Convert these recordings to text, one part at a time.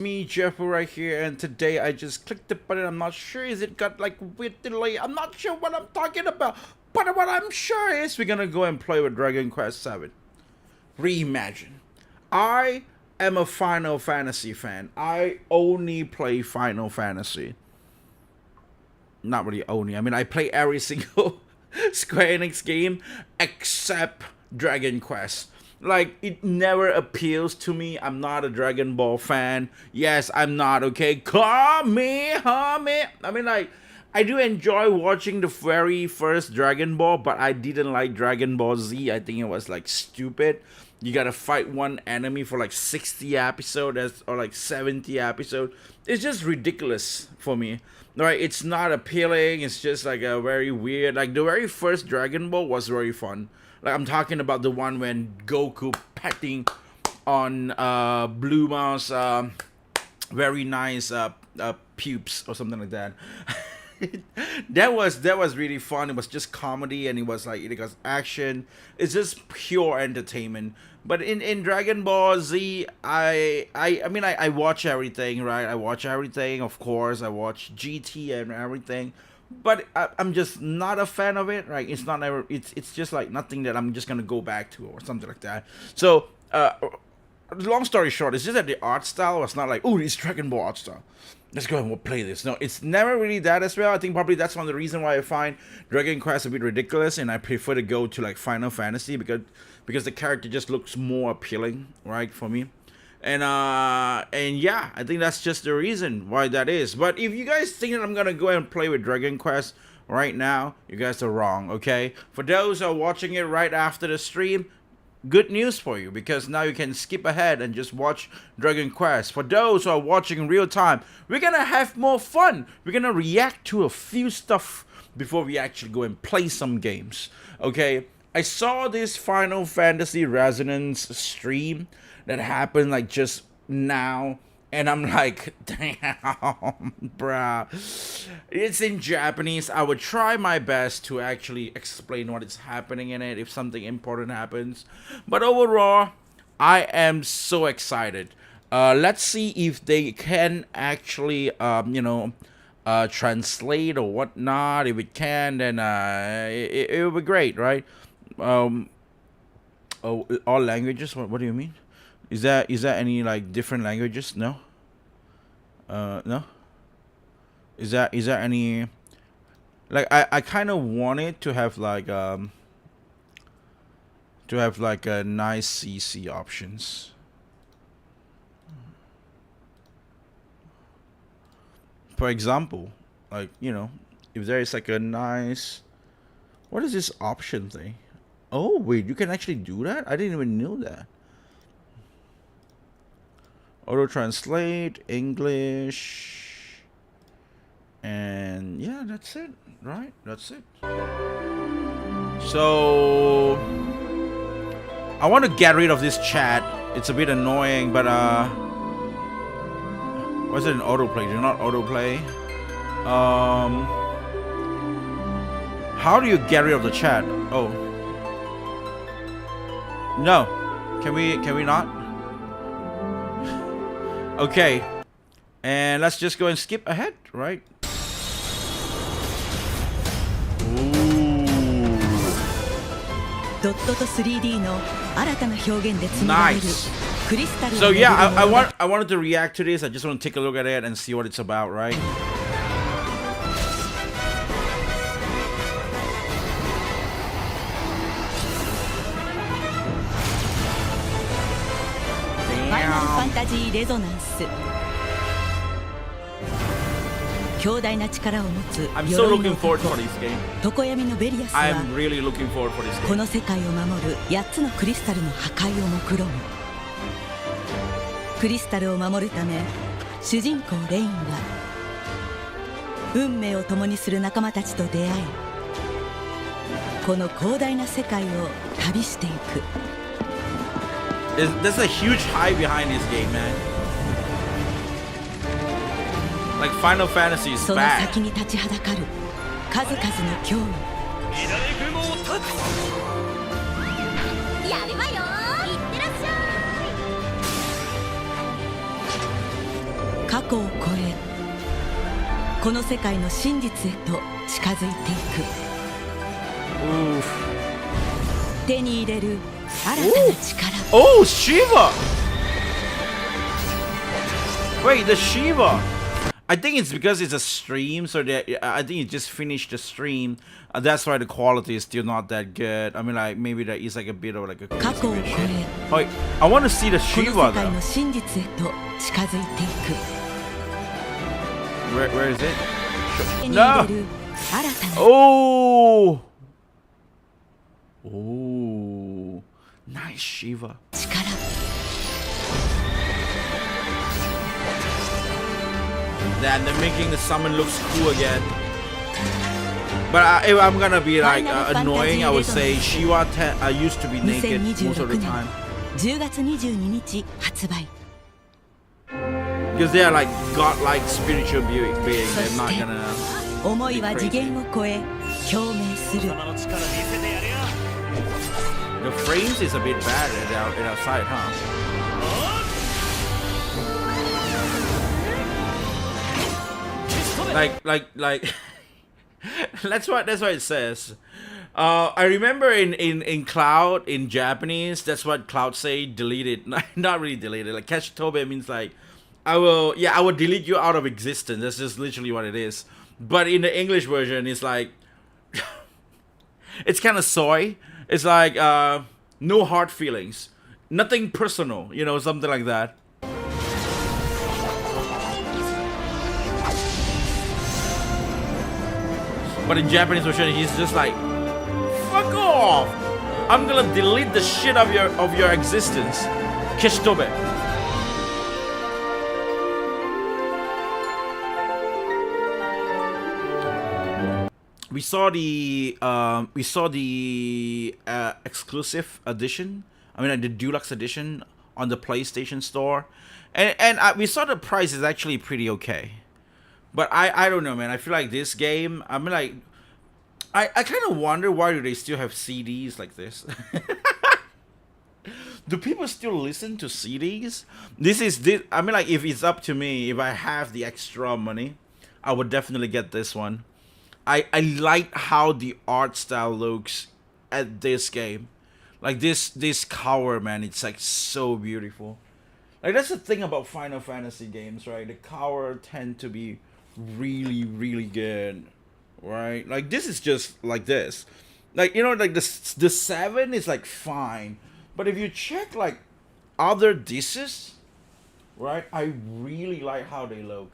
Me, Jeffrey, right here, and today I just clicked the button. I'm not sure, is it got like weird delay? I'm not sure what I'm talking about, but what I'm sure is we're gonna go and play with Dragon Quest VII Reimagined. I am a Final Fantasy fan. I only play Final Fantasy. Not really only. I mean, I play every single Square Enix game except Dragon Quest. Like, it never appeals to me. I'm not a Dragon Ball fan. Yes, I'm not, okay? Call me, homie. I mean, like, I do enjoy watching the very first Dragon Ball, but I didn't like Dragon Ball Z. I think it was, like, stupid. You gotta fight one enemy for, like, 60 episodes or, like, 70 episodes. It's just ridiculous for me. Right? It's not appealing. It's just, like, a very weird... Like, the very first Dragon Ball was very fun. Like, I'm talking about the one when Goku petting on Blue Mouse very nice pubes or something like that. that was really fun. It was just comedy, and it was action. It's just pure entertainment. But in Dragon Ball Z, I mean I watch everything, right? I watch everything, of course. I watch GT and everything. But I'm just not a fan of it, right? It's not ever. It's just like nothing that I'm just gonna go back to or something like that. So, long story short, it's just that the art style was not like, oh, it's Dragon Ball art style. Let's go and we'll play this. No, it's never really that as well. I think probably that's one of the reasons why I find Dragon Quest a bit ridiculous, and I prefer to go to like Final Fantasy because the character just looks more appealing, right, for me. And yeah, I think that's just the reason why that is. But if you guys think that I'm gonna go and play with Dragon Quest right now, you guys are wrong, okay? For those who are watching it right after the stream, good news for you, because now you can skip ahead and just watch Dragon Quest. For those who are watching in real time, we're gonna have more fun. We're gonna react to a few stuff before we actually go and play some games, okay? I saw this Final Fantasy Resonance stream that happened like just now, and I'm like, damn, bruh. It's in Japanese. I would try my best to actually explain what is happening in it if something important happens. But overall, I am so excited. Let's see if they can actually, translate or whatnot. If it can, then it will be great, right? Oh, all languages? What do you mean? Is there any like different languages? No. No. Is there any like I kind of wanted to have like a nice CC options. For example, like, you know, if there is like a nice, what is this option thing? Oh wait, you can actually do that? I didn't even know that. Auto translate English, and yeah, that's it, right? That's it. So I want to get rid of this chat. It's a bit annoying, but what's it in autoplay? Do not autoplay. How do you get rid of the chat? Oh no, can we not? Okay, and let's just go and skip ahead, right? Nice. So yeah, I wanted to react to this. I just want to take a look at it and see what it's about, right? I'm so looking forward for this game. I'm really looking forward for this game. この世界を守る8つのクリスタルの破壊を目論む。クリスタルを守るため、主人公レインは運命を共にする仲間たちと出会い、この広大な世界を旅していく。There's a huge hype behind this game, man. Like Final Fantasy is その back. 先に立ちはだかる数々の脅威。やるわよ。いってらっしゃい。過去を超えこの世界の真実へと近づいていく Oof. 手に入れる新たな力 Oh, Shiva! Wait, the Shiva! I think it's because it's a stream, so that I think it just finished the stream. That's why the quality is still not that good. I mean, like maybe that is like a bit of like a 過去を crazy 超 shit. え Wait, I want to see the この Shiva 世界 though. の真実へと近づいていく Where is it? 手に入れる新たな Oh! Oh, nice Shiva. 力 Then they're making the summon looks cool again. But if I'm gonna be like annoying, I would say Shiva used to be naked most of the 2026 time. 年10月22日発売 Because they are like godlike spiritual beings. They're not gonna. 思いは次元を超え表明する The frames is a bit bad at our side, huh? Like that's what it says. I remember in Cloud in Japanese, that's what Cloud say. Delete it, not really delete it. Like Kashitobe means like I will delete you out of existence. That's just literally what it is. But in the English version, it's like it's kind of soy. It's like no hard feelings, nothing personal, you know, something like that. But in Japanese version, he's just like, "Fuck off! I'm gonna delete the shit of your existence." Kishitobe. We saw the exclusive edition. I mean, the deluxe edition on the PlayStation Store, and we saw the price is actually pretty okay. But I don't know, man. I feel like this game. I mean, like, I kind of wonder why do they still have CDs like this. Do people still listen to CDs? This. I mean, like, if it's up to me, if I have the extra money, I would definitely get this one. I like how the art style looks at this game. Like this cover, man, it's like so beautiful. Like that's the thing about Final Fantasy games, right? The cover tend to be really, really good, right? Like this is just like this. Like, you know, like the 7 is like fine. But if you check like other discs, right? I really like how they look.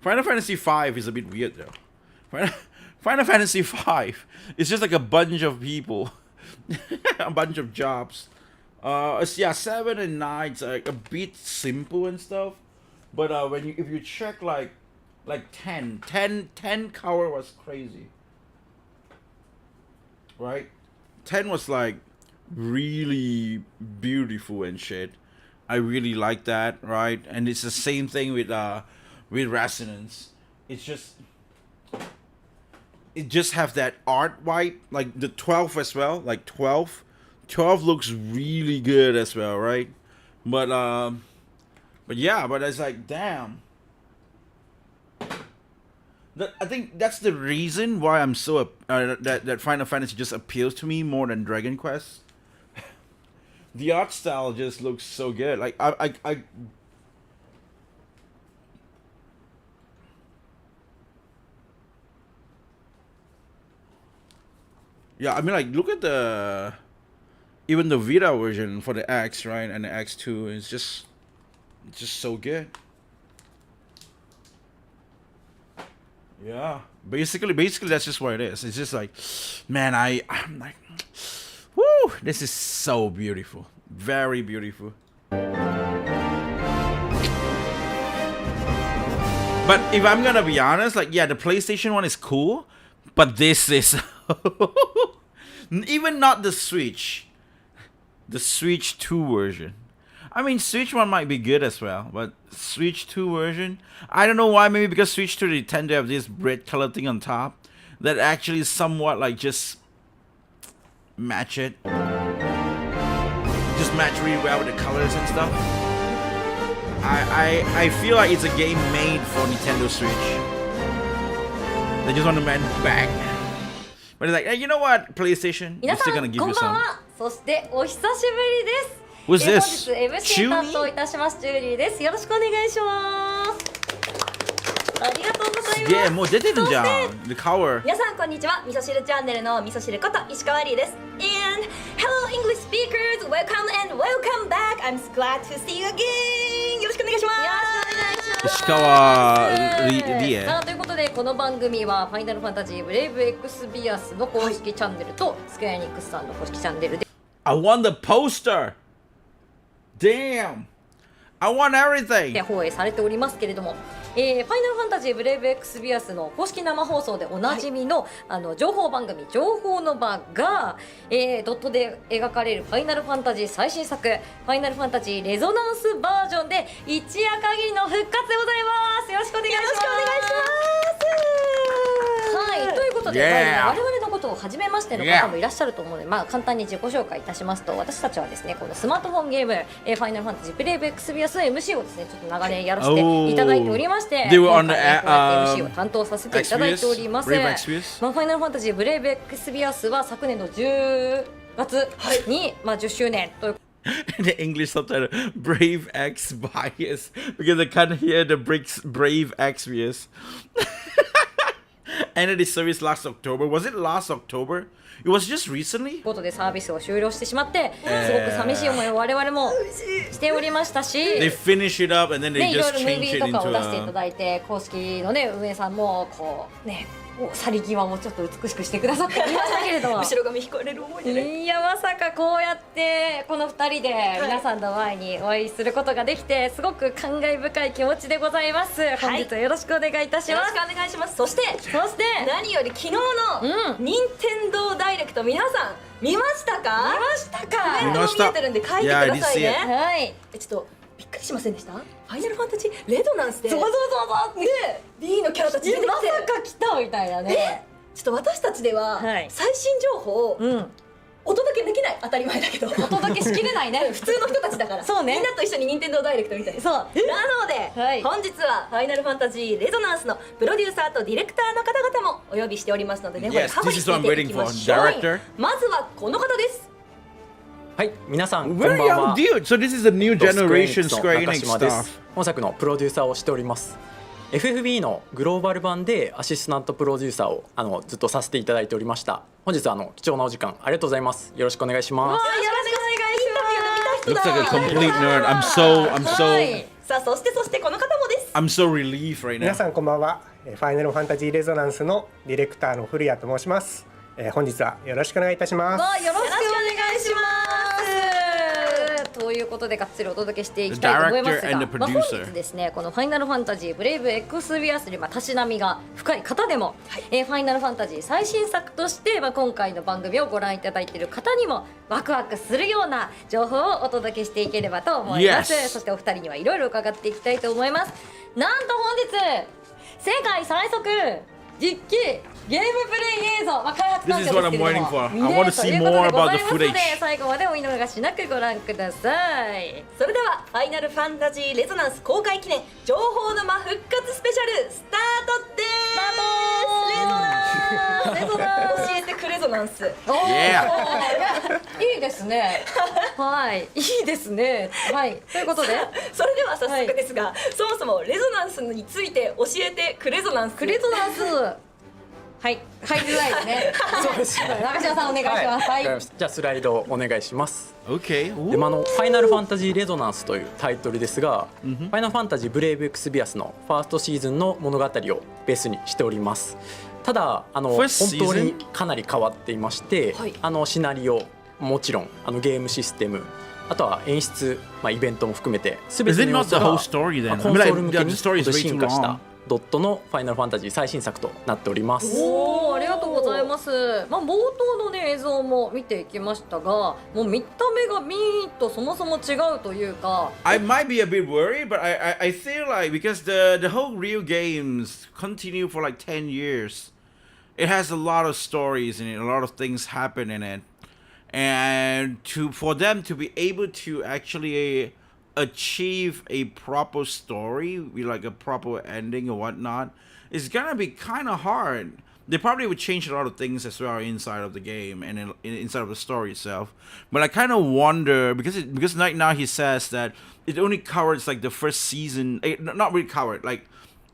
Final Fantasy V is a bit weird though. Final Fantasy V is just like a bunch of people, a bunch of jobs. Yeah, 7 and 9 is like a bit simple and stuff. But if you check like 10 cover was crazy, right? 10 was like really beautiful and shit. I really like that, right? And it's the same thing with Resonance. It just have that art vibe, like the 12 as well. Like 12 looks really good as well, right? But yeah, but it's like, damn. I think that's the reason why I'm so that Final Fantasy just appeals to me more than Dragon Quest. The art style just looks so good. Like I yeah, I mean, like, look at even the Vita version for the X, right, and the X2 is just so good. Yeah, basically that's just what it is. It's just like, man, I'm like, whoo, this is so beautiful, very beautiful. But if I'm gonna be honest, like, yeah, the PlayStation one is cool, but this is even not the Switch 2 version. I mean, Switch 1 might be good as well, but Switch 2 version, I don't know why. Maybe because Switch 2 they tend to have this red color thing on top that actually somewhat like just match it. just match really well with the colors and stuff. I feel like it's a game made for Nintendo Switch. They just want to man back. But it's like, hey, you know what, PlayStation? We're 皆さ still ん gonna give こん you ばん some. は。そしてお久しぶりです。 Who's 本 this? 日 MC 担当いたしますジュリーです。よろしくお願いします。ありがとうございます。 Yeah, もう出てるじゃん。The cover. 皆さんこんにちは。味噌汁チャンネルの味噌汁こと石川りです。And hello English speakers, welcome and welcome back. I'm glad to see you again. よろしくお願いします。よろしくお願いします。石川りえ。さあということでこの番組はファイナルファンタジーブレイブエクスビアスの公式チャンネルとスクエアエニックスさんの公式チャンネルで I want the poster. Damn. I want everything. 放映されておりますけれども、ファイナルファンタジーブレイブエクスビアスの公式生放送でおなじみの、情報番組情報の場が、ドットで描かれるファイナルファンタジー最新作ファイナルファンタジーレゾナンスバージョンで一夜限りの復活でございます。よろしくお願いします。よろしくお願いします。はい、ということで、Yeah. 我々のことを初めましての方もいらっしゃると思うので、まあ、簡単に自己紹介いたしますと、私たちはですねこのスマートフォンゲーム、ファイナルファンタジーブレイブエクスビアスの MC をですねちょっと長年やらせていただいておりまして、 They were 今 on 回 the, ねこうやって MC を担当させていただいております。 Brave Exvius? まあ、ファイナルファンタジーブレイブエクスビアスは昨年の10月に、まあ、10周年というThe English subtitle Brave X Bias because I can't hear the Brave Exvius. Ended its service last October. Was it last October? It was just recently? ことでサービスを終了してしまって、すごく寂しい思いを我々もしておりましたし、 They finish it up and then they ね、いろ just いろムー change ビ it ーとかを into 出していた a... だいて、公式のね運営さんもこうね去り際をちょっと美しくしてくださっておりましたけれども後ろ髪引かれる思いでね。いやまさかこうやってこの2人で皆さんの前にお会いすることができてすごく感慨深い気持ちでございます。本日はよろしくお願いいたします。よろしくお願いします。そして何より昨日の任天堂ダイレクト皆さん見ましたか？見ましたか？コメントも見えてるんで書いてください Yeah, I did see ね。 it. はいちょっとびっくりしませんでした？ファイナルファンタジーレゾナンスでそうそうそうね B のキャラたち出てきて、まさか来たみたいなね。ちょっと私たちでははい最新情報をうんお届けできない、当たり前だけどお届けしきれないね普通の人たちだからそうねみんなと一緒に任天堂ダイレクトみたいな。そうなので、はい本日はファイナルファンタジーレゾナンスのプロデューサーとディレクターの方々もお呼びしておりますのでね、 Yes, 深掘り this is what I'm していき waiting ま for. しょう。 Director? まずはこの方です。はい、皆さんこん Very ばん young は。 dude. So this is the new generation Square 中 Enix 島で stuff. す。本作のプロデューサーをしております。FFB のグローバル版でアシスタントプロデューサーをずっとさせていただいておりました。本日は貴重なお時間ありがとうございます。よろしくお願いします。よろしくお願いします。インタ Looks ビュ like ー a で見た人 complete だ。 nerd.はい I'm さあそしてこの方もです。 so relieved right 皆 now. さんこんばんは。ファイナルファンタジーレゾナンスのディレクターの古谷と申します。本日はよろしくお願いいたします。よろしくお願いします。ということでがっつりお届けしていきたいと思いますが、 The director and the まあ、 producer. 本日ですねこのファイナルファンタジーブレイブエクスビアスにたしなみが深い方でも、ファイナルファンタジー最新作として、今回の番組をご覧いただいている方にもワクワクするような情報をお届けしていければと思います。 Yes. そしてお二人にはいろいろ伺っていきたいと思います。なんと本日世界最速実機ゲームプレイ映像、まあ、開発環境ですけれども This is what I'm waiting for. I ね want to see ということで more ござ about い the ますので footage. 最後までお見逃しなくご覧ください。それではファイナルファンタジーレゾナンス公開記念情報の間復活スペシャルスタートです。レゾナンス教えてくレゾナンス。おー Yeah. いいですね。はい、いいですね。はい、ということでそれでは早速ですが、そもそもレゾナンスについて教えてくレゾナンス。クレゾナンスはい入りづらいですね。そうですね。中島さんお願いします。わかはい、りました。じゃあスライドをお願いします。 Okay. で、ファイナルファンタジーレゾナンスというタイトルですが、ファイナルファンタジーブレイブエクスビアスのファーストシーズンの物語をベースにしております。ただ本 First 当 season？ にかなり変わっていまして、はいシナリオもちろんゲームシステム、あとは演出、イベントも含めて全 Is て it の要 not 素 the が whole story then? コンソール向け I mean, に like, the story is way 進 too 化した long. ドットのファイナルファンタジー最新作となっております。おお、ありがとうございます。まあ冒頭のね映像も見ていきましたが、もう見た目がミーとそもそも違うというか。I might be a bit worried, but I feel like because the whole real games continue for like 10 years, it has a lot of stories in it, a lot of things happen in it. and for them to be able to actually achieve a proper story, like a proper ending or whatnot, is gonna be kind of hard. They probably would change a lot of things as well inside of the game and inside of the story itself. But I kind of wonder because right now he says that it only covers like the first season. Not really covered. Like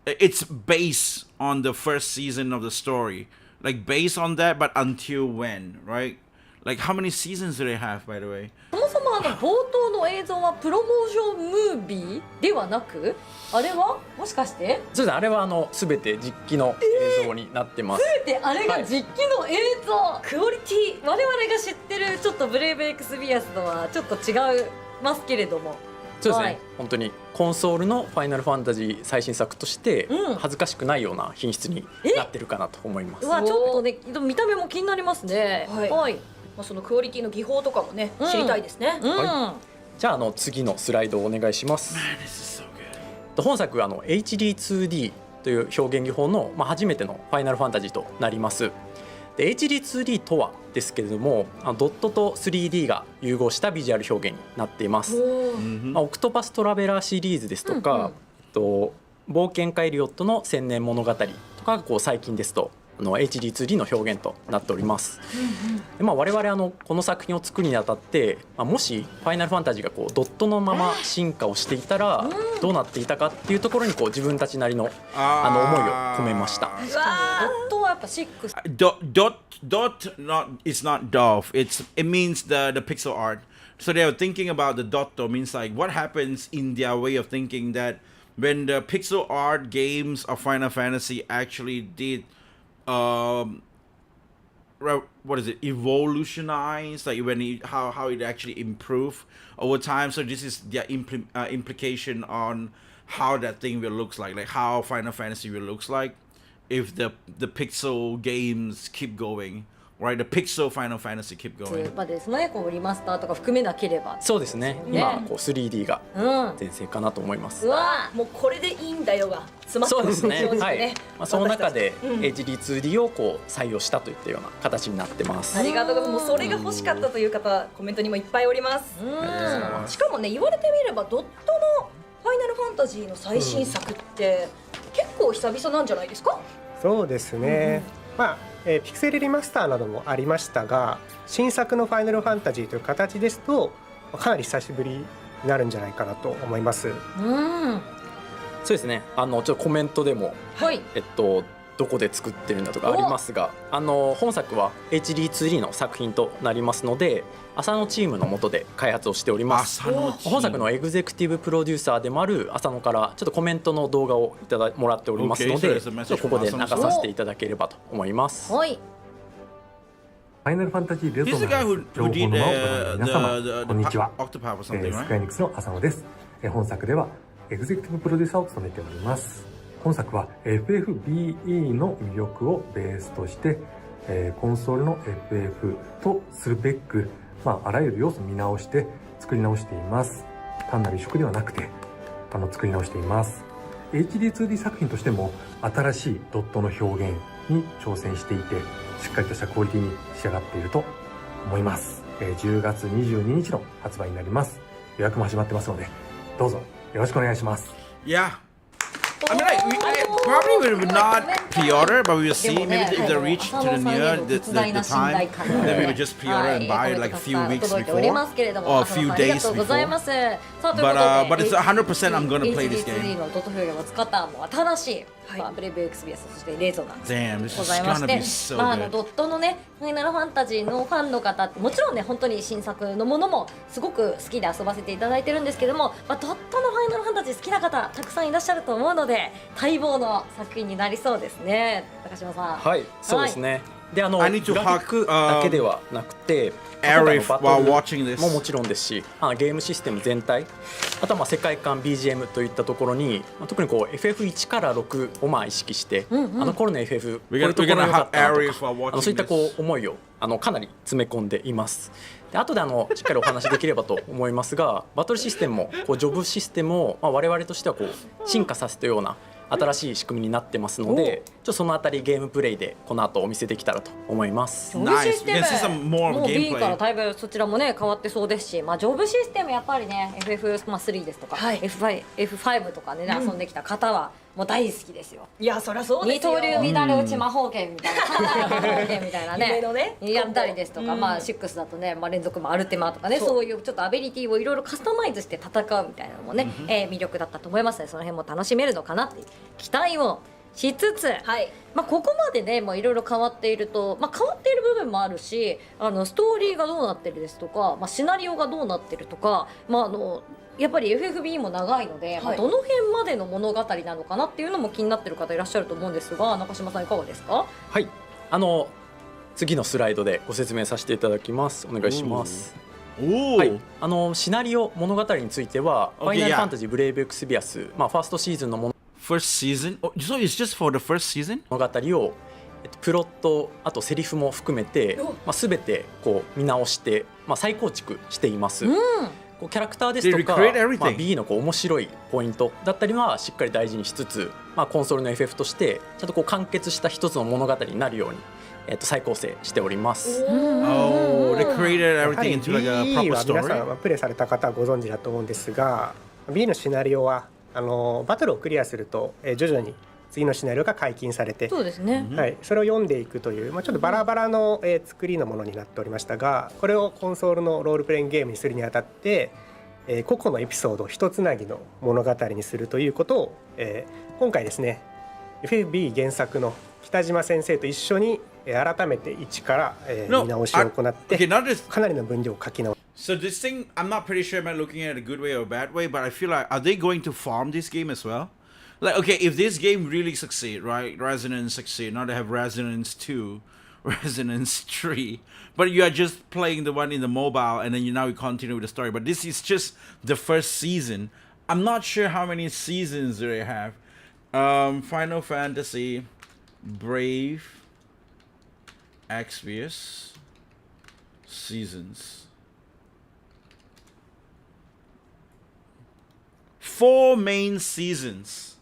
it's based on the first season of the story. Like based on that, but until when, right? Like how many seasons do they have, by the way? そもそも冒頭の映像はプロモーションムービーではなく、あれはもしかしてそうですね、あれは全て実機の映像になってます。全てあれが実機の映像、クオリティ我々が知ってるちょっとブレイブエクスビアスとはちょっと違いますけれども、そうですね、はい、本当にコンソールのファイナルファンタジー最新作としてうん恥ずかしくないような品質になってるかなと思います。うわちょっとね見た目も気になりますね。はいまあ、そのクオリティの技法とかもね、知りたいですね。はじゃあ次のスライドをお願いします。本作はHD2D という表現技法の、初めてのファイナルファンタジーとなります。で HD2D とはですけれども、ドットと 3D が融合したビジュアル表現になっています。オクトパストラベラーシリーズですとか、冒険家エリオットの千年物語とかが最近ですとHD2D の表現となっております。で我々この作品を作るにあたって、もしファイナルファンタジーがドットのまま進化をしていたらどうなっていたかっていうところに自分たちなりの思いを込めました。ドットはやっぱ6 Dot it's not DOF. It means the pixel art. So they are thinking about the dotto means like what happens in their way of thinking that when the pixel art games of Final Fantasy actually did what is it, evolutionize, like when how it actually improved over time. So this is their implication on how that thing will looks like how Final Fantasy will looks like if the pixel games keep going, right? The pixel Final Fantasy keep going. まあですね、リマスターとか含めなければ。そうですね。今3D が全盛かなと思います。うわもうこれでいいんだよが詰まってますね。そうですね。はい。その中で HD2D を採用したといったような形になってます。ありがとうございます。もうそれが欲しかったという方コメントにもいっぱいおります。しかもね言われてみればドットのファイナルファンタジーの最新作って結構久々なんじゃないですか？そうですね、ピクセルリマスターなどもありましたが、新作のファイナルファンタジーという形ですとかなり久しぶりになるんじゃないかなと思います。そうですね、ちょっとコメントでも、はい、どこで作ってるんだとかありますが、本作は HD2D の作品となりますので浅野チームの下で開発をしております。本作のエグゼクティブプロデューサーでもある浅野からちょっとコメントの動画をもらっておりますので、ここで流させていただければと思います。はい。ファイナルファンタジーレゾナンス情報の間を皆様こんにちは。スクエアニックスの浅野です。本作ではエグゼクティブプロデューサーを務めております。本作は FFBE の魅力をベースとして、コンソールの FF とするべく、あらゆる要素を見直して作り直しています。単なる移植ではなくて作り直しています。 HD2D 作品としても新しいドットの表現に挑戦していてしっかりとしたクオリティに仕上がっていると思います。10月22日の発売になります。予約も始まってますのでどうぞよろしくお願いします。I mean, probably we would not pre-order, but we will see. Maybe if they reach to the near the time, then we would just pre-order and buy like a few weeks before or a few days before. But it's 100% I'm going to play this game. のドット表現を使った新しいブレイブエクスビアスそしてレーゾナンス Damn, this ご is ざいまし gonna て be so good. ドットのねファイナルファンタジーのファンの方ってもちろんね本当に新作のものもすごく好きで遊ばせていただいてるんですけども、ドットのファイナルファンタジー好きな方たくさんいらっしゃると思うので待望の作品になりそうですね。高島さん。はい、そうですね。でグラ I フ need to ィックだけではなくて Arif 今回 while のバ watching ト this. ルももちろんですし、ゲームシステム全体、あとは世界観 BGM といったところに特にFF1 から6を意識して、あの頃の FF こういうところが良かったなとか、そういった思いをかなり詰め込んでいます。で後でしっかりお話できればと思いますがバトルシステムもジョブシステムを我々としては進化させたような新しい仕組みになってますので、そのあたりゲームプレイでこの後お見せできたらと思います。ジョブシステ Nice. We can see some ム more もう B から gameplay. だいぶそちらもね変わってそうですし、まあ、ジョブシステムやっぱりね FF3 ですとか、はい F5 とかね、遊んできた方はもう大好きですよ。いやそりゃそうで二すよ。刀流乱れ打ち魔法剣みたいな、魔法剣みたいな夢のねやったりですとか、うんまあ6だとね、まあ、連続もアルテマとかね、そうそういうちょっとアビリティをいろいろカスタマイズして戦うみたいなのもね、魅力だったと思いますので、その辺も楽しめるのかなっていう期待をしつつ、はいまあ、ここまでねいろいろ変わっていると、まあ、変わっている部分もあるし、ストーリーがどうなってるですとか、まあ、シナリオがどうなってるとか、まあ、やっぱり FFB も長いので、まあ、どの辺までの物語なのかなっていうのも気になってる方いらっしゃると思うんですが、中島さんいかがですか？はい、次のスライドでご説明させていただきます。お願いします。Ooh. はい、シナリオ物語については、 Okay, ファイナル yeah. ファンタジーブレイブエクスビアス、まあ、ファーストシーズンの物 First season? Oh, so it's just for the first season? 語を、プロット、あとセリフも含めて、まあ、全てこう見直して、まあ、再構築しています。こうキャラクターですとか、 They recreate everything. まあ、B のこう面白いポイントだったりはしっかり大事にしつつ、まあ、コンソールの FF としてちゃんとこう完結した一つの物語になるように、再構成しております。Oh, they created やは everything り into like a B proper は皆さん story. はプレイされた方はご存知だと思うんですが、 B のシナリオはバトルをクリアすると、徐々に次のシナリオが解禁されて、そうですね、はい、それを読んでいくという、まあ、ちょっとバラバラの、作りのものになっておりましたが、これをコンソールのロールプレイングゲームにするにあたって、個々のエピソードを一つなぎの物語にするということを、今回ですね FFB 原作の北島先生と一緒に、改めて一から、No, 見直しを行って、 okay, not just かなりの分量を書き直し So this thing, I'm not pretty sure am I looking at it a good way or a bad way, but I feel like, are they going to farm this game as well? Like, okay, if this game really succeed, right? Resonance succeed, now they have Resonance 2, Resonance 3, but you are just playing the one in the mobile and then you continue with the story. But this is just the first season. I'm not sure how many seasons they have. Final Fantasy, Brave, Exvius, seasons. 4 main seasons.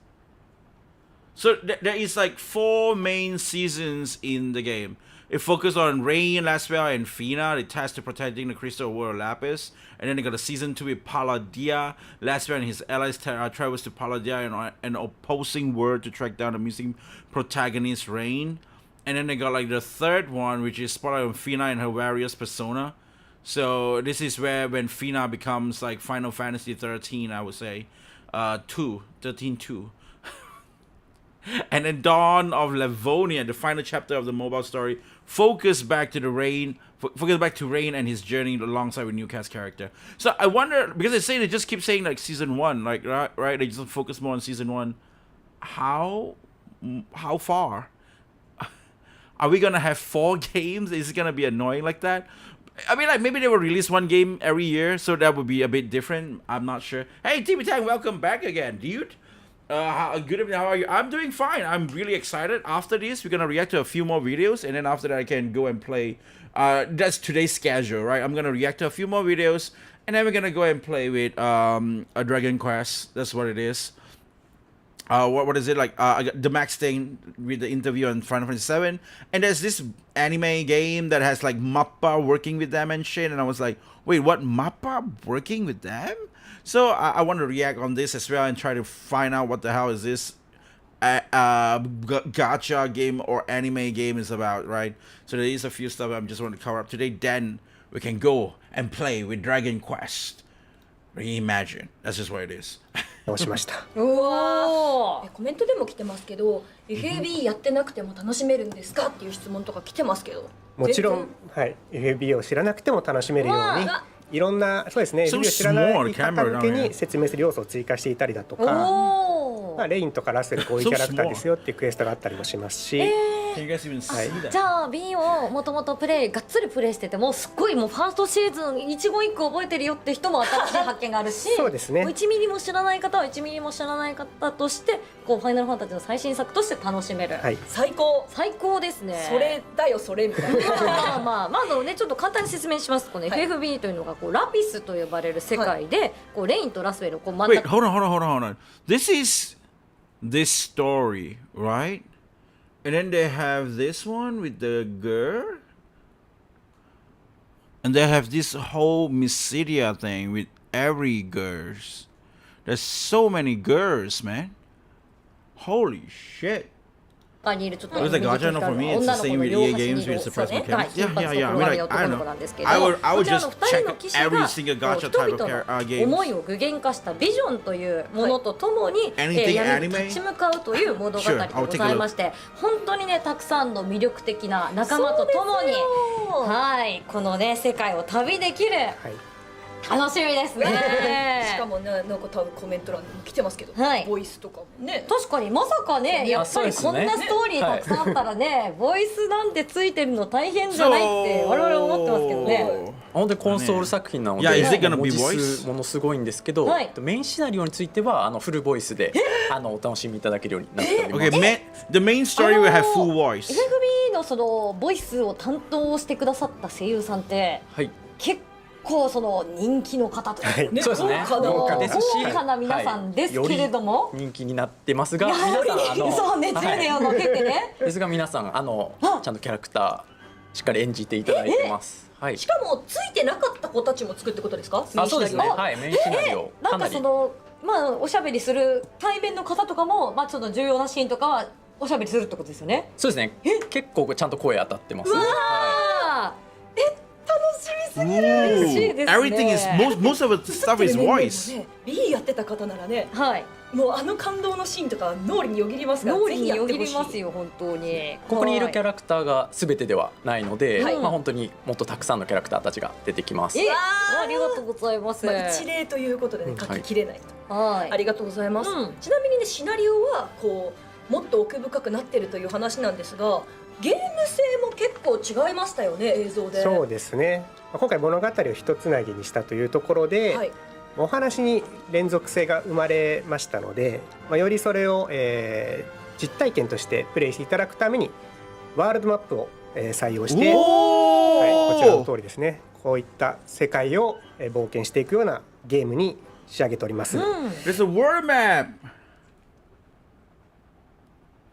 So there is like 4 main seasons in the game. It focuses on Rain, Laswell, and Fina. They tasked to protecting the crystal world Lapis. And then they got a season 2 with Palladia. Laswell and his allies travels to Palladia and an opposing world to track down the missing protagonist Rain. And then they got like the third one, which is spotlight on Fina and her various persona. So this is where when Fina becomes like Final Fantasy 13, I would say, 13-2. And then Dawn of Livonia, the final chapter of the mobile story, focus back to Rain and his journey alongside with Newcast's character. So I wonder, because they just keep saying like season 1, like right? They just focus more on season 1. How far? Are we gonna have 4 games? Is it gonna be annoying like that? I mean, like maybe they will release 1 game every year, so that would be a bit different. I'm not sure. Hey, TV Tang, welcome back again, dude. Good evening. How are you? I'm doing fine. I'm really excited. After this, we're gonna react to a few more videos, and then after that, I can go and play. That's today's schedule, right? I'm gonna react to a few more videos, and then we're gonna go and play with a Dragon Quest. That's what it is. What is it like? I got the Max thing with the interview on Final Fantasy VII, and there's this anime game that has like Mappa working with them and shit, and I was like, wait, what? Mappa working with them? So I want to react on this as well and try to find out what the hell is this gacha game or anime game is about, right? So there is a few stuff I just want to cover up today. Then we can go and play with Dragon Quest Reimagined. That's just what it is. 直しました。うわーコメントでも来てますけど FAB やってなくても楽しめるんですかっていう質問とか来てますけど、もちろん、はい、FAB を知らなくても楽しめるようにいろんなそうですね FAB を知らない方向けに説明する要素を追加していたりだとか、まあ、レインとかラッセルこういうキャラクターですよっていうクエストがあったりもしますし、Can you guys even see that? じゃあ B をもともとがっつりプレイしててもすっごいもうファーストシーズン一言一句覚えてるよって人も新しい発見があるしそうですね、もう1ミリも知らない方は1ミリも知らない方としてこうファイナルファンタジーの最新作として楽しめる、はい、最高最高ですね。それだよそれみたいなまあねちょっと簡単に説明しますとね、はい、FFB というのがこうラピスと呼ばれる世界で、こうレインとラスウェルをこう真ん Wait, 中 hold on. This is this story, right? And then they have this one with the girl. And they have this whole Mysidia thing with every girls. There's so many girls, man. Holy shit. にいるちょっと Was the gacha not for me? It's the same with EA games with suppressed mechanics. Yeah, yeah, yeah. I mean, like, I don't know. I would just check every single gacha type of games. 思いを具現化したビジョンというものとともに、Anything 闇に anime? 立ち向かうという物語で Sure, I'll ご take ざ a い look. まして本当にねたくさんの魅力的な仲間とともにはいこのね世界を旅できるはい楽しみですねしかもねなんか多分コメント欄にも来てますけど、はいボイスとかもね確かにまさかねやっぱりこんなストーリーたくさんあったらねボイスなんてついてるの大変じゃないって我々思ってますけどね本当にコンソール作品なので、 Yeah, is it gonna be 文字 voice? 数ものすごいんですけど、はいメインシナリオについてはフルボイスでお楽しみいただけるようになっております。 Okay, the main story will have full voice. FFB のそのボイスを担当してくださった声優さんってはい。結構その人気の方というか、ねそうですね。豪華ですし豪華な皆さんですけれども、はいより人気になってますが、やはり皆さんそう熱量をかけてね、ですが皆さんちゃんとキャラクターしっかり演じていただいてます。はいし。かもついてなかった子たちも作ってことですか？そうですね。はい。メインシナリオなんかかなりそのまあおしゃべりする対面の方とかもまあちょっと重要なシーンとかはおしゃべりするってことですよね。そうですね。結構ちゃんと声当たってますね。はあー楽しみすぎる嬉しいですね。 Everything is most of the stuff is voice. B やってた方ならねはい。もう感動のシーンとか脳裏によぎりますから脳裏にぜひやよぎってほしいりますよ本当に。ここにいるキャララクターが全てではないので、はいまあ本当にもっとたくさんのキャラクターたちが出てきます。ありがとうございます。まあ、一例ということでね書ききれないと、はい。ありがとうございます、うんちなみにねシナリオはこうもっと奥深くなってるという話なんですがゲーム性も結構違いましたよね映像でそうですね今回物語を一つなぎにしたというところで、はい、お話に連続性が生まれましたので、よりそれを、実体験としてプレイしていただくためにワールドマップを、採用して、はい、こちらの通りですねこういった世界を、冒険していくようなゲームに仕上げております、There's a world map.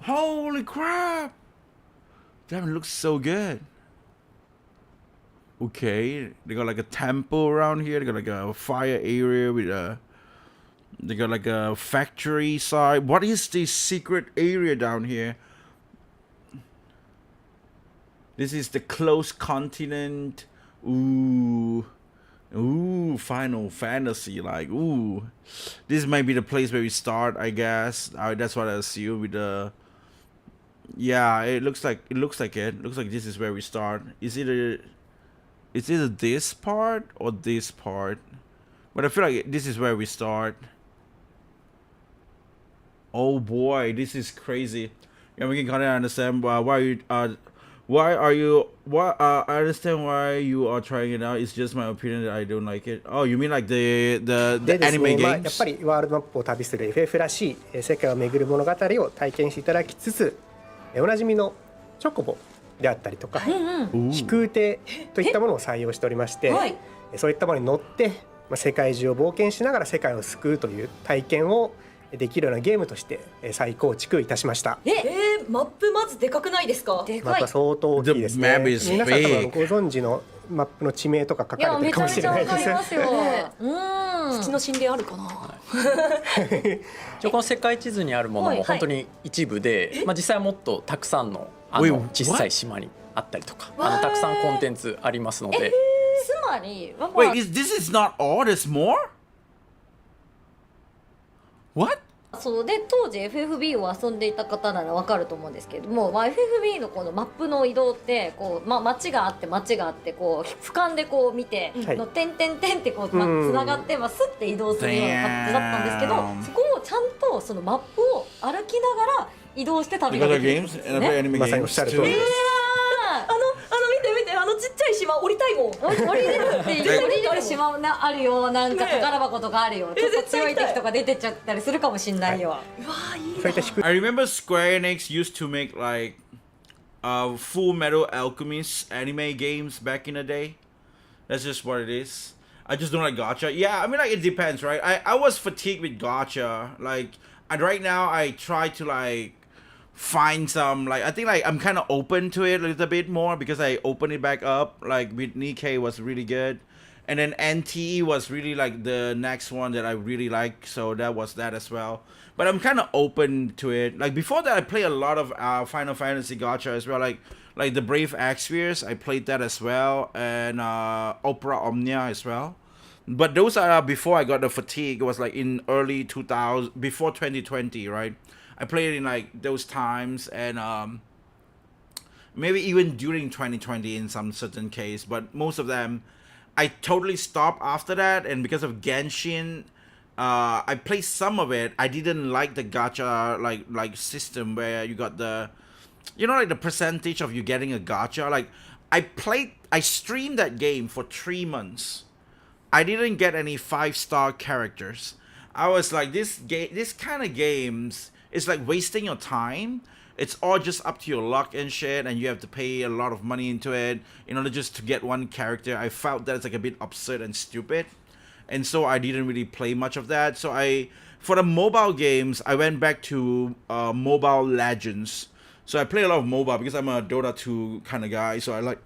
Holy crap! That looks so good. Okay, they got like a temple around here. They got like a fire area with a. They got like a factory side. What is this secret area down here? This is the closed continent. Ooh. Ooh, Final Fantasy, like, ooh. This might be the place where we start, I guess. That's what I assume with the... Yeah, it looks like it. Looks like this is where we start. Is either this part or this part? But I feel like this is where we start. Oh boy, this is crazy. Yeah, we can kind of understand why I understand why you are trying it out. It's just my opinion that I don't like it. Oh, you mean like the でです anime ね、やっ games? ぱりワールドマップを旅する FF らしい世界を巡る物語を体験していただきつつおなじみのチョコボであったりとか、飛空艇といったものを採用しておりまして、はいそういったものに乗って世界中を冒険しながら世界を救うという体験をできるようなゲームとして再構築いたしました。マップまずでかくないですか？マップでかい。は相当大きいです The ね。 map is 皆さん多分 big. ご存知のマップの地名とか書いやかれてるめちゃかもしれないでめちゃわかりますす。よ。土の心霊あるかな？一応この世界地図にあるものはいも本当に一部で、実際はもっとたくさんのWait, 小さい島にあったりとかたくさんコンテンツありますので、つまり、まあ Wait, this is not all. There's more? What? そうで当時 FFB を遊んでいた方ならわかると思うんですけれども、FFB のこのマップの移動ってこう、街があってこう俯瞰でこう見て、はいの点々点ってこう、つながって、スッて移動するような感じだったんですけど Damn. そこをちゃんとそのマップを歩きながら移動して旅 You が got で the きるん games です and よ I play ね。 anime まさにお games っしゃる通 too. りです。見てあのちっちゃい島降りたいもん。降りれるっていう降りれる島あるよなんか宝箱とかあるよ、ちょっと強い敵とか出てっちゃったりするかもしんないよ、うわーいいそういった低い I remember Square Enix used to make like Full Metal Alchemist anime games back in the day. That's just what it is. I just don't like gacha. Yeah, I mean like it depends, right? I was fatigued with gacha. Like And right now I try to like find some like I think like I'm kind of open to it a little bit more because I opened it back up like with Nikkei was really good, and then NTE was really like the next one that I really like, so that was that as well. But I'm kind of open to it. Like before that I played a lot of Final Fantasy gacha as well, like the Brave Exvius I played that as well, and Opera Omnia as well. But those are before I got the fatigue. It was like in early 2000, before 2020, right? I played it in like those times, and maybe even during 2020 in some certain case. But most of them, I totally stopped after that. And because of Genshin, I played some of it. I didn't like the gacha like system where you got the, you know, like the percentage of you getting a gacha. Like I streamed that game for 3 months. I didn't get any 5-star characters. I was like, this kind of games is like wasting your time. It's all just up to your luck and shit, and you have to pay a lot of money into it in order just to get one character. I felt that it's like a bit absurd and stupid, and so I didn't really play much of that. So for the mobile games, I went back to Mobile Legends. So I play a lot of mobile because I'm a Dota 2 kind of guy. So I like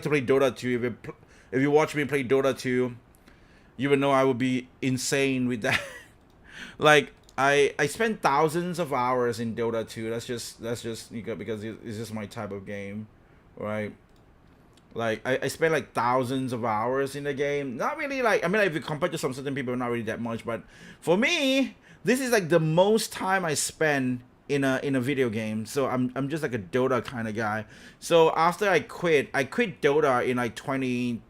to play Dota 2. If you watch me play Dota 2, you would know I would be insane with that. Like I spend thousands of hours in Dota 2. That's just because it's just my type of game, right? Like I spend like thousands of hours in the game. Not really like, I mean, like, if you compare to some certain people, not really that much. But for me, this is like the most time I spend in a video game. So I'm just like a Dota kind of guy. So after I quit Dota in like 2020,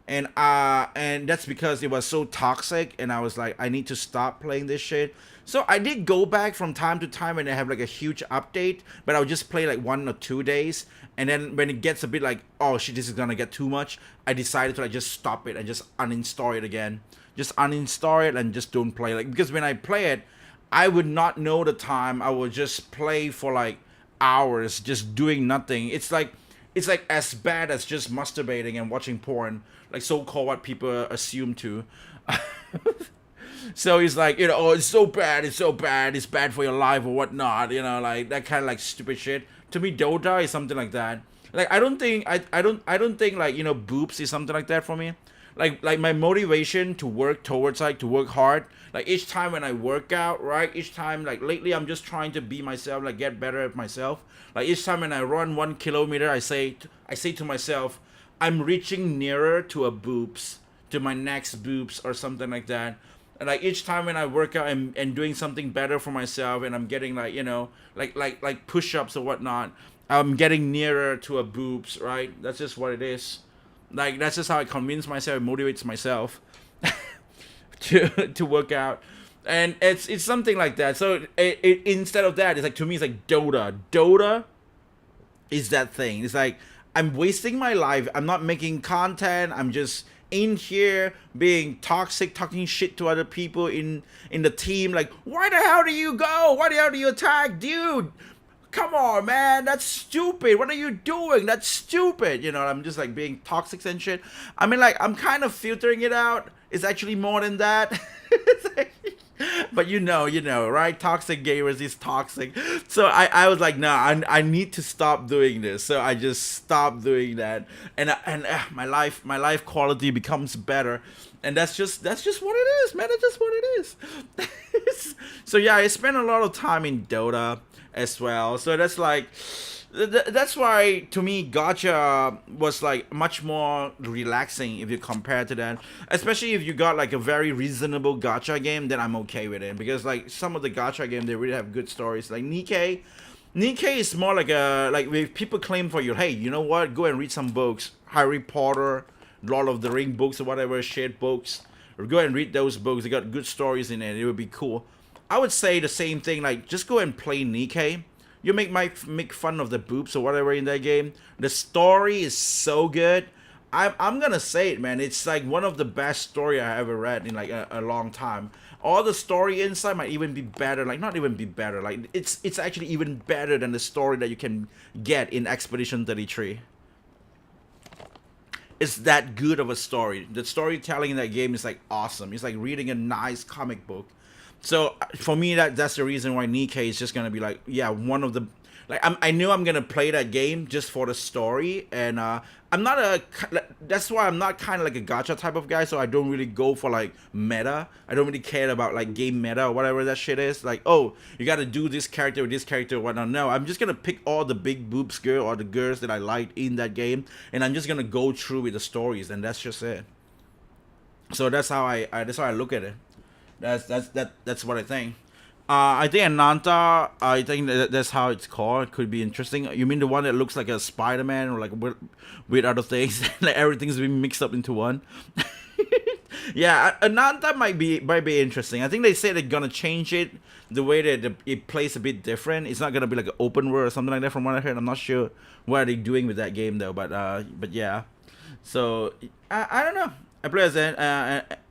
and that's because it was so toxic, and I was like, I need to stop playing this shit. So I did go back from time to time when they have like a huge update, but I'll just play like 1 or 2 days, and then when it gets a bit like, oh shit, this is gonna get too much, I decided to like just stop it and just uninstall it again. Just uninstall it and just don't play. Like, because when I play it, I would not know the time. I would just play for like hours just doing nothing. It's like as bad as just masturbating and watching porn, like so-called what people assume to. So he's like, you know, oh, it's so bad, it's bad for your life or whatnot, you know, like that kind of like stupid shit. To me, Dota is something like that. Like I don't think like, you know, boobs is something like that for me. Like my motivation to work towards, like, to work hard, like each time when I work out, right, each time, like lately I'm just trying to be myself, like get better at myself. Like each time when I run 1 kilometer, I say to myself, I'm reaching nearer to my next boobs or something like that. And like each time when I work out and doing something better for myself, and I'm getting like, you know, like push-ups or whatnot, I'm getting nearer to a boobs, right? That's just what it is. Like that's just how I convince myself, it motivates myself to work out. And it's something like that. So it instead of that, it's like, to me, it's like Dota is that thing. It's like I'm wasting my life. I'm not making content. I'm just in here being toxic, talking shit to other people in the team. Like, why the hell do you go? Why the hell do you attack, dude? Come on, man, that's stupid. What are you doing? That's stupid. You know, I'm just like being toxic and shit. I mean, like, I'm kind of filtering it out. It's actually more than that. But you know, right? Toxic gamers is toxic. So I was like, nah, I need to stop doing this. So I just stopped doing that, and my life quality becomes better, and that's just what it is, man. That's just what it is. So yeah, I spent a lot of time in Dota as well. So that's like, that's why to me gacha was like much more relaxing if you compare to that. Especially if you got like a very reasonable gacha game, then I'm okay with it, because like some of the gacha games, they really have good stories. Like Nikkei is more like if people claim for you, hey, you know what, go and read some books, Harry Potter, Lord of the Ring books or whatever shit books, or go and read those books, they got good stories in it, it would be cool. I would say the same thing, like just go and play Nikkei. You make fun of the boobs or whatever in that game. The story is so good. I'm gonna say it, man. It's like one of the best story I ever read in like a long time. All the story inside might even be better. Like, not even be better. Like it's actually even better than the story that you can get in Expedition 33. It's that good of a story. The storytelling in that game is like awesome. It's like reading a nice comic book. So for me, that's the reason why Nikkei is just gonna be like, yeah, one of the, like, I knew I'm gonna play that game just for the story, and I'm not a, that's why I'm not kind of like a gacha type of guy. So I don't really go for like meta. I don't really care about like game meta or whatever that shit is. Like, oh, you got to do this character with this character or whatnot. No, I'm just gonna pick all the big boobs girl or the girls that I liked in that game, and I'm just gonna go through with the stories, and that's just it. So that's how I look at it. That's what I think. I think Ananta, I think that's how it's called. It could be interesting. You mean the one that looks like a Spider-Man or like with other things? Like everything's been mixed up into one. Yeah, Ananta might be interesting. I think they say they're gonna change it the way that it plays a bit different. It's not gonna be like an open world or something like that. From what I heard, I'm not sure what are they doing with that game though. But yeah. So I don't know. I play as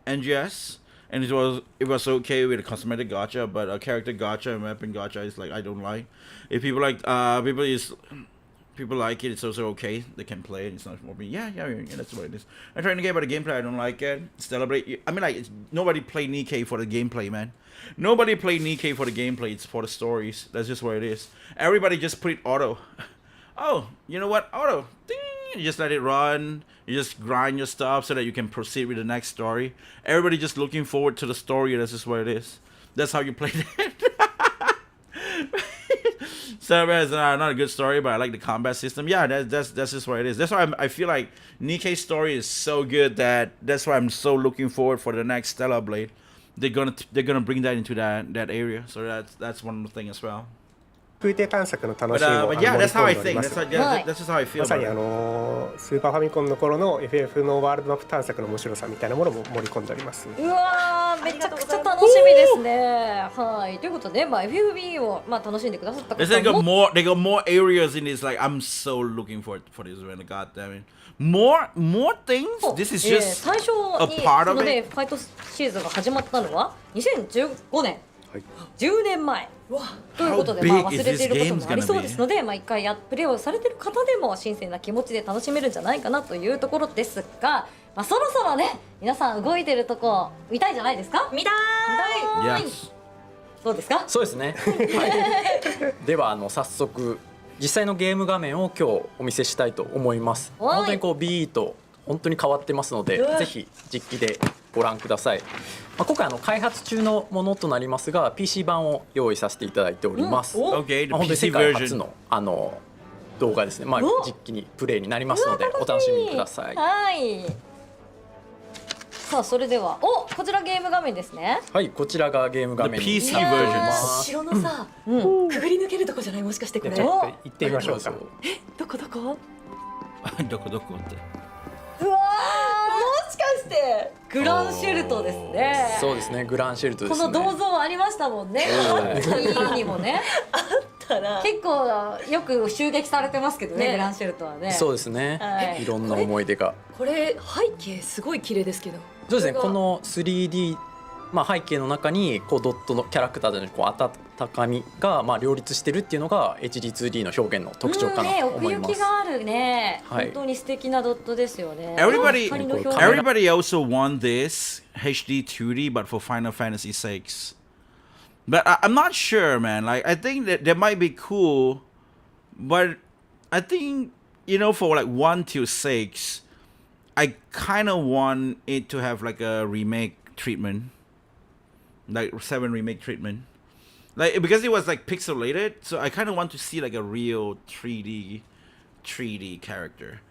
NGS. And it was okay with a cosmetic gacha, but a character gacha and weapon gacha is like I don't like. If people like people like it, it's also okay. They can play it. It's not for me. Yeah, that's what it is. I'm trying to get about the gameplay. I don't like it. Celebrate. I mean, like nobody played Nikkei for the gameplay, man. Nobody played Nikkei for the gameplay. It's for the stories. That's just what it is. Everybody just put it auto. Oh, you know what? Auto. Ding. You just let it run. You just grind your stuff so that you can proceed with the next story. Everybody just looking forward to the story. That's just what it is. That's how you play it. So it's not a good story, but I like the combat system. Yeah, that's just what it is. That's why I feel like Nikkei's story is so good that's why I'm so looking forward for the next Stellar Blade. They're gonna bring that into that area. So that's one of the things as well. 空挺探索の楽しみも But yeah, that's how I 盛り込んでおり think. ます That's just how I feel. まさに about it. スーパーファミコンの頃の FF のワールドマップ探索の面白さみたいなものも盛り込んでおります。うわー、めちゃくちゃ楽しみですね。はい、ということで、FFB を楽しんでくださった方 They も got more areas in this. Like I'm so looking for this. Man, God damn it. More things. This is just 最初 a に part そ of のね it. ファイトシーズンが始まったのは2015年、10年前ということで、 How 忘 big れ is てい this ることもあり game's そう gonna ですので、一回プレーをされている方でも新鮮な気持ちで楽しめるんじゃないかなというところですが、そろそろね皆さん動いてるとこ見たいじゃないですか。見たーい。 Yes. どうですか。そうですね、はい、では早速実際のゲーム画面を今日お見せしたいと思います。はい本当にBE と本当に変わってますので、ぜひ実機でご覧ください。今回開発中のものとなりますが PC 版を用意させていただいております。Okay, the 本当に世 PC 界初 version. の動画ですね。実機にプレイになりますのでお楽しみください。はい。さあそれではこちらゲーム画面ですね。はい、こちらがゲーム画面 The に PC なっており version. ます。後ろのさ、くぐり抜けるとこじゃないもしかしてこれ。ちょっと行ってみましょうか。どこどこ？どこってうわもしかしてー、グランシェルトですね。そうですね、グランシェルトでこすね。の銅像ありましたもんね。Wii にもね。たら結構よく襲撃されてますけどね、ねグランシェルトはね。そうですね、はいいろんな思い出が。これ背景すごい綺麗ですけど。そうですね、これがこの 3D、背景の中にドットのキャラクターでの温かみが両立してるっていうのが HD2D の表現の特徴かなと思います。奥行きがあるね。はい本当に素敵なドットですよね。 Everybody, 光の表現 everybody also want this HD 2D, but for Final Fantasy 6. But I'm not sure, man. Like, I think that might be cool, but I think, for like 1 till 6, I kind of want it to have like a remake treatment, like 7 remake treatment. Like, because it was like pixelated, so I kind of want to see like a real 3D character.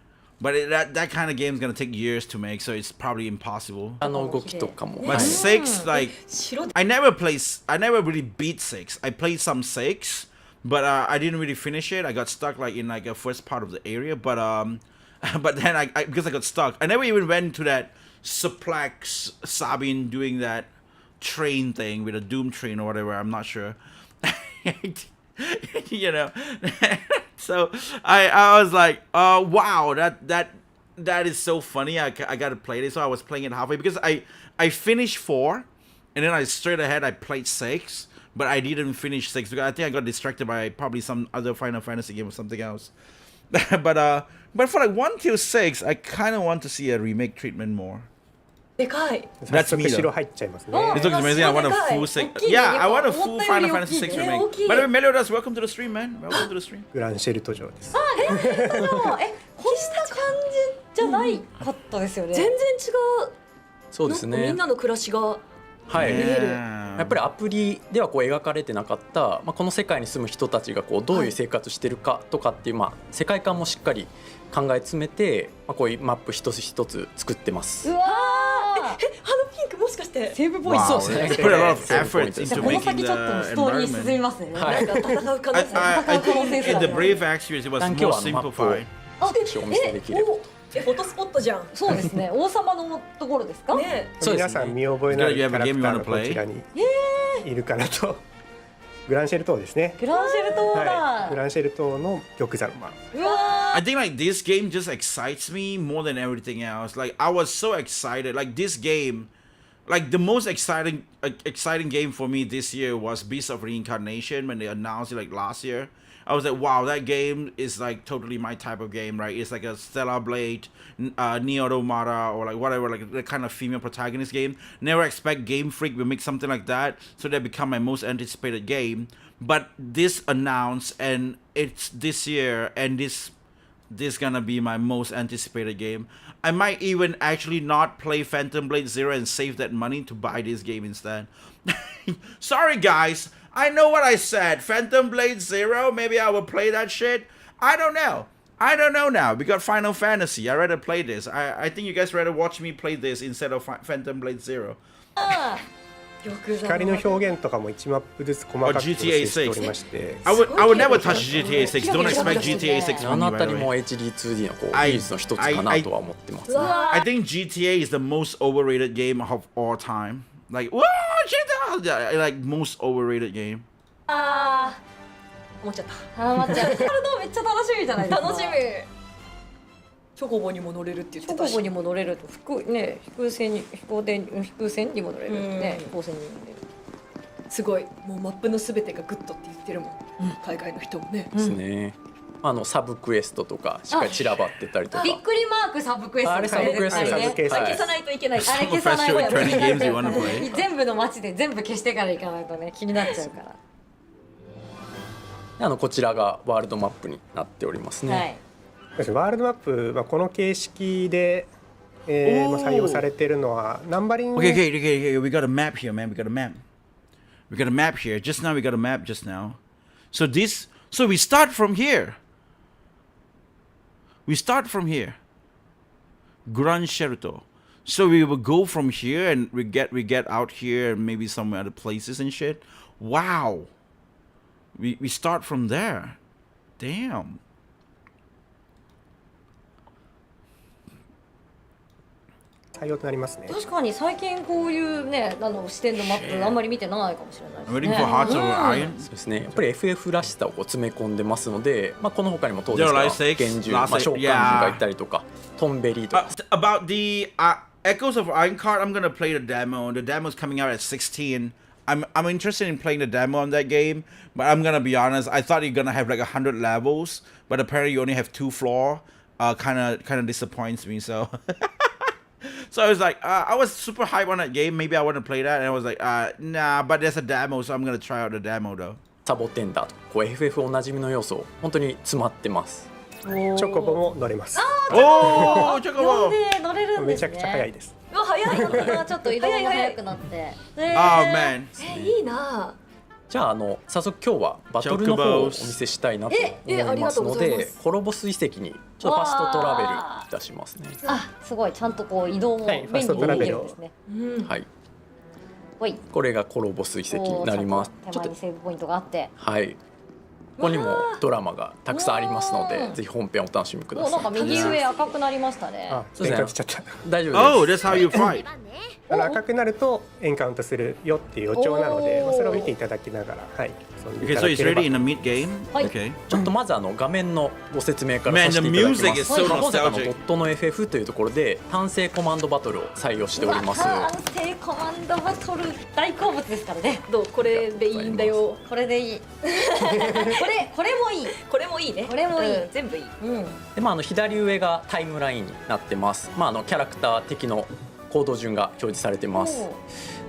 But that kind of game is gonna take years to make, so it's probably impossible. 動きとかも。 But 6, like, 白 I never really beat 6. I played some 6, but I didn't really finish it. I got stuck like in like a first part of the area, but then I because I got stuck, I never even went to that Suplex Sabin doing that train thing with a Doom train or whatever. I'm not sure. So I was like, wow, that is so funny. I gotta play this. So I was playing it halfway because I finished 4, and then I straight ahead I played 6, but I didn't finish 6 because I think I got distracted by probably some other Final Fantasy game or something else. but for like 1 till 6, I kind of want to see a remake treatment more. でかい。早速城入っちゃいますね。 This looks amazing. I want a full six. Yeah, I want a full Final Fantasy 6 remake. By the way, Meliodas, welcome to the stream, man. Welcome to the stream. グランシェルト城です。こんな感じじゃないかったですよね。全然違う。そうですね。なんかみんなの暮らしがはい。見える。やっぱりアプリではこう描かれてなかった、この世界に住む人たちがこうどういう生活してるかとかっていう、世界観もしっかり考え詰めて、こういうマップ一つ一つ作ってます。うわー、ハのピンクもしかしてセーブポイント。 Wow, they put a lot of effort じゃ into あこの making 先 the ちょっとストーリー進み environment. ますね。はいなんか戦う可能性 I think in the Brave Axe series, it was 今日 more はマップを simplified. 少しお見せできれば。フォトスポットじゃん。そうですね。王様のところですか？ねそうですね皆さん見覚えのあるキャラクター You が have a game you wanna こ play? ちらにいるかなと。グランシェル島ですね。グランシェル島はい、グだ。ランシェル島の玉座の間。うわ I think like this game just excites me more than everything else. Like I was so excited. Like this game, like the most exciting game for me this year was Beast of Reincarnation when they announced it like last year. I was like, wow, that game is like totally my type of game, right? It's like a Stellar Blade, Neo Automata, or like whatever, like the kind of female protagonist game. Never expect Game Freak will make something like that, so that become my most anticipated game. But this announced, and it's this year, and this gonna be my most anticipated game. I might even actually not play Phantom Blade Zero and save that money to buy this game instead. Sorry guys, I know what I said. Phantom Blade Zero, maybe I will play that shit. I don't know. I don't know now. We got Final Fantasy. I rather play this. I think you guys rather watch me play this instead of Phantom Blade Zero. 玉座光の表現とかも1マップずつ細かく調整しておりまして。 I would never touch GTA 6. Don't expect GTA 6あ from の me, あた by り the も way. HD2D のこう技術の一つかなとは思ってますね。 I think GTA is the most overrated game of all time. Like, whoa, GTA! Like, most overrated game. あー思っちゃったー、待って、やるのめっちゃ楽しみじゃないですか。楽しみ。チョコボにも乗れるって言ってたしチョコボにも乗れると、飛空船にも乗れるね、飛行船にも乗れる。すごいもうマップのすべてがグッドって言ってるもん、海外の人もね。ですね。サブクエストとかしっかり散らばってたりとか。びっくりマークサブクエストあれサブクエストあれねサブクエストはい消さないといけない。あれ消さない Some と of us show 20 games you wanna play. 全部の街で全部消してから行かないとね、気になっちゃうから。こちらがワールドマップになっておりますね。はい。ワールドマップ、この形式で、採用されているのはナンバリング。 Okay. We got a map here, man. We got a map. We got a map here. Just now, we got a map just now. So we start from here. We start from here. Gran Sherto. So we will go from here and we get out here and maybe some other places and shit. Wow. We start from there. Damn. 採用となりますね。確かに最近こういうね、視点のマップあんまり見てないかもしれないです I'm ね。 waiting for Hearts of Iron. そうですね。やっぱり FF らしさをこう詰め込んでますので、この他にも当然 There are ですが like six, 幻獣、 last 召喚 six, 獣がいたりとか、トンベリーとか。 About the Echoes of Iron Card, I'm gonna play the demo. The demo's coming out at 16. I'm interested in playing the demo on that game, but I'm gonna be honest. I thought you're gonna have like 100 levels, but apparently you only have 2 floor. Kind of disappoints me. So, so I was like, I was super hyped on that game. Maybe I want to play that, and I was like, nah. But there's a demo, so I'm gonna try out the demo though. サボテンだとこう FF おなじみの要素本当に詰まってます。チョコボも乗れます。 Oh, 呼ん Chocobo! で乗れるんですね。めちゃくちゃ早いです。うわ早い。ちょっと移動が早くなって。Oh man. いいな。じゃあ早速今日はバトルの方をお見せしたいなと思いますので、コロボス遺跡にちょっとファストトラベルいたしますね。あ、すごいちゃんとこう移動もはい便利にできるんですね。はい。ほい。これがコロボス遺跡になります。手前にセーブポイントがあって。はい。ここにもドラマがたくさんありますので、ぜひ本編をお楽しみくだもうなんさい。か右上赤くなりましたね。あ、そうですね来ちゃった。大丈夫 Oh, です。 that's how you fight. 赤くなるとエンカウントするよっていう予兆なので、それを見ていただきながら、はい、遊んでい Okay, た so だ it's ければ ready in the mid game. はい。 Okay. ちょっとまず画面のご説明からさ Man, せ the ていただき music ます。 is so 本作ド nostalgic. ットの FF というところで単性コマンドバトルを採用しております。完成コマンドバトル大好物ですからね。どうこれでいいんだよ。これでいい。これもいい。これもいいね。これもいいうん全部いい。うん。で左上がタイムラインになってます。キャラクター敵の行動順が表示されてます。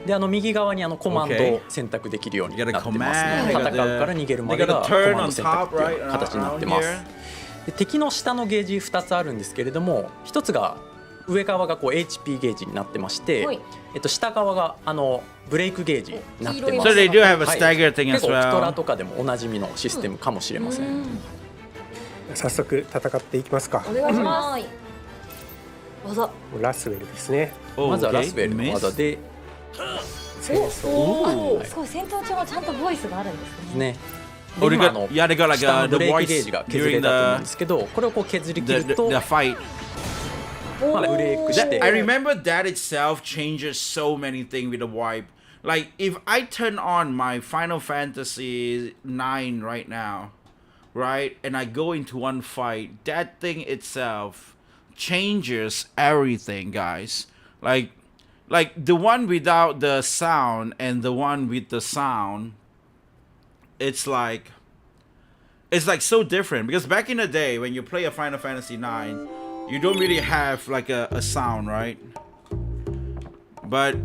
で右側にコマンドを選択できるようになってますね。戦うから逃げるまでがコマンド選択というような形になってます。で敵の下のゲージ2つあるんですけれども、1つが上側がHP ゲージになってまして、下側がブレイクゲージになってます。So they do have a stagger thing as well. 結構キトラとかでもおなじみのシステムかもしれません。早速戦っていきますか。お願いします。技。ラスウェルですね。まずはラスウェルの技で戦争。すごい、戦闘中もちゃんとボイスがあるんですね。今下のブレイクゲージが削れたと思うんですけど、これを削り切るとブレイクして。I remember that itself changes so many things with the wipe. Like if I turn on my Final Fantasy 9 right now, right, and I go into one fight, that thing itself changes everything, guys. Like the one without the sound and the one with the sound, it's like so different, because back in the day when you play a Final Fantasy 9, you don't really have like a sound, right? But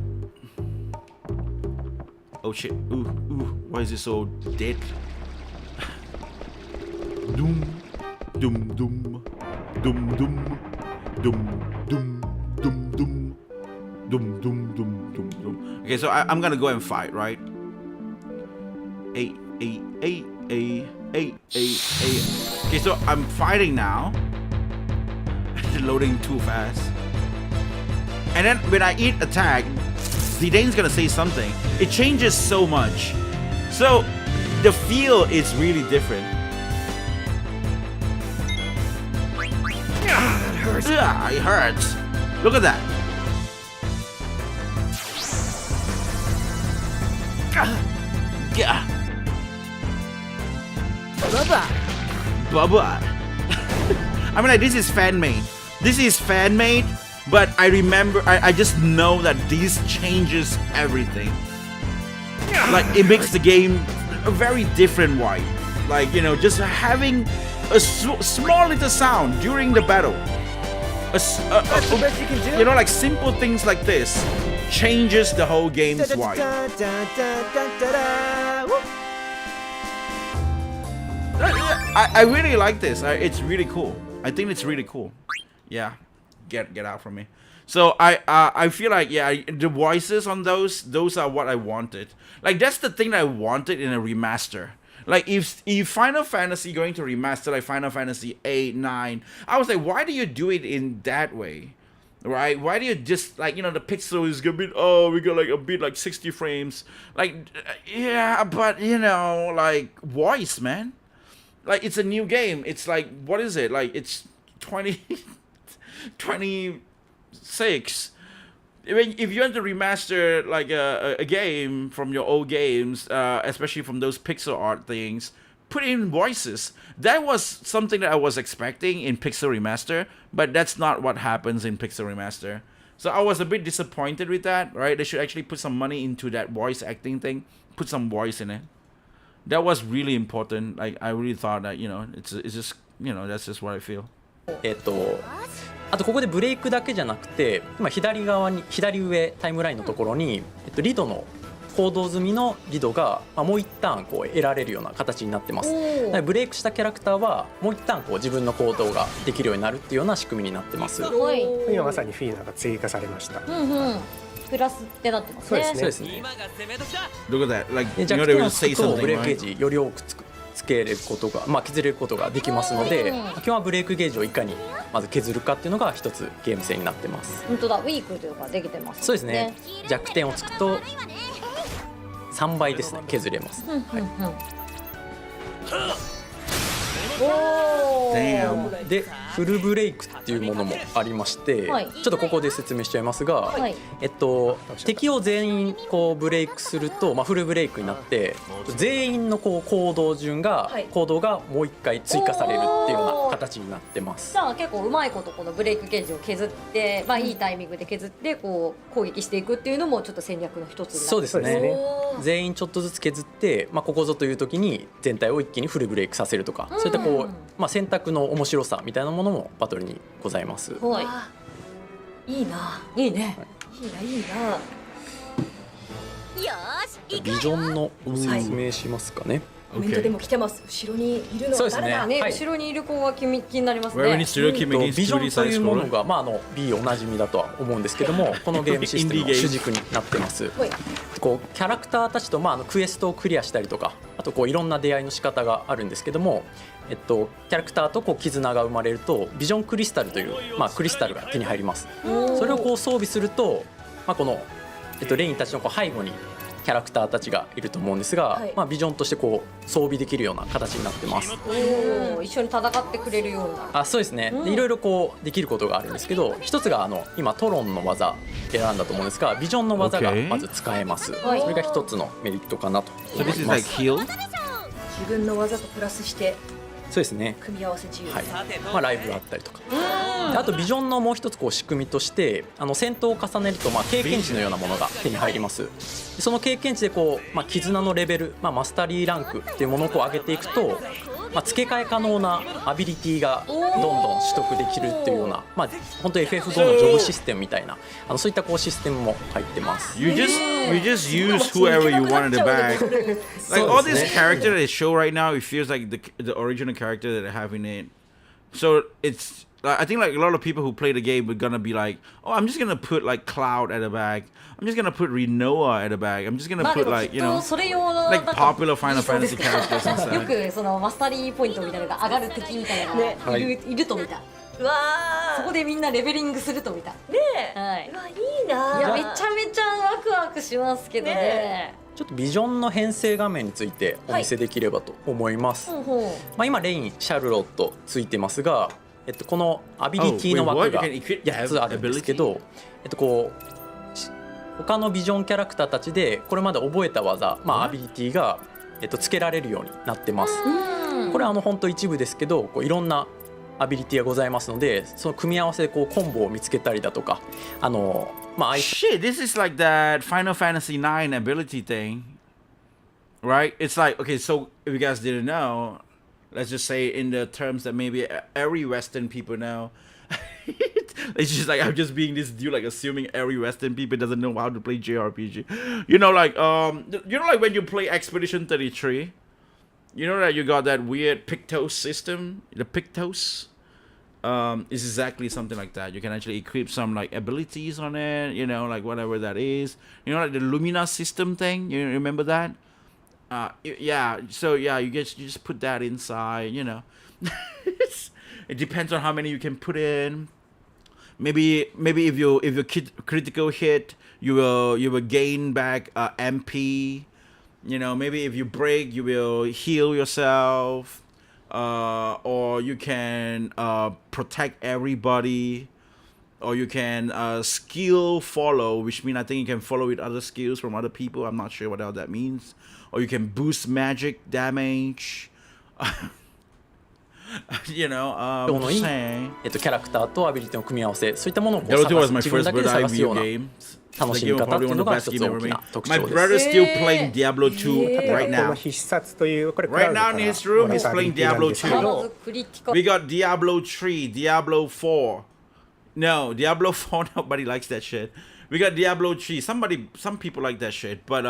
oh shit, ooh, why is it so dead? Doom, doom, doom, doom, doom, doom, doom, doom, doom, doom, doom, doom, doom. Okay, so I'm gonna go and fight, right? Okay, so I'm fighting now. Loading too fast. And then when I eat attack, Zidane's gonna say something. It changes so much. So the feel is really different. It hurts. Yeah, it hurts. Look at that. Yeah. Bye-bye. I mean, like, this is fan-made. This is fan-made, but I remember, I just know that this changes everything. Like, it makes the game a very different way. Like, you know, just having a small little sound during the battle. You know, like simple things like this changes the whole game's vibe. I really like this. It's really cool. I think it's really cool. Yeah, get out from me. So I feel like, yeah, the voices on those are what I wanted. Like, that's the thing that I wanted in a remaster. Like, if Final Fantasy going to remaster like Final Fantasy 8, 9, I was like, why do you do it in that way? Right? Why do you just, like, you know, the pixel is gonna be, oh, we got like a bit like 60 frames. Like, yeah, but, you know, like, voice, man. Like, it's a new game. It's like, what is it? Like, it's 26. If you want to remaster like a game from your old games, especially from those pixel art things, put in voices. That was something that I was expecting in Pixel Remaster, but that's not what happens in Pixel Remaster. So I was a bit disappointed with that, right? They should actually put some money into that voice acting thing, put some voice in it. That was really important. Like, I really thought that, you know, it's just, you know, that's just what I feel. あとここでブレイクだけじゃなくて、今左上タイムラインのところに、リドの行動済みのリドが、もう一旦こう得られるような形になってます。ブレイクしたキャラクターはもう一旦こう自分の行動ができるようになるっていうような仕組みになってます。今まさにフィーナが追加されました。プラスってなってますね。そうですね。Look at that. Like, 弱点をつくとブレイクゲージより多くつけれることが、削れることができますので、基本はブレイクゲージをいかにまず削るかっていうのが一つゲーム性になってます。本当だ、ウィークというかできてますね。そうですね。弱点をつくと3倍ですね、削れます。でフルブレイクっていうものもありまして、ちょっとここで説明しちゃいますが、敵を全員こうブレイクすると、フルブレイクになって全員のこう行動がもう一回追加されるっていうような形になってます。じゃあ結構うまいことこのブレイクゲージを削って、いいタイミングで削ってこう攻撃していくっていうのもちょっと戦略の一つになってます。そうですね。全員ちょっとずつ削って、ここぞという時に全体を一気にフルブレイクさせるとか、そういったこう、選択の面白さみたいなものもバトルにございます。いいな。いいね。いいな。ビジョンの説明しますかね。コメントでも来てます。後ろにいるのは誰だ。ね、はい後ろにいる子が気になりますね。ビジョンというものが、B おなじみだとは思うんですけども、このゲームシステムの主軸になってます。こうキャラクターたちと、クエストをクリアしたりとか、あとこういろんな出会いの仕方があるんですけども、キャラクターとこう絆が生まれるとビジョンクリスタルという、クリスタルが手に入ります。それをこう装備すると、この、レインたちのこう背後にキャラクターたちがいると思うんですが、ビジョンとしてこう装備できるような形になってます。一緒に戦ってくれるような。そうですね。でいろいろこうできることがあるんですけど、一つが今トロンの技選んだと思うんですが、ビジョンの技がまず使えます。それが一つのメリットかなと思います。自分の技とプラスしてそうですね。組み合わせ自由。ライブがあったりとか。あとビジョンのもう一つこう仕組みとして、戦闘を重ねると経験値のようなものが手に入ります。その経験値でこう絆のレベル、マスタリーランクっていうものをこう上げていくと、付け替え可能なアビリティがどんどん取得できるっていうような、本当 FF5 のジョブシステムみたいなそういったこうシステムも入ってます。You just use whoever you want in the bag. Like all this character that they show right now, it feels like the original character that they have in it. So it's I think like a lot of people who play the game are gonna be like, oh, I'm just gonna put like Cloud at the back. I'm just gonna put Rinoa at the back. I'm just gonna put like like popular Final Fantasy characters inside. よくそのマスタリーポイントみたいなのが上がる敵みたいなのがいると見た。うわそこでみんなレベリングすると見た。ねえ。はい。うわいいな。いやめちゃめちゃワクワクしますけどね。ちょっとビジョンの編成画面についてお見せできればと思います。今レイン、シャルロットついてますが、このアビリティの枠が8つあるんですけど、こう他のビジョンキャラクターたちでこれまで覚えた技、アビリティがつけられるようになってます。これは本当一部ですけど、こういろんなアビリティがございますので、その組み合わせでこうコンボを見つけたりだとか、Shit, this is like that Final Fantasy IX ability thing, right? It's like, okay, so if you guys didn't know, let's just say in the terms that maybe every Western people know, it's just like I'm just being this dude, like assuming every Western people doesn't know how to play JRPG. You know, like like when you play Expedition 33, you know that you got that weird Pictos system, the Pictos. Is exactly something like that. You can actually equip some like abilities on it, you know, like whatever that is. You know, like the Lumina system thing. You remember that? Yeah. So yeah, you just put that inside. You know, it depends on how many you can put in. Maybe if you critical hit, you will gain back MP. You know, maybe if you break, you will heal yourself. Or you can protect everybody, or you can skill follow, which means I think you can follow with other skills from other people. I'm not sure what else that means. Or you can boost magic damage. You know, キャラクターとアビリティの組み合わせ、そういったものをこうDiablo 2 was 自 my 分 first だけで Bird 探 Eye すよう video な game. 楽しみ方っていうのが一つ大きな特 My 徴です。 brother's still playing Diablo 2 right この now. 必殺というこれ Right now in his room, he's playing Diablo 2. クリティカ We got Diablo 3, Diablo 4. No, Diablo 4, nobody likes that shit. We got Diablo 3. Some people like that shit. But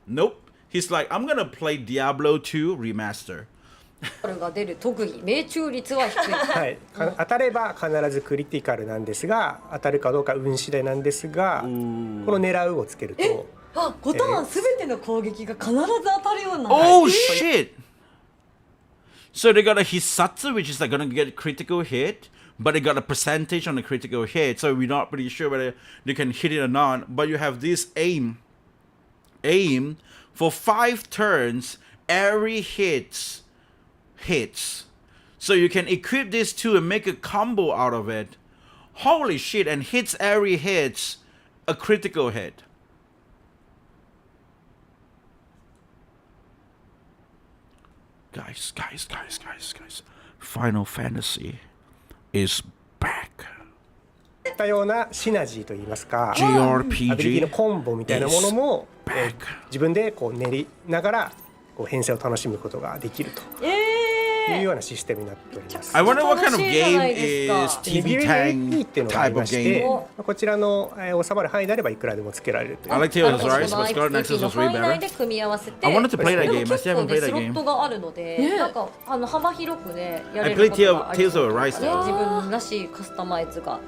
nope. He's like, I'm gonna play Diablo 2 Remaster. が出る特技命中率は低い。はい、当たれば必ずクリティカルなんですが、当たるかどうか運次第なんですが、この狙うをつけると5ターンすべての攻撃が必ず当たるようになる。Oh shit! So they got a Hisatsu, which is like gonna get critical hit, but they got a percentage on the critical hit, so we're not pretty sure whether they can hit it or not. But you have this aim for 5 turns, every hits. So you can equip this too and make a combo out of it. Holy shit, and hits every hits a critical hit. Guys. Final Fantasy is back. いったようなシナジーといいますか、 JRPG アビリティのコンボみたいなものも、自分でこう練りながらこう編成を楽しむことができると。いうようなシステムになっております。 I wonder what kind of 楽しいじゃな game いですか。 is リビ TV ル AP っていう Tang のがあり type ま of して game. こちらの収まる範囲であればいくらでもつけられるという。 I like な Taylor's るほど、 Rice, その but Scarlet Nexus の was 範 way 囲内 better. で組み合わせて、 I wanted to play that でも game. I 結 still 構 haven't ね played ス that ロッ game. トがあるので、ねなんか幅広くねや I れ played ることがあり Tales そう of です Rice ね。 though. 自分らしいカスタマイズが、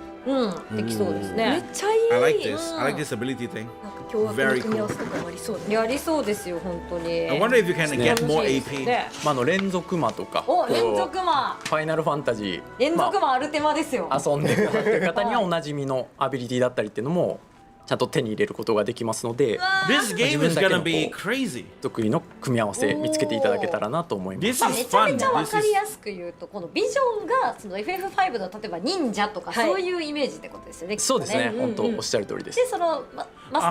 できそうですめっね。ちゃいい。 I like this. I like this ability thing. なんか凶悪な組み合わせとかもありそうで。やりそうですよ本当に。 I wonder if you can get more 楽しいです AP. ね連続魔とかお、連続魔、ファイナルファンタジー連続魔アルテマですよ。遊んでくださってる方にはおなじみのアビリティだったりっていうのもちゃんと手に入れることができますので、 This game is gonna be crazy. 得意の組み合わせ見つけていただけたらなと思います。 This まあ、め is ちゃめ fun. ちゃわ This かり is やすく言うと、このビジョンがその FF5 の例えば忍者とかはいそういうイメージってことですよね。きっとそうですね、ね。本当おっしゃる通りですで、そのマスタ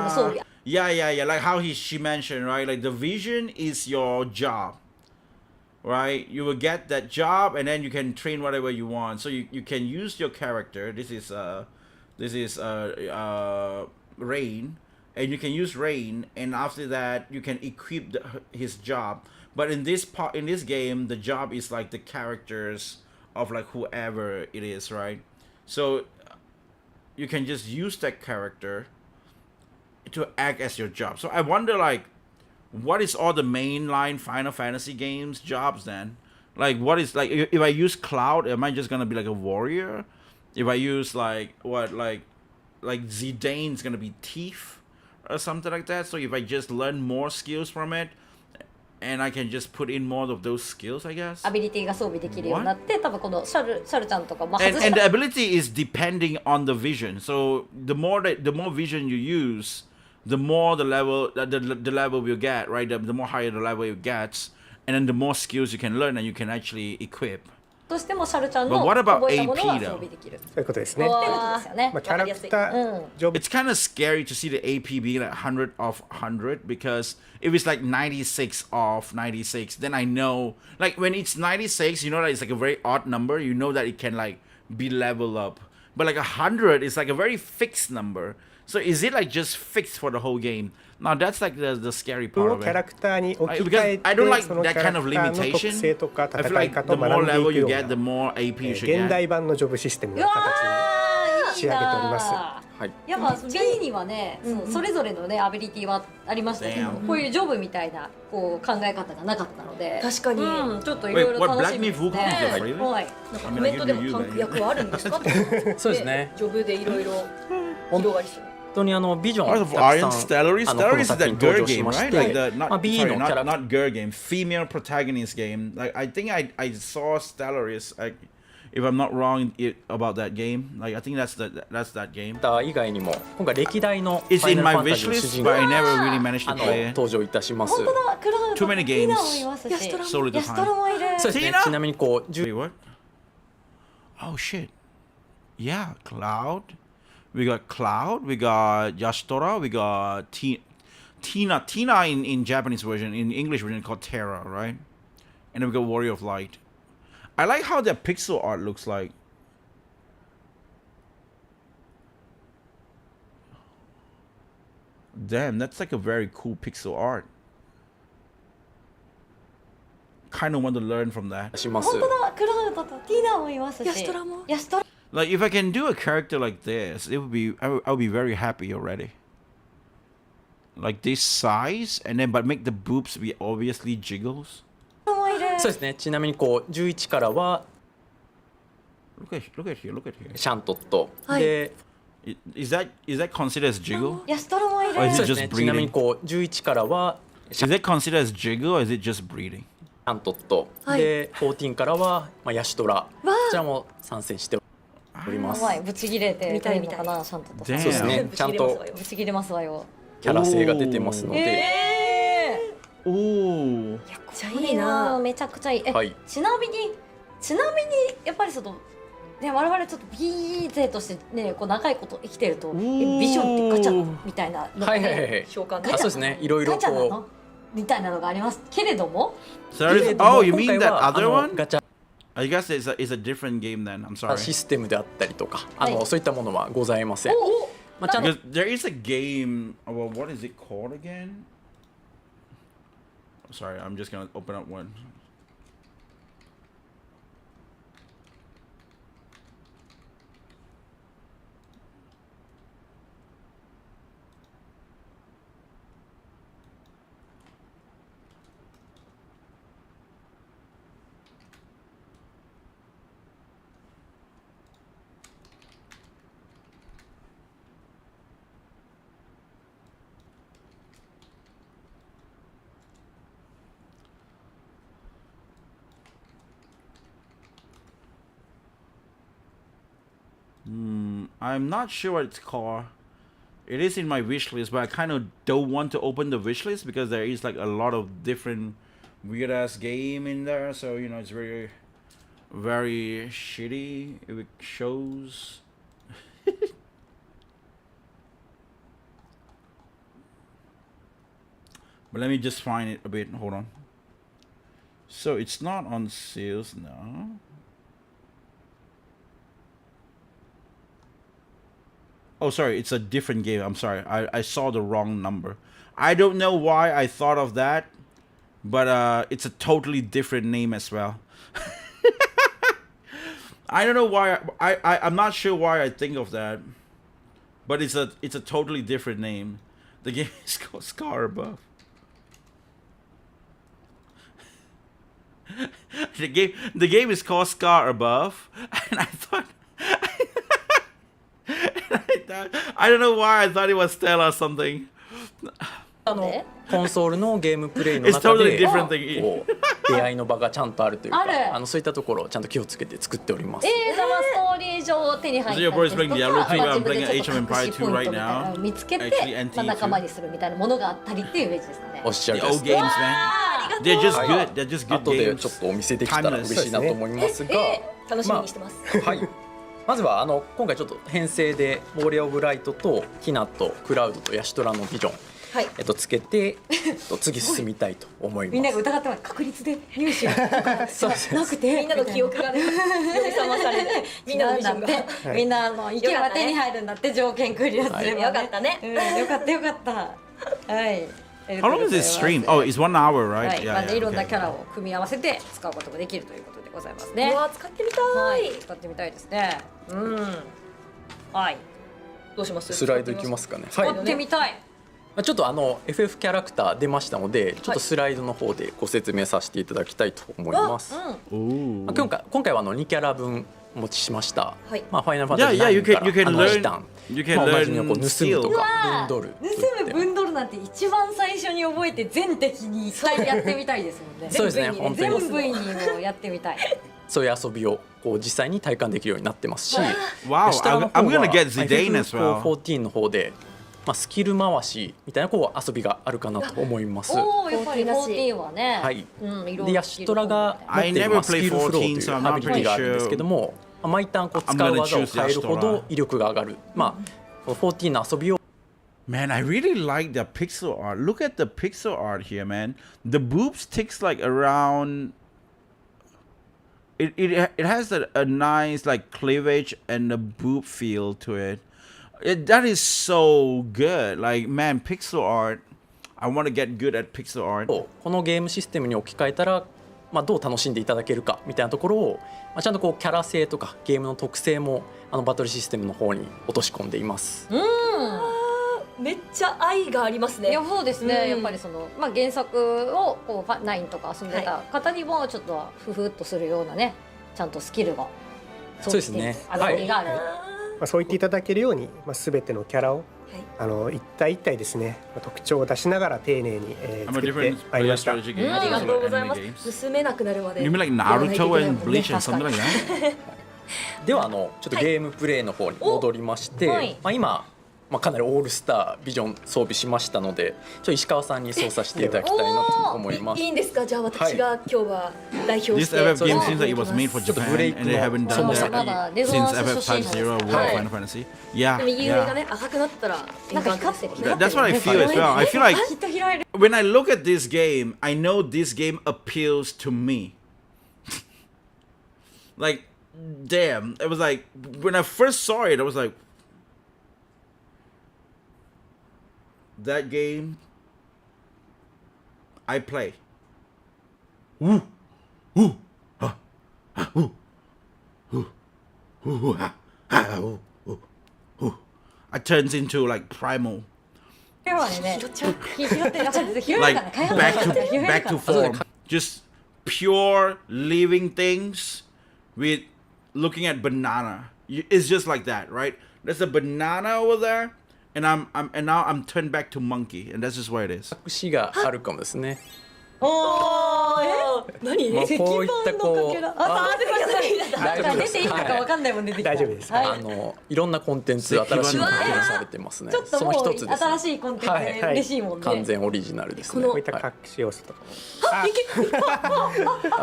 ーすると装備。 Yeah, yeah, yeah. Like how she mentioned, right? Like the vision is your job, right? You will get that job, and then you can train whatever you want. So you can use your character. This is Rain, and you can use Rain, and after that you can equip his job. But in this game, the job is like the characters of like whoever it is, right? So you can just use that character to act as your job. So I wonder, like, what is all the mainline Final Fantasy games jobs then? Like, what is, like, if I use Cloud, am I just gonna be like a warrior? If I use like Zidane's gonna be thief or something like that. So if I just learn more skills from it, and I can just put in more of those skills, I guess. アビリティが装備できるようになって、多分このシャルちゃんとか、まあ、 And 外し the た ability is depending on the vision. So the more vision you use, the more the level will get, right? The more higher the level it gets, and then the more skills you can learn and you can actually equip. としてもシャルちゃんの But what about 覚えたものは AP 装備できる。そういうことですね。ってことですよね。キャラクタージョブ It's kind of scary to see the AP being like 100 of 100 because if it's like 96 of 96, then I know, like when it's 96, you know that it's like a very odd number. You know that it can like be leveled up. But like 100 is like a very fixed number. So is it like just fixed for the whole game? Now that's like the scary こ part の of キャラ it. クターに置き換 Because え I don't て like そのキ that ャラ kind of クターの特 limitation. 性とか I feel 戦い like 方 the を more 学んでい level く you よう get, な the more AP you should 現 get. 代版のジョブシステムうわの形ー、いい仕上げておりなますー。はい、やっぱ B にはね、それぞれのねアビリティはありましたけど、 Damn. こういうジョブみたいなこう考え方がなかったので、確かに。ちょっといろいろ Wait, what, 楽しみ Black です Myth Wukong ね。 is that, really? はい。なんかコメントでもタンク役はあるんですか？そうですね。ジョブでいろいろ広がりそう。本当にビジョン Art た of くさ Iron ん Stellaris? この Stellaris is 作 that 品登 girl 場し game, まし right? て、 Like the まあ not B sorry, のキャラ not girl game, female protagonist game. Like I think I saw Stellaris. If I'm not wrong about that game, like I think that's that game. クター以外にも今回歴代のフ It's ァイ in ナル my ファンタジ wish ーの主 list, 人 but I 公 never really managed to play it. 登場いたします。本当だ、クラウド Too many ティーナ games. もいますし、 Solely ヤストロもいる。そうですね。 Tina？ちなみにこう Wait, what? Oh shit! Yeah, Cloud. We got Cloud. We got Yastora. We got Tina. Tina in Japanese version. In English version called Terra, right? And then we got Warrior of Light. I like how their pixel art looks like. Damn, that's like a very cool pixel art. Kind of want to learn from that. します。本当だ、クラウドとティーナもいますし、ヤストラも。ヤストラ Like if I can do a character like this, it would be I would be very happy already. Like this size, and then but make the boobs be obviously jiggles. もいる。そうですね。ちなみにこう11からは Look at here, look at here. シャントット、はいで Is that considered as jiggle? ヤストロもいる。 Or is そう it です just ね。ちなみに breeding? こう11からは Is that considered as jiggle or is it just breeding? シャントット、はいで14からはヤシトラ、こちらも参戦しております。やばい、ブチギレて見たい見たいのかな、シャントと。 Damn. そうですね。ちゃんとブチギレますわよ。キャラ性が出てますので、 Oh. めっちゃこれいいなは。めちゃくちゃいい。はいちなみにやっぱりそのね、我々ちょっと B 勢としてね、こう長いこと生きてると、ビジョンってガチャみたいなのがはいはいはいね、はい。召喚あ、そうですね。いろいろガチャなこのみたいなのがありますけれども、 So う。 there's, oh, you mean 今 that 回は other one? ガチャ I guess it's a different game then. I'm sorry. システムであったりとか、はいそういったものはございません。まあちゃんと Because there is a game. Well, what is it called again? Sorry, I'm just gonna open up one. I'm not sure what it's called. It is in my wish list, but I kind of don't want to open the wish list because there is like a lot of different weird ass game in there. So you know, it's very, very shitty if it shows. But let me just find it a bit. Hold on. So it's not on sales now. Oh, sorry, it's a different game. I'm sorry. I saw the wrong number. I don't know why I thought of that, but it's a totally different name as well. I don't know why. I'm not sure why I think of that, but it's a totally different name. The game is called Scar Above. The game is called Scar Above, and I thought. I don't know why I thought it was Stella or something. コンソールのゲームプレイの It's 中 totally で different thing. こう出会いの場がちゃんとあるというか、あるそういったところをちゃんと気をつけて作っております。じゃあまあストーリー上手に入った So your boy's playing Diablo 2, まあ I'm playing 自分でちょっと Age of 隠 Empires 2しポイン right トみたいな now. のを見つけて Actually, NT2. まあ仲間にするみたいなものがあったりっていうイメージですかね。おっしゃる The で old す。 games, man. They're just good. They're just good 後でちょっ games. とお見せできたら嬉しいなと思いますが、楽しみにしてます。はい。まずは今回ちょっと編成でウォリア・オブ・ライトとキナとクラウドとヤシトラのビジョン、はい、つけて次進みたいと思います。みんなが疑ってます。確率で入手とかそうですなくてみんなの記憶がね呼び覚まされてみんなのビジョンがみんな行けば手に入るんだって条件クリアすればよかったね。よかったよかった。はい。How long is this stream? Oh, it's 1 hour, は right? い。まあ Yeah, ねいろんな yeah. キャラを組み合わせて使うことができるということでございますね。うわ使ってみた。はいい。使ってみたいですね。うん。はい。どうします？スライドいきますかね。使ってみたい。ちょっとFF キャラクター出ましたので、ちょっとスライドの方でご説明させていただきたいと思います。Ooh. 今回は2キャラ分お持ちしました。はいまあファイナルファンタジ Yeah, ー yeah, you 9 can から you can 時 learn 短、 you can まあおなじみ learn のこう盗む steal. とか分取るといって盗む分取るなんて一番最初に覚えて全敵に一回やってみたいですもんね。そうですね本当に全部にもやってみたい。そういう遊びをこう実際に体感できるようになってますし、 Wow, 下の I'm 方は gonna get Zidane as well. FF14 の方で、まあ、スキル回しみたいなこう遊びがあるかなと思います。おおやっぱり14はね。はい。うんいろいろでヤシトラが持ってい I る、 never まあ、スキ played ルフローと 14, い so I'm う not アビリティがあるんですけども、まあ毎ターンこう使う技を変えるほど威力が上がる。まあこの14の遊びを Man, I really like the pixel art. Look at the pixel art here, man. The boobs takes like around. It has a nice like cleavage and a boob feel to it. That is so good. Like man, pixel art. I want to get good at pixel art. このゲームシステムに置き換えたら、まあ、どう楽しんでいただけるかみたいなところを、まあ、ちゃんとこうキャラ性とかゲームの特性もバトルシステムの方に落とし込んでいます。めっちゃ愛がありますね。いやそうですね、うんやっぱりその、まあ、原作をこう9とか遊んでた方にもちょっとふふっとするようなねちゃんとスキルがそうですね遊びがある、そう言っていただけるように、全てのキャラをはい一体一体ですね、特徴を出しながら丁寧に、 I'm a 作って different まいりました。 strategy game. ありがとうございま Anime す。 games. 盗めなくなるまで You mean like やらないといけ Naruto ない and もんね Bleach and something like that? ではちょっとゲームプレイの方に戻りまして、はいまあ、今、まあ、かなりオールスタービジョン装備しましたので石川さんに操作していただきたいなと思いますいいんですか？じゃあ私が今日は代表 This して FF game そう seems like it was made for ちょっとブレイ Japan ク and they haven't の done そもそ that もまだデザイン since 初 FF 心者です Type 0 World はい Final Fantasy. Yeah, 右上が yeah. ね赤くなったらなんか光ってる That's what I feel as well. I feel like きっと拾える when I look at this game, I know this game appeals to me. Like, damn. It was like, when I first saw it, I was like, that game, I play. Ooh, ooh, ah, ah, ooh, ooh, ooh, ah, ah, ooh, ooh, ooh. I turns into like primal, 今日はね、拾ってらっしゃるんです。拾うか like ら、買 back to form. Just pure living things with looking at banana. It's just like that, right? There's a banana over there, and now I'm turned back to monkey, and that's just what it is. 隠しがあるかもですね。おお何まあこういったこう出ていいのかわかんないもん出てきた。大丈夫です。はいろんなコンテンツ新しいコンテンツされてますね。ちょっとそのもう一つですね。新しいコンテンツで嬉しいもんね。完全オリジナルですね。こういった隠し要素とかも。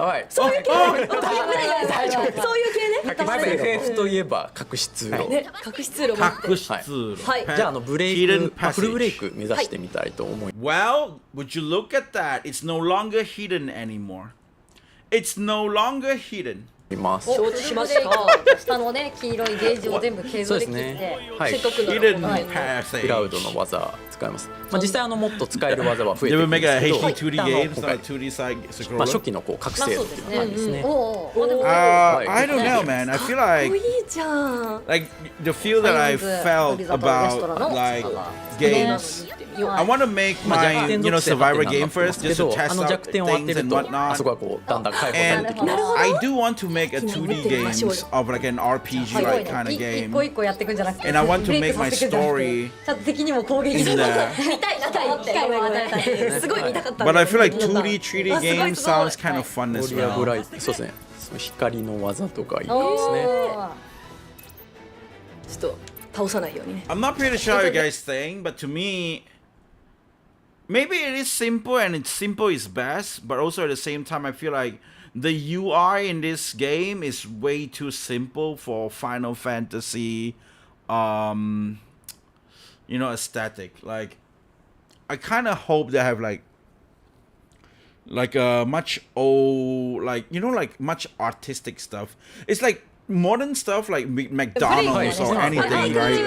はい。そういう系大丈夫。そういう系ね。まあ FF といえば隠し通路。ね、隠し通路もあって。隠し通路。はい。じゃあブレイ Hidden ク、フルブレイ passage ク目指してみたいと思います。Well, would you look at that? It's no longer hidden anymore. It's no longer hidden. 承知しました。下のね黄色いゲージを全部削り切って、はい。せっかくなら Hidden はい passage. クラウドの技使います。まあ実際もっと使える技は増えて They く will るん make で a すけど、 HD 2D 今 game, 回 not a 2D side まあ scroller. 初期の覚まあ醒度っていうそうですね。感じですね。おお。まあでも I don't know, man. I feel かっ like こいいじゃん。 like the feel that I felt about like games. I want to make まあ my 弱点 you know 属性は survivor ってな game ってます first け just ど、 to test 弱 out 点を当て things る and とあ whatnot. そこはこうだんだん解放され And てきます。 I do want to make a 2D games of like an RPG すごい like ね kind of 一 game. 個一個やっていくんじゃなくて、 And I want to ブレイ make ク my させていくんじゃなくて story ちゃんと敵にも攻撃 in する there. 見たいなと思って。機会を与えたい。すごい見たかった。 But I feel like 2D, 3D あすごい games すごい sounds kind of fun ウォ as リアーブ well. ライト、そうですね。光の技とかいいですね。ちょっと倒さないようにね。 I'm not pretty sure how you guys think, but to me, maybe it is simple and it's simple is best, but also at the same time, I feel like the UI in this game is way too simple for Final Fantasy, you know, aesthetic. Like, I kind of hope they have like a much like much artistic stuff. It's like modern stuff like McDonald's or anything, right?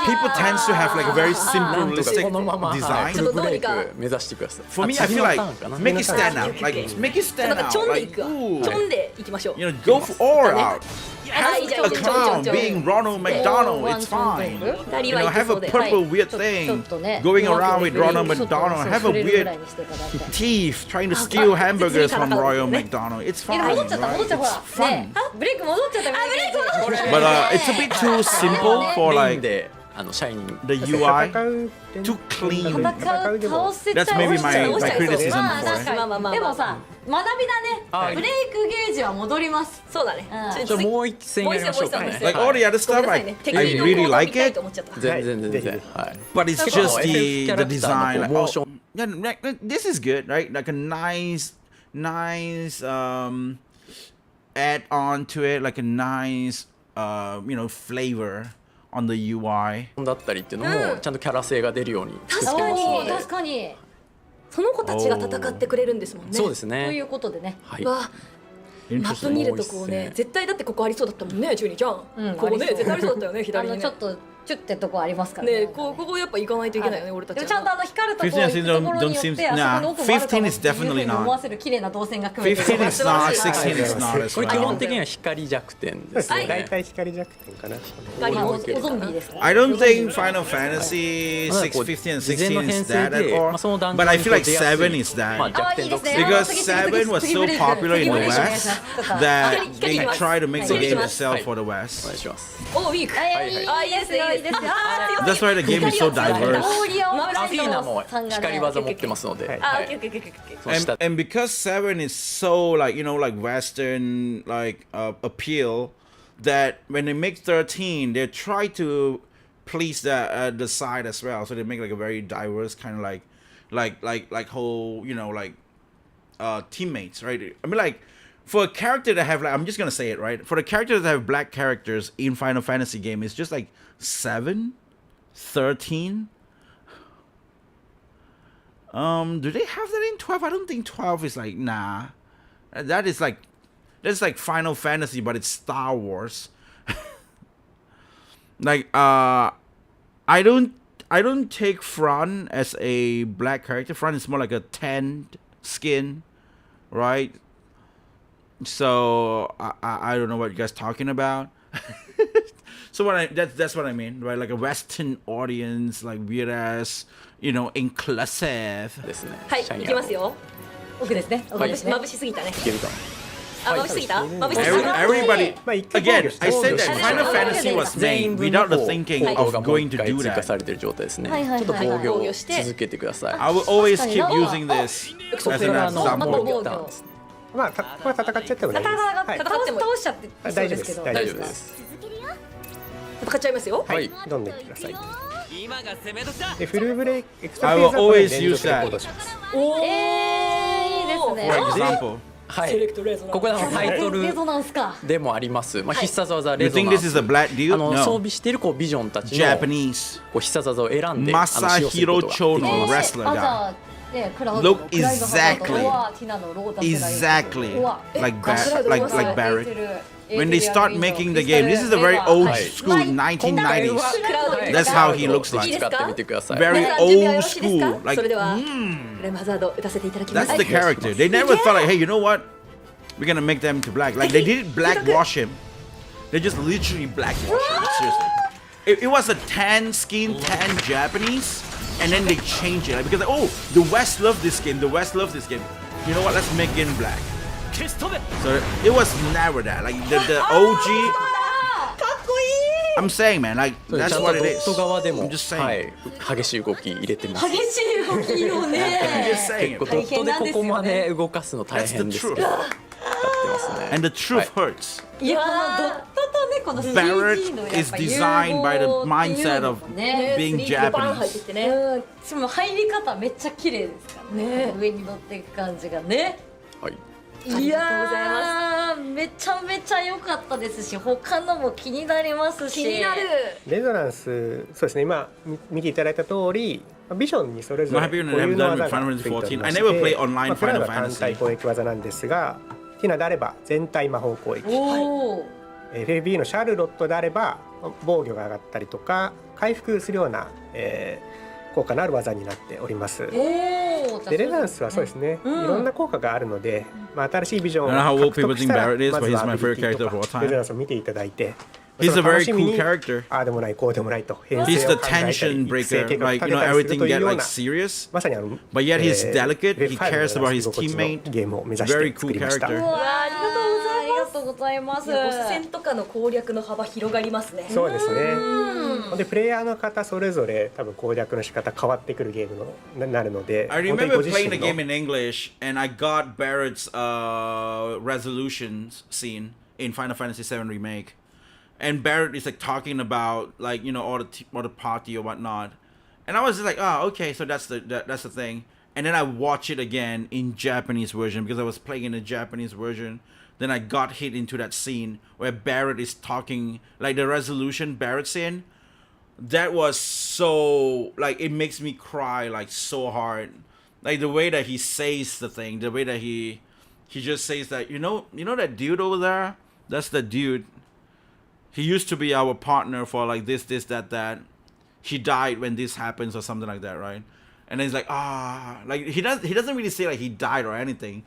People tends to have like a very なんとか simplistic このまま、はい、 design. フルブレイク目指してください。 For me, あ I 次 feel の like ターンかな make it stand out. Like make it なん stand かちょ out. んでい Like くわ。 ooh, ちょんでいきましょう。 you know, go for all out. はい、じゃ A あちょんちょん clown ちょん。 being Ronald McDonald, it's fine. 二人 You は know, いけ have そ a うで。 purple weird ちょっ thing とね going around with ブレイク Ronald ちょっと McDonald. そう Have a 触れるぐ weird らいにしていただいて。 thief trying to steal hamburgers from Royal ね McDonald. It's いや fine, 戻っちゃった right? 戻っちゃったほ It's らね fun. ブレイク戻っちゃったブレイク戻っちゃった But it's a bit too simple for メイン like でシャイニング the UI. 戦う too clean. 戦う倒せちゃう That's maybe my 落ちちゃう criticism まあ for 確 it. かにまあまあまあでもさ学びだはいねブレイクゲージは戻りますそうだね。うんじゃあもう一戦やりましょうかね。もう一戦 Like all the other ごめん stuff, なさ I いね。 I 敵の really 行動 like 見たい it, と思っちゃった。全然全ぜ然ひはい。 but it's 結構 just FF the キャラクターの design. Like, モーショ oh, yeah, this is good, right? Like a nice add on to it, like a nice flavor on the UI. だったりっていうのもちゃんとキャラ性が出るように作って確かますので。に確かにその子たちが戦ってくれるんですもんね。そうですといね。うことでねはい。わマップ見るとこうね、絶対だってここありそうだったもんね、ジュニちゃん。うんここね、ありそう絶対ありそうだったよね、左にね。ちょっとチュッてとこありますからね、ここやっぱ行かないといけないよね、俺たちは。でもちゃんと光るところ15行くところによっ don't て seem- あそこの奥もあるかも 15 is っていうふう definitely に not. 思わせる綺麗な動線が組めてる15 is not, 16 is not as これ基本 well. 的には光弱点ですはい大ね。体光弱点かな。まあお光もゾンビですね I don't think Final Fantasy まだ 6, こう 15 and 事前の 16 is 編 that 成 at で、 all. まあその段 But 階 I に feel like 出やすい 7 is that. まあ弱点属性 Because 次 7 was 次 so 次 popular in the 次 West that they try to make the game itself はい for the お願い West. します。おウィーク。はいはいあ、いいですよ、いいですよ。あ That's why the game is so オ diverse. ーリアオブアライフィーナもドさんが光ね技持ってますので。はいあ、はいオッケーオッケーオッケーオッケー。その下 And because 7 is so like like Western like appeal that when they make 13 they try to please the side as well, so they make like a very diverse kind of like whole like teammates, right? I mean, like for a character that have like, I'm just gonna say it, right? For the characters that have black characters in Final Fantasy game, it's just like 7, 13. Do they have that in 12? I don't think 12 is like, nah. That's like Final Fantasy, but it's Star Wars. Like, I don't take Fran as a black character. Fran is more like a tanned skin, right? So I don't know what you guys talking about. So that's what I mean, right? Like a Western audience, like weird ass, inclusive. ですね。はい、シャインいきますよ。奥ですね。奥ですね。眩しすぎたね。いけるかな。あ、眩しすぎた？眩しすぎた。 Everybody, まあ一回 again, 防御して I said that 防御 Final Fantasy was 全員 made 分 without の the thinking 行動が of もう going 一 to 回 do 追加さ that. れてる状態ですね。はいはいはいちょっと防御を防御して続けてください。 I will always 確かに keep using this そ as れ an はまあ example. 防御ダウンですね。まあ戦っちゃっても大丈夫です。はい倒しちゃっていいそうですけど。大丈夫です大丈夫です。戦っちゃいますよ。はい。どんどんいってください。でフルブレイエクストラ I フェ will ーズはこれ always 連 use 続で that 行動します。おー、いいですね。 For example. はい。ここでタイトレゾルナンスか。でもあります。まあ必殺技 You レゾ think ナン this ス is a black dude? 装 No. 備しているビジョンたちの Japanese. 必殺技を選んで使用することができ Masahiro Cho ま no す。 wrestler じゃ guy. あねクラウド Look のクライブハザード exactly うわティナのロータ世代 Exactly うわ like ガスラド like ガスラ Barrett. When they start making the game, this is a very old school 1990s. That's how he looks ぜひ like. 使ってみてください。 Very 皆さん準備はよ old ろしいですか school. それ Like ではクライムハザード打たせていただきます that's the character. They never thought like, hey, you know what? We're gonna make them to black. Like they didn't blackwash him. They just literally blackwash him. Seriously. It was a tan skin, tan Japanese, and then they changed it like, because oh, the West love this game. The West love this game. You know what? Let's make it in black. So it was never that. Like the OG. かっこいい。 I'm saying, man, like ちゃん that's と what ド it ッ is. ト側でも I'm just saying. はい激しい動き入れてます。激しい動きよ I'm ね just saying. ドットでここまで動かすの大変ですけど That's the やってますね。 And the truth hurts. いやこのドットとねこの Barrett CG のやっ is ぱ designed by the 融合っていう mindset の of もね being 3D バーン入ってき Japanese. てね。うんしかも入り方めっちゃ綺麗ですからね上に乗っていく感じがねはい。いありがとうございやーめちゃめちゃ良かったですし他のも気になりますし気になる。レゾナンスそうですね今見ていただいた通りビジョンにそれぞれ I'm happy 固 to 有 have の done 技 with が Final ついて Fantasy おり 14. ま I して never play online プラ Final は単体 Fantasy. 攻撃技なんですがティナであれば全体魔法攻撃おお FB のシャルロットであれば防御が上がったりとか回復するような、効果のある技になっております。おでレゾナンスはそうですね、いろんな効果があるので、まあ、新しいビジョンを I don't know how old 獲得 people したら think Barrett is, ま but ず he's は my アビ favorite リティ character と of all か time. レゾナンスを見ていただいて He's そ a の very 楽しみ cool に character. ああでもないこうでもないと編 He's 成 the を考えたり tension 育成 breaker. 計画を Like, 立 you て know, たりする everything という get よう like な serious. まさにBut yet he's delicate. He Web5 cares about his の居心地の teammate. ゲームを目指して Very 作 cool りました。 character. うわありがとうございますボス戦とかの攻略の幅広がりますね。そうですね。でプレイヤーの方それぞれ多分攻略の仕方変わってくるゲームになるので、 I 本当に remember ご自 playing 身 the game の in English, and I got Barrett's resolutions scene in Final Fantasy VII Remake, and Barrett is like talking about like all the party or whatnot, and I was just like, oh, okay, so that's the thing. And then I watch it again in Japanese version because I was playing in the Japanese version. Then I got hit into that scene where Barrett is talking, like the resolution Barrett scene. That was so, like, it makes me cry, like, so hard. Like, the way that he says the thing, the way that he just says that, you know that dude over there? That's the dude. He used to be our partner for, like, this, that. He died when this happens or something like that, right? And then he's like, like, he doesn't really say, like, he died or anything.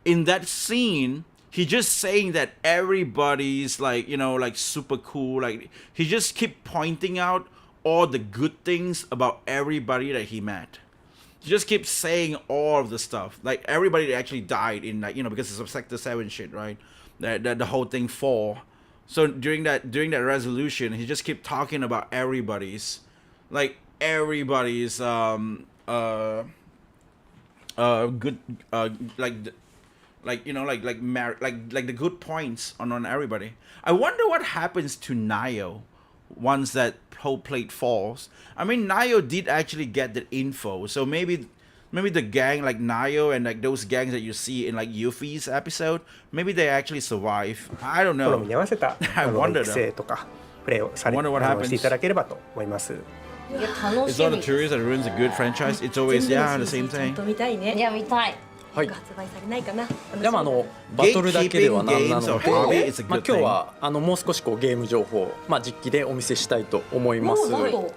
In that scene, he just saying that everybody's, like, like, super cool. Like, he just keep pointing out all the good things about everybody that he met. He just keeps saying all of the stuff. Like, everybody that actually died in, like, because it's a Sector 7 shit, right? That the whole thing fall. So during that resolution, he just keep talking about everybody's, like, everybody's, good, like the good points on everybody. I wonder what happens to Nayo once that whole plate falls. I mean, Nayo did actually get the info, so maybe the gang like Nayo and like those gangs that you see in like Yuffie's episode, maybe they actually survive. I don't 好 know. みに合わせた I wonder 育成とかプレイをされ I wonder what happens. していただければと思います。いや楽 It's し all the み tourists that ruins a good franchise. It's always 全 yeah 部 the の same ちゃん thing. と見たいね。いや見たいはい。発売されないかな。でもバトルだけではなんなので、 Games or hobby, it's a 今 good 日はもう少しゲーム情報、実機でお見せしたいと思います。もうなんと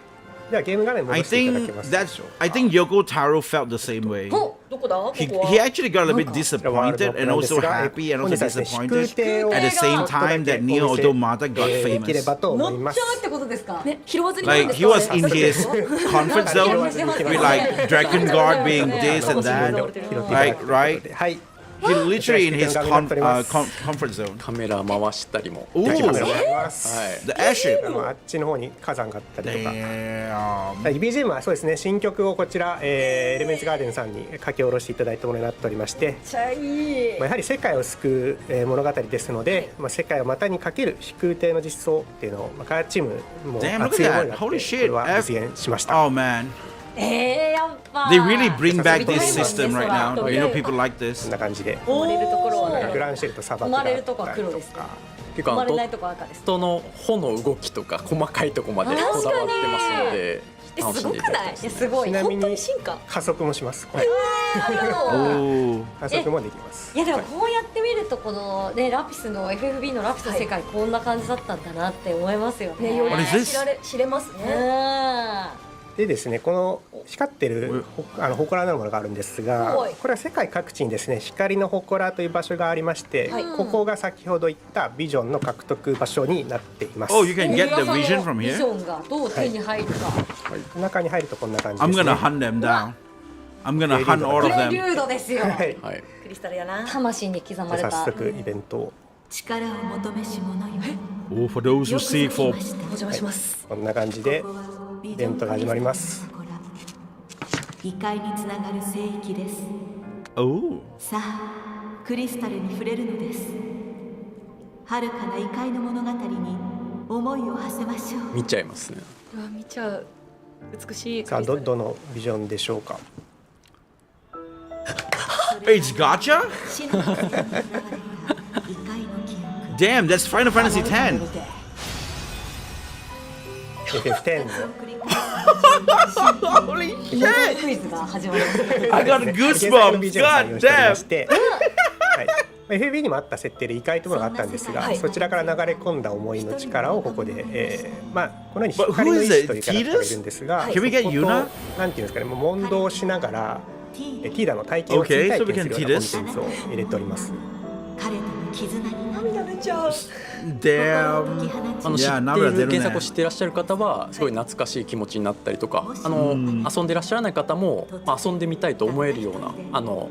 ではゲーム画面戻 I していただ think けますで that's. しょうか。 I think Yoko Taro felt the same way. お、どこだ？ここ He は。 he actually got a little bit disappointed and also happy and also disappointed at the same time that Nier Automata got できれ famous. ばと思います乗っちゃうってことですか？ね、拾わずに。 Like he was in his comfort zone with like Dragon Guard being this and that. 拾っていただく Right, という right. ことではい He literally in his comfort zone. カメラ回したりも Ooh. できますね。ありがとうございます、はい The airship. あっちの方に火山があったりとか Damn. BGM はそうですね、新曲をこちら、エレメンツガーデンさんに書き下ろしていただいたものになっておりまして、めっちゃいい。やはり世界を救う、物語ですので、世界を股にかける飛空艇の実装っていうのを、開発チームも Damn, look 熱い思い at が that. あって Holy こ shit. れは実現しました。 Oh man. やっぱ They really bring back this そう system right now. You know, people like this. こんな感じで、生まれるところはグランシェルと砂漠生があったりまれるとこは黒ですね。結構生まれないとこ赤です。人の穂の動きとか細かいとこまでこだわってますので楽しんでいただきたいですね。すごい。ちなみ本当にに進化。加速もします。これ Oh. 加速もできますい。やでもこうやって見るとこのねラピスの FFB のラピスの世界こんな感じだったんだなって思いますよね。ね、より What is this? 知れますうね。ん。でですね、この光ってる祠のようなものがあるんですが、はいこれは世界各地にですね、光の祠という場所がありまして、はいここが先ほど言ったビジョンの獲得場所になっています。 Oh, you can get the vision from ビジ here. ョンがどう手に入るか。中に入るとこんな感じで I'm すね。 gonna hunt them down. I'm gonna hunt all プ of レリ them. ュードですよ。はい。はい。クリスタルやな。魂に刻まれ早た。速イベントを力を求めし者よ Oh, for those who seek for. お邪魔します。こんな感じでイベントが始まります。異界につながる聖域です Oh. さあクリスタルに触れるのです遥かな異界の物語に思いを馳せましょう見ちゃいますね。うわ、見ちゃう。美しい。さあどのビジョンでしょうか。 It's gacha? 死の果てに現れた異界の記憶 Damn, that's Final Fantasy X. FF10 のHoly shit! クイズが始まります。 I got 原作の goosebumps. BGM を採 God 用しておりま damn. して、はい、FB にもあった設定で異界というものがあったんですが、そちらから流れ込んだ思いの力をここで、このように光の意志というキャラクターがいるんですが、 Can we get そこと Yuna? なんていうんですかね、もう問答しながらティーダの体験を追体験するようなコンテンツを入れております。彼との絆になる涙出ちゃう。 Damn. 解き放ち知やっている涙出るね原作を知っていらっしゃる方はすごい懐かしい気持ちになったりとか、遊んでいらっしゃらない方も、遊んでみたいと思えるような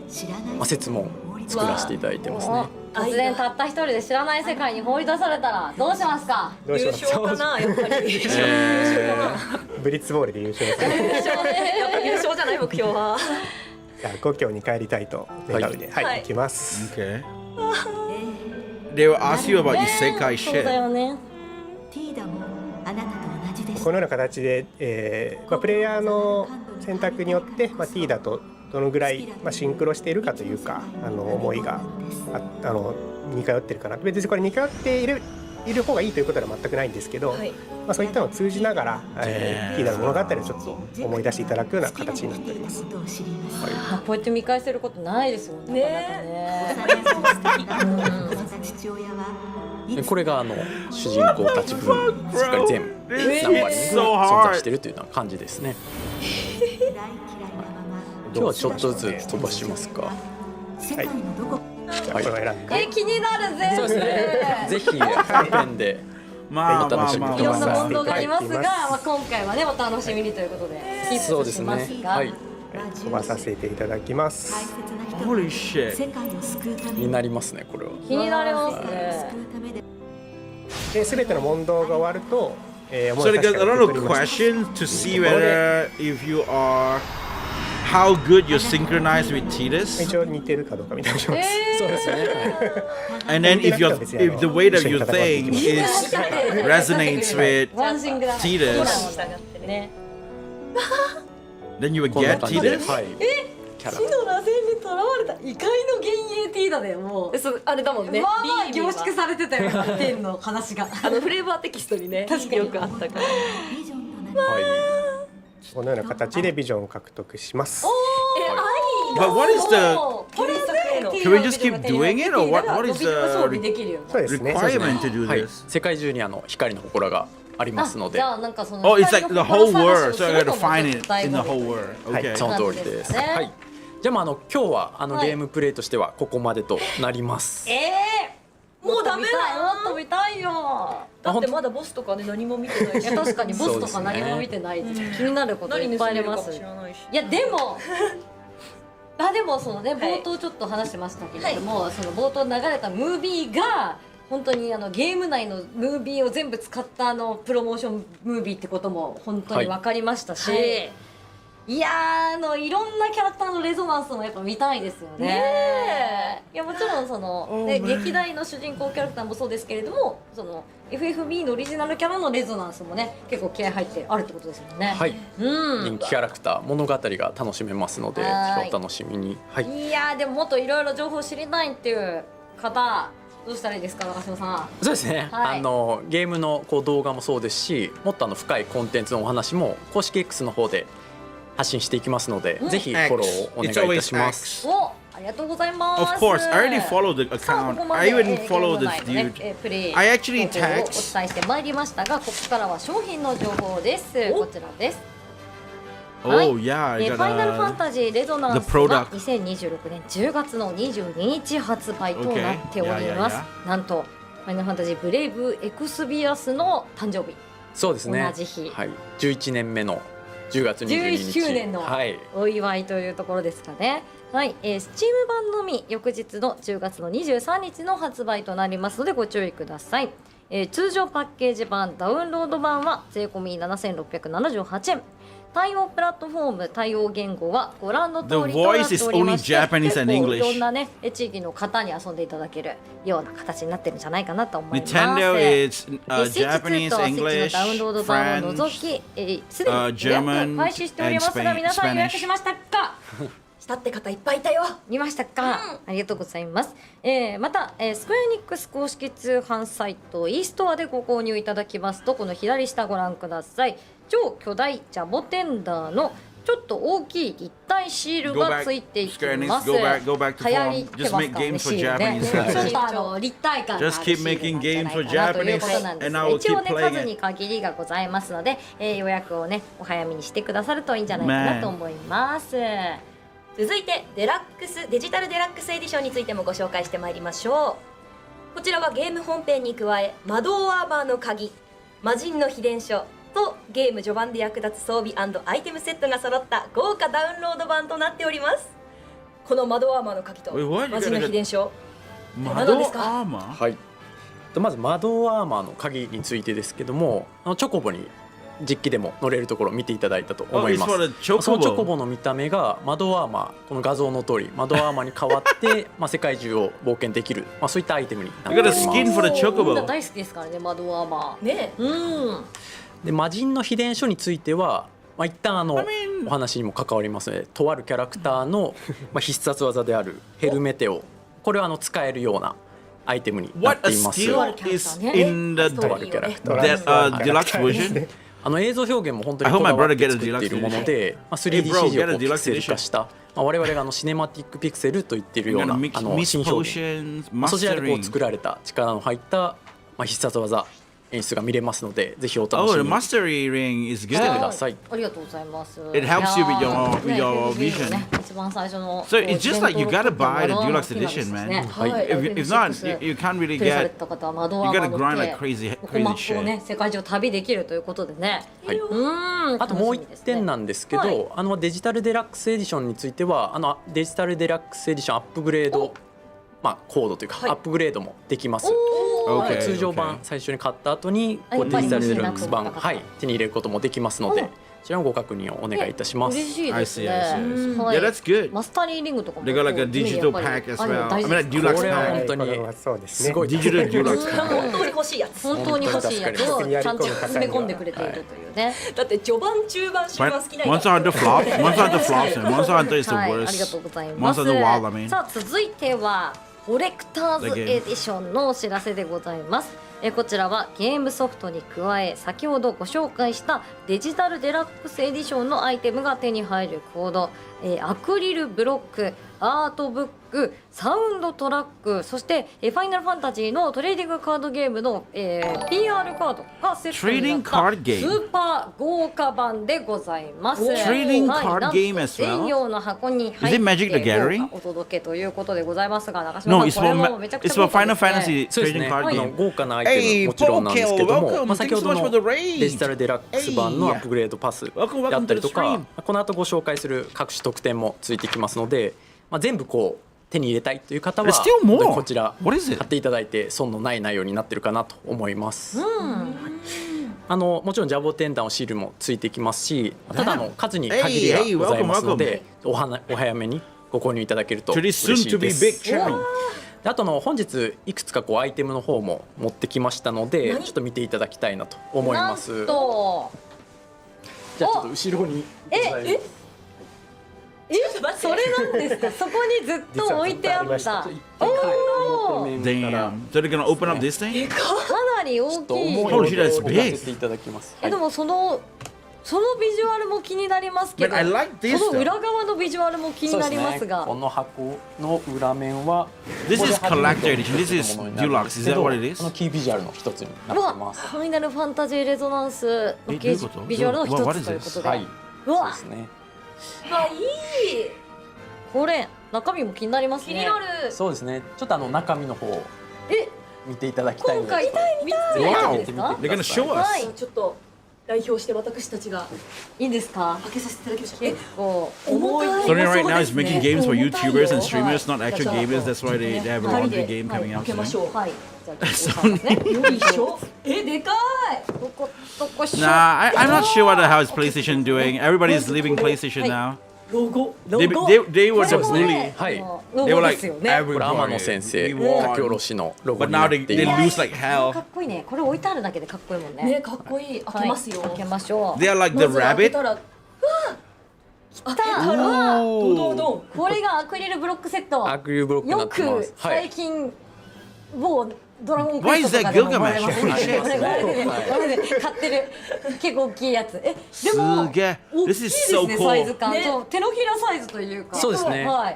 知らない説問作らせていただいてますね。突然たった一人で知らない世界に放り出されたらどうしますか？優どうします勝かな、やっぱり。優勝かな。ブリッツボールで優勝する。優勝ね。やっぱ優勝じゃない目標は。じゃあ故郷に帰りたいと願うで、はい、はい行きます。 Okay. They will ask you about isekai そうだ shit. よね。ティーダもあなたと同じですこのような形で、プレイヤーの選択によって、ティーダとどのぐらい、シンクロしているかというか、思いが似通ってるかな。別にこれ似通っている方がいいということは全くないんですけど、はい。そういったのを通じながら、ティーダの物語をちょっと思い出していただくような形になっております。ことを知りますこうやって見返せることないですもんね。ねなかなかね。父親はいつでこれが主人公たち分しっかり全部ナンバリングが存在しているというような感じですね。大嫌いなまま今日はちょっとずつ飛ばしますか。世界のどこじゃあこれを選んで、気になる全部。そうですね。ぜひ本編でまあまあまあいろんなまあ問答がありますが、今回はねお楽しみにということでスキップしそうですね。ますが、はい。飛ばさせていただきま大す。切な人 Holy が shit. 世界を救うためになりますねこれは。気になります救ね。うためでで、全ての問答が終わると、So 思い they 出し got た a ら lot 受け of 取りました questions to see whether if you are how good you're synchronized with Tidus. 一応似てるかどうかみたいなします。そうですね。はい And then if the way that you think is resonates with ワンシングだ。 Tidus, ね。 then you would こんな get 感じで。 Tidus. はい。キャラ死の螺旋にとらわれた異界の幻影ティーダでもう。そう、あれだもんね。まあまあ凝ビービーは縮されてたよ天の話が。フレーバーテキストにね、確かによくあったから。ビジョンとなるはい。このような形でビジョンを獲得します。 But what is the これね Can we just keep doing it, or what is the 装備できるよね。そうですね。 requirement to do はい this? 世界中に光の祠がありますので。じゃあなんかその Oh, it's like the whole 光の world, 心 so I 探し gotta をするのも find ちょっと it in the 醍醐 whole 味 world. はい Okay. その通りです。感じですねはい。じゃあ今日ははいゲームプレイとしてはここまでとなります。もうダメもっと見たいよ。だってまだボスとかね何も見てないしいや確かにボスとか何も見てないです。気になることいっぱいあります。知らないしいやでもでもそのねはい冒頭ちょっと話してましたけれども、その冒頭流れたムービーが本当にゲーム内のムービーを全部使ったプロモーションムービーってことも本当に分かりましたし、はいいやーいろんなキャラクターのレゾナンスもやっぱ見たいですよね。ねいやもちろんその、ね、劇団の主人公キャラクターもそうですけれどもその FFB のオリジナルキャラのレゾナンスもね結構気合入ってあるってことですよね。はい。うん人気キャラクター物語が楽しめますので、ぜはいひお楽しみに。はい。いやーでももっといろいろ情報知りたいっていう方どうしたらいいですか中島さん。そうですね、はいゲームの動画もそうですし、もっと深いコンテンツのお話も公式 X の方で発信していきますので、ぜひフォローをお願い It's いた always します。 X. おありがとうございます。 Of course, I already followed the さあこ account. こま I で even follow ゲ this ーム内のね dude. プレイ I actually 情報をお tagged- 伝えしてまいりましたがここからは商品の情報です。こちらです。はい Oh yeah, I ファイナルファン got タジーレゾナン the ス product が2026年10月の22日発売となっております。 Okay. なんとファイナルファンタジーブレイブエクスビアスの誕生日そうですね。同じ日はい。11年目の10月22日。 11年のはい。お祝いというところですかね。はい、スチーム版のみ翌日の10月の23日の発売となりますのでご注意ください。通常パッケージ版ダウンロード版は税込み7678円。対応プラットフォーム対応言語はご覧の通り The となっ voice て is おりま only して Japanese and 結構 English. いろんなね地域の方に遊んでいただけるような形になってるんじゃないかなと思います。 Nintendo is スイッチ2 Japanese, とスイッチの English, ダウンロード版を除 French. き、すでに予約 German 開始しておりますが and 皆さん予約しましたかしたって方いっぱいいたよ見ましたか、ありがとうございます、また、スクエアエニックス公式通販サイト e ストアでご購入いただきますとこの左下ご覧ください。超巨大ジャボテンダーのちょっと大きい立体シール Go が back, ついていき Square Enix, ます go back to 流行 form. りって Just ます make からね games シ for ールね Japanese. ちょっと立体感がある Just シ keep ールなんじ making ゃない games for かなということ Japanese, なんです and が I will 一応 keep ね playing 数に it. 限りがございますので、予約をねお早めにしてくださるといいんじゃないかなと思います続いてデジタルデラックスエディションについてもご紹介してまいりましょう。こちらはゲーム本編に加え魔導アーマーの鍵、魔人の秘伝書とゲーム序盤で役立つ装備&アイテムセットが揃った豪華ダウンロード版となっております。この魔導アーマーの鍵と Wait, what? 魔人の秘伝書 Mado ですか armor? はい。まず魔導アーマーの鍵についてですけども、チョコボに実機でも乗れるところを見ていただいたと思 Oh, い it's ま for す。 the そのチョコ chocobo. ボの見た目が魔導アーマー、この画像の通り魔導アーマーに変わって世界中を冒険できる、そういったアイテムになって You おり got a ま skin す。 for the みんな chocobo. 大好きですからねマドアーマねえーうんで魔人の秘伝書については、一旦お話にも関わりますので、とあるキャラクターの必殺技であるヘルメテオ、これは使えるようなアイテムになっ What て a います。 skill is in the とあるキャラクター。 deluxe version? 映像表現も本当に I hope こ my だわ brother って get a 作っている deluxe もので、Hey, bro, 3DCG get a をピクセル deluxe 化した我々がシネマティックピクセルと言っているよう You're な gonna mix 新表 potions, 現、そちらでmastering. 作られた力の入った必殺技演出が見れますので、ぜひお楽 Oh, し the みに mastery ring is してく good. ださい。ありがとうございます It helps you with your- いやー with your ね vision. ね一番最初の So it's just like you gotta buy the マドアーマー deluxe edition, 好きなん man. ですねはいはい If not, you can't really プレイされ get. た方はマドアー You マ gotta ー grind 乗 like って crazy, ここマ crazy ップを shit. ね世界中旅できるということでねはいあともう一点なんですけど、はいデジタルデラックスエディションについてはデジタルデラックスエディションアップグレード、コードというか、はいアップグレードもできます。Okay, 通常 okay. 版最初に買った後にあやっぱりデジタルデラックス版、欲しいなと思った方手に入れることもできますので、うんこちらもご確認をお願いいたします。嬉しいですね I see, I see, I see. はい Yeah, that's good. マスタリーリングとかも They got like a こう常に digital やっぱり pack as あるの well. 大 I 事 mean, で like す deluxe これは pack. 本当にこれはそうですねすごい Digital deluxe 本 pack. 当に欲しいやつ本当に欲しいやつをちゃんと詰め込んでくれているというねだって序盤中盤終盤好きな Monster Hunter flops. Monster Hunter flops. Man. Monster Hunter is the はい、ありがとう worst. ございます。 Monster Hunter Wild, I mean. さあ続いてはコレクターズエディションのお知らせでございます。こちらはゲームソフトに加え先ほどご紹介したデジタルデラックスエディションのアイテムが手に入るコード、アクリルブロックアートブック、サウンドトラック、そしてファイナルファンタジーのトレーディングカードゲームの、PR カードがセットになったス Trading card game ーパー豪華版でございます。 Trading はい card なんと game as well? 専用の箱に Is 入 it って Magic the Gathering? 豪華お届けということでございますが、中 No, 島さん it's これもめちゃく it's ちゃ for 豪華 Final ですね。 Fantasy そうです trading ね、 card game. 豪華なアイテムもちろんなんですけども、 Welcome, 先ほど thanks so much の for the raid. デジタルデラックス版のアップグレードパスで Welcome, welcome あったりと to the stream. か、この後ご紹介する各種特典もついてきますので、全部こう手に入れたいという方は There's still more. 本当にこちら What is it? 買っていただいて損のない内容になってるかなと思います。もちろんジャボテンダンのシールもついてきますし、ただ数に限りがございますので、お早めにご購入いただけると To 嬉 this し soon い to で be す。 big channel. であと本日いくつかアイテムの方も持ってきましたので、ちょっと見ていただきたいなと思います。なんとじゃあちょっと後ろにそれなんですか。そこにずっと置いてあったかDamn. So they're gonna open up this thing? なり大きい。 Holy shit, that's 置か big. せていただきます。でもそのビジュアルも気になりますけ But ど、 I like this その though. 裏側のビジュアルも気になりますが、この箱の裏面は This is collector edition. This is deluxe. Is that what it is? このキービジュアルの一つになうわってます。ファイナルファンタジーレゾナンスのゲージどういうことビジュアルの一 What つ is という this? ことで、はい、うそうわですね。あ、いい。これ中身も気になりますね。気になる。そうですね。ちょっと中身の方をえ、見ていただきたい今回ので、見つけたんですか They're gonna show は us. い、ちょっと代表して私たちがいいんですか。開けさせていただきましょう。結構重い。 Sony right now is making games for 重たいよ。 YouTubers and streamers, not actual gamers. That's why they have a laundry game coming 開 out けまし soon. ょう。はい。じゃあちょっと押さえますね。よいしょ。でかい。どこどこしょ。 Nah, I'm not sure what the hell is PlayStation doing. Everybody's leaving PlayStation now. ロゴ。 They were the これも bully. ねはいロ They ゴ were で like すよね。 everybody. これ天野先生 We 書き won. 下ろしのロゴ But にな now って they います。 lose like か hell. っこいいね。これ置いてあるだけでかっこいいもんね。ね、かっこいい。開けますよ。開けましょう。 They are like the まず開け rabbit. たら、うわ。開けたら、 Ooh. ドドドン。これがアクリルブロックセット。アクリルブロックになよってますく。はい最。近某ドラゴンク Why エ is ストと that かでもも Gilgamesh? らえますね。 Holy これ shit. あれでね、あれで買ってる結構大きいやつ。でも Suge. 大きい This で is す so ね、サイズ cool. 感。ねそう手のひらサイズというか。そうですね。は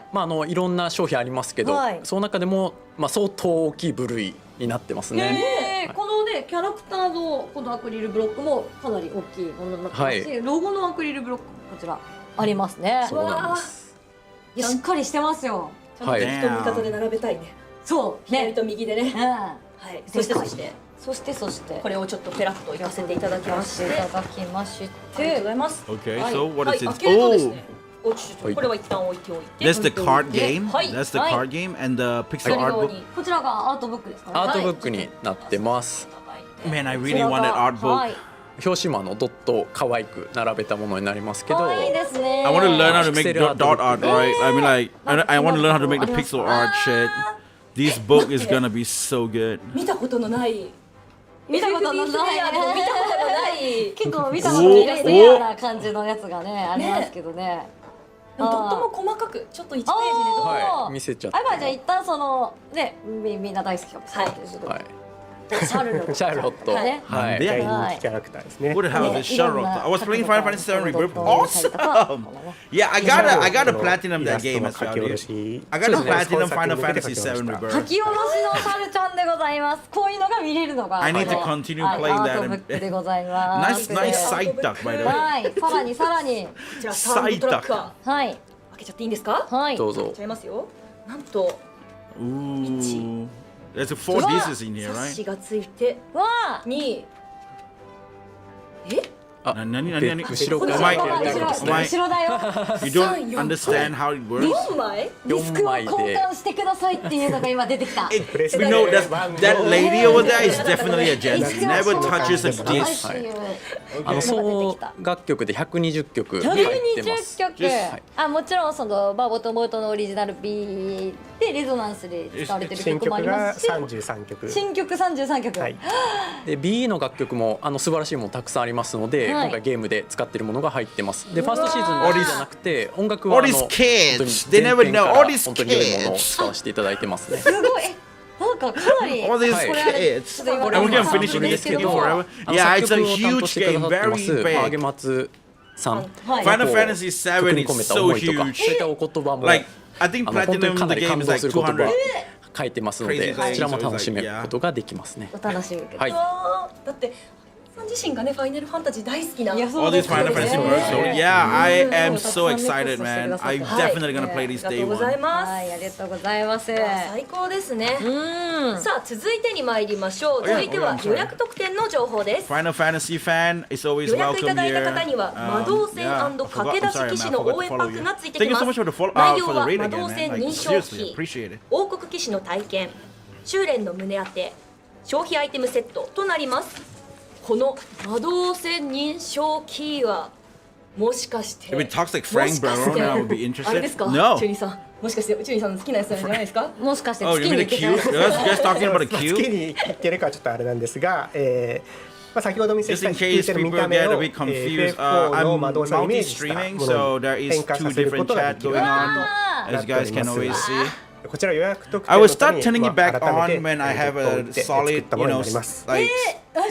い。いろんな商品ありますけど、はいその中でも相当大きい部類になってますね。このねキャラクターのこのアクリルブロックもかなり大きいものになってますし、はロゴのアクリルブロックもこちらありますね。そうなんです。いやしっかりしてますよ。はい。右と味方で並べたいね。そうね。左と右でね。うん。はい。そしてそしてそしてこれをちょっとペラッといかせていただきまして。いただきましありがとうごて、ざいます。 Okay, はい so what はい、 is 開 it? けるとです Oh, ね。おちょっとこれは一旦置いておいて。 that's the card game. はい That's the はい card game and the pixel 左 art 側 book. にこちらがアートブックですかね。アートブックになってます。いただいて。 Man, I こ really ちら want が that art は book. い。表紙もドットを可愛く並べたものになりますけど、可愛いですね。 I want to learn how to make Pixel dot art art, right? I mean, like, I want to learn how to make the あります pixel art shit. This book is gonna be so good. 見たことのない見たことの FB ないプレイヤーでも見たことのない結構見たことないレアな感じのやつがねありますけどね。でもとっても細かくちょっと1ページでどうはい、見せちゃって。あ、まあじゃあ一旦そのねみんな大好きかもしれないですけど、はい。シャルロット。シャルロット。ねはい。で大人気キャラクターですね。 What the hell is this Charlotte? I was playing Final Fantasy VII Rebirth. Awesome! ね Yeah, I gotta platinum イラ that スト game の as 書 well, き下ろ dude. し I gotta そうですね platinum 創作 Final に向けて Fantasy 書き下ろし VII た Rebirth. 書き下ろしのシャルちゃんでございます。こういうのが見れるのが I need to この continue はい playing ア that ートブックでございま Nice, す。 nice side duck, by the way. はい、さらにこちらサウンドトラックははい開けちゃっていいんですか？はい。どうぞ開けちゃいますよ。なんと Ooh. There's 4 Wow. discs in here, 冊 right? 子がついてわあ。にあ、何後ろかお前後ろらお前後ろだよ。 You don't understand how it works? 4枚？ディスクを交換してくださいっていうのが今出てきた。 We know that lady over there is definitely a gent. Never touches a disc. 総楽曲で120曲入ってま120す。曲、あもちろんそのボトモートのオリジナル B でレゾナンスで使われてる新曲もあ曲がりますし、 33曲。新曲33曲、はい。で BE の楽曲も素晴らしいものたくさんありますので、はい今回ゲームで使っているものが入ってます。でファーストシーズンだけじゃなくて音楽は all these 本 kids, 当に they 前 never 編か know, ら all these 本当に良いものを kids. 使わせていただいてますね。すごいなんかかなり All these これあれ kids. ちょっと今 And we're から gonna finish で it すけ taking ど forever. 作 Yeah, it's a 曲を担当 huge してくだ game, さってます very パーゲ big. マツさん、はい Final こう Fantasy VII 含み is 込めた so 思いとか、 huge. そういったお言葉も、 Like, I think 本当に Platinum かな the り game 感 is 動 like する言葉 200. 書いてますので、 Crazy こちらも things, 楽しめる yeah. ことができますね。お楽しみください。はいだってさん自身がねファイナルファンタジー大好きな。いやそう All で these す Final ね Fantasy works. So yeah, I am so たくさん excited, ネクストしてく man. ださって I'm はい definitely gonna play this あり day がとうござい one. ます。はい、ありがとうございます。最高ですね。うん。さあ続いてに参りましょう。 yeah, 続いて oh, は yeah, I'm sorry. 予約特典の情報です。 Final Fantasy fan is always 予約い welcome ただいた here. 方には魔導戦 Yeah, I 駆け出 forgot. I'm し sorry, 騎 man. 士 I の forgot 応 to 援パ follow ック you. がついて Thank き you ま so much す。 for the follow 内容 for は the 魔 raid 導 again, 戦 man. 認 Like 証 seriously, キー appreciate it. 王国騎士の体験修練の胸当て消費アイテムセットとなります。この魔導戦認証キーはもしかして If it talks like も Frank しかして Barona, I would be interested. あれですか No. チュニさんもしかしてチュニさんの好きなやつなんじゃないですか。もしかして Oh, 月 you に mean 行 the けない queue? You guys talking about a 月 queue? に行ってるかはちょっとあれなんですが、まあ、先ほど見せ Just た in 引い case てる見 people た目 get を a bit confused, FF4 の I'm 魔導戦をイメージしたも multi-streaming, の so に there 変 is 化 two させるこ different とがで chat きる going よう on, にな as って you お guys り can ます。 always see. こちら予約特典 I の will た start めに turning it back 改め on て when I have ちょっと a 打って作っ solid, たも you のに know, なります。 like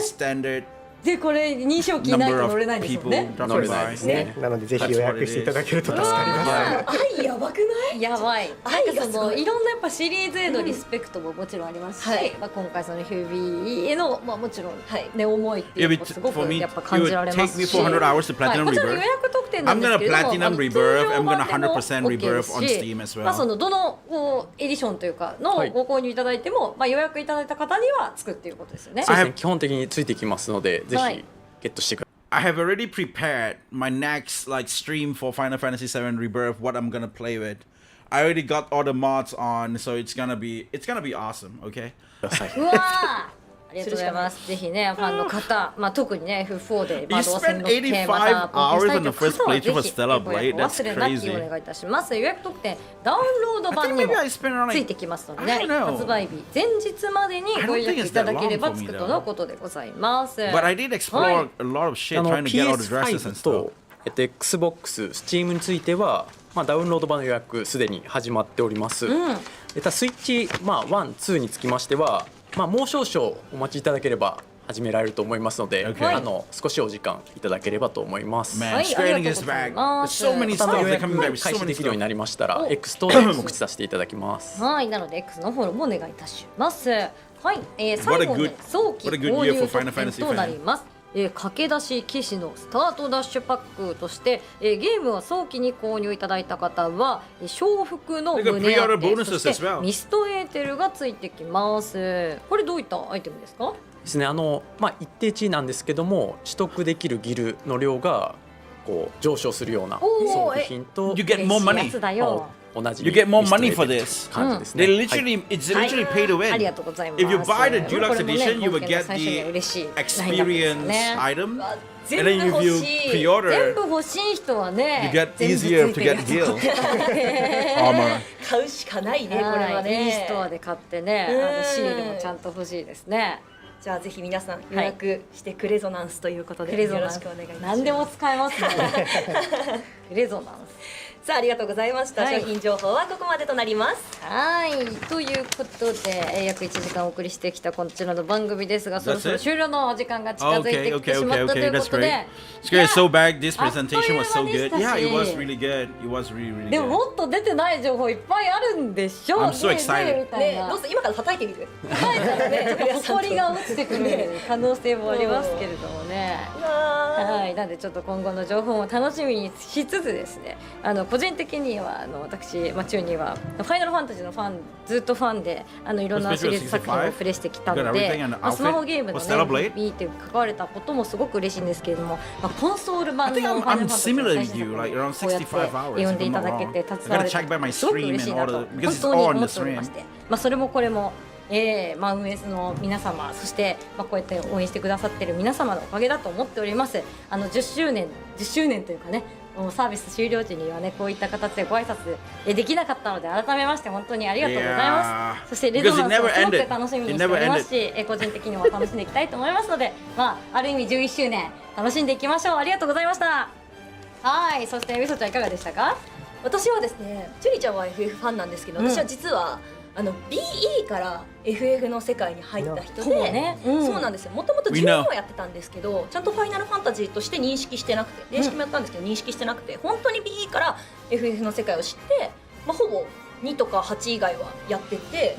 standard でこれ認証キーないと number 乗れない of んですもん people ね。 dropping 乗れないです by. ね。なのでぜひ予約していただけると助かります。愛やばくないやばい。愛なんかそがすごいのいろんなやっぱシリーズへのリスペクトももちろんありますし、はいまあ今回その FB へのまあもちろんはいね思いってい It うの would, もすご for く me, やっぱ it 感じら would れま take す me し。 400 hours to はい、 platinum こちらの予 rebirth. 約特典なん I'm です gonna けれども、 platinum 通 rebirth. 常 I'm 版 gonna でも 100% OK rebirth です on し Steam as まあそ well. のどのこうエディションというかのはいご購入いただいても、まあ予約いただいた方にはつくっていうことですよね。そうですね、基本的についてきますので、ぜはいひゲットしてください。 I have already prepared my next like stream for Final Fantasy VII Rebirth. What I'm gonna play with. I already got all the mods on, so it's gonna be awesome. Okay. ください。うわーありがとうございます。ぜひね、ファンの方、まあ特にね、F4 で You 魔導戦 spent の件また 85 冒険したい hours on と the いう first 方は playthrough ぜ for ひ Stellar ご予 Blade. 約お That's 忘れなき crazy. お願いいたします。予約特典ダウンロード I 版 think にも maybe I spent around つい like てきますので I ね、 don't know. 発売日前日までにご予約いただければつくとのことでございます。 But I did explore はい a lot of shit あ trying の to get all the dresses and PS5 stuff. と、Xbox、Steam については、まあ、ダウンロード版の予約すでに始まっております。ただスイッチ、まあ、1、2につきましては、まあ、もう少々お待ちいただければ始められると思いますので、 Okay. 少しお時間いただければと思います。 Man, はい、 Square あり Enix が is とうござい back. ま There's す。 so many また stuff 予 they're 約 coming も back with 開 so 始 many できるように stuff. なりましたら、お X ストアで告知させていただきます。はい、なので X のフォローもお願いいたします。はい、最 What a 後に good- 早期 what a good 購 year 入 for 特 Final 典 Fantasy となります。駆け出し騎士のスタートダッシュパックとして、ゲームを早期に購入いただいた方は笑福の They got 胸当 pre-order て bonuses そして as well. ミストエーテルがついてきます。これどういったアイテムですか？ですね、まあ、一定値なんですけども、取得できるギルの量がこう上昇するようなおー装備品と You get more 嬉しいや money. つだよ。同じ You get more ミスト money レー for テル this. 感じですね。 They はい literally, it's literally pay to ありが win. とうございます。 If you buy the こ deluxe れもね edition, you will 冒険の get 最初には the 嬉しいラインナップです experience ね item. 全 And 部 then if 欲 you しい。全 pre-order, 部欲しい人はね you get 全部つい easier て to るや get つ heal ね armor. 買うしかないねこれははいいいストアね。で買ってね、シールもちゃんと欲しいですね。じゃあぜひ皆さん予約してクレゾナンスということで、クレゾナンスよろしくお願いいたします。何でも使えますね。クレゾナンさあありがとうございました。はい商品情報はここまでとなります。ス。はいということで、約1時間お送りしてきたこちらの番組ですが、そろそろ That's it? 終了のお時間が近づい Okay, てきて okay, しまっ okay, たとい okay. うこ That's と great. で。 Square is so back. This あっという presentation was so 間でし good. たし Yeah, it was really good. It was really, really でも good. もっと出てない情報いっぱいあるんでしょう。 I'm so ね excited. ねみたいな。ねどうする今から叩いてみる。はいたらね、ちょっと埃が落ちてくる可能性もありますけれどもね。はい、なんでちょっと今後の情報も楽しみにしつつですね、個人的には私、まあ、中にはファイナルファンタジーのファンずっとファンでいろんなシリーズ作品をプレイしてきたので、まあ、スマホゲームのね FB って関われたこともすごく嬉しいんですけれども、まあ、コンソール版のファイナルファンタジーの最新作をこうやって呼んでいただけて携われてすごく嬉しいなと本当に思っておりまして、まあ、それもこれもまあ、運営の皆様そして、まあ、こうやって応援してくださっている皆様のおかげだと思っております。10周年というかね、もうサービス終了時にはねこういった形でご挨拶できなかったので改めまして本当にありがとうございます。そしてレゾナンスをすごく楽しみにしておりますし、個人的にも楽しんでいきたいと思いますので、まあ、ある意味11周年楽しんでいきましょう。ありがとうございました。はい、そしてみそちゃんいかがでしたか？私はですね、チュリちゃんは FF ファンなんですけど、私は実は BE から FF の世界に入った人で、そうね、そうなんですよ。もともと12はやってたんですけど、ちゃんとファイナルファンタジーとして認識してなくて、電子機もやったんですけど認識してなくて、本当に BE から FF の世界を知って、ほぼ2とか8以外はやってて、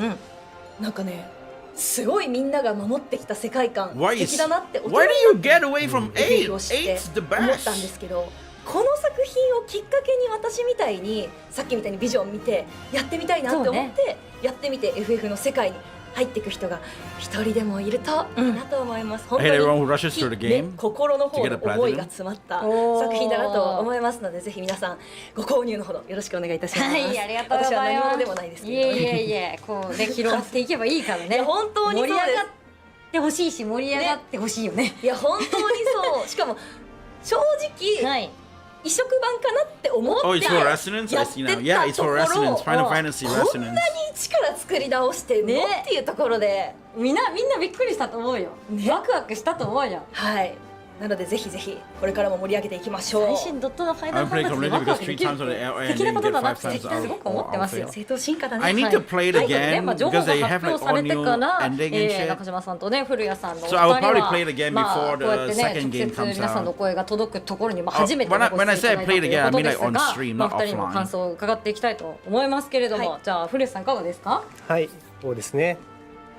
なんかね、すごいみんなが守ってきた世界観素敵だなって、Why do you get away from 8を知って 8's the 思ったん best ですけど、この作品をきっかけに私みたいにさっきみたいにビジョン見てやってみたいなって思って、やってみて FF の世界に入っていく人が一人でもいるといいなと思います。本当に、心の方の思いが詰まった作品だなと思いますので、ぜひ皆さんご購入のほどよろしくお願いいたします。はい、ありがとうございます。私は何者でもないですけど、いえいえ、こうね、広がっていけばいいからね。いや本当にそうです。盛り上がってほしいし、盛り上がってほしいよね。いや本当にそう。しかも正直、移植版かなって思ってやってたところ、こんなに一から作り直してんのっていうところで、みんなびっくりしたと思うよ。ワクワクしたと思うよ。はい。なのでぜひぜひこれからも盛り上げていきましょう。最新ドットのファイナルファンタジーでワクワクできるって素敵なことだなってすごく思ってますよ。正当進化だね。I need to play it again 情報 because が they 発 have 表 like さ all れて new から ending and shit. 中島さんとね、古谷さんのお二 So 人 I'll probably は play it again まあ before こうやって the ね、 second 直 game 接 comes 皆さんの out. 声が届くところに初めて When I ご出演いただいたと say play it い again, I うこ mean とで like す on が、 stream, まあ not 二人の感 offline. 想を伺っていきたいと思いますけれども、じゃあ古谷さんいかがですか？はい、そうですね。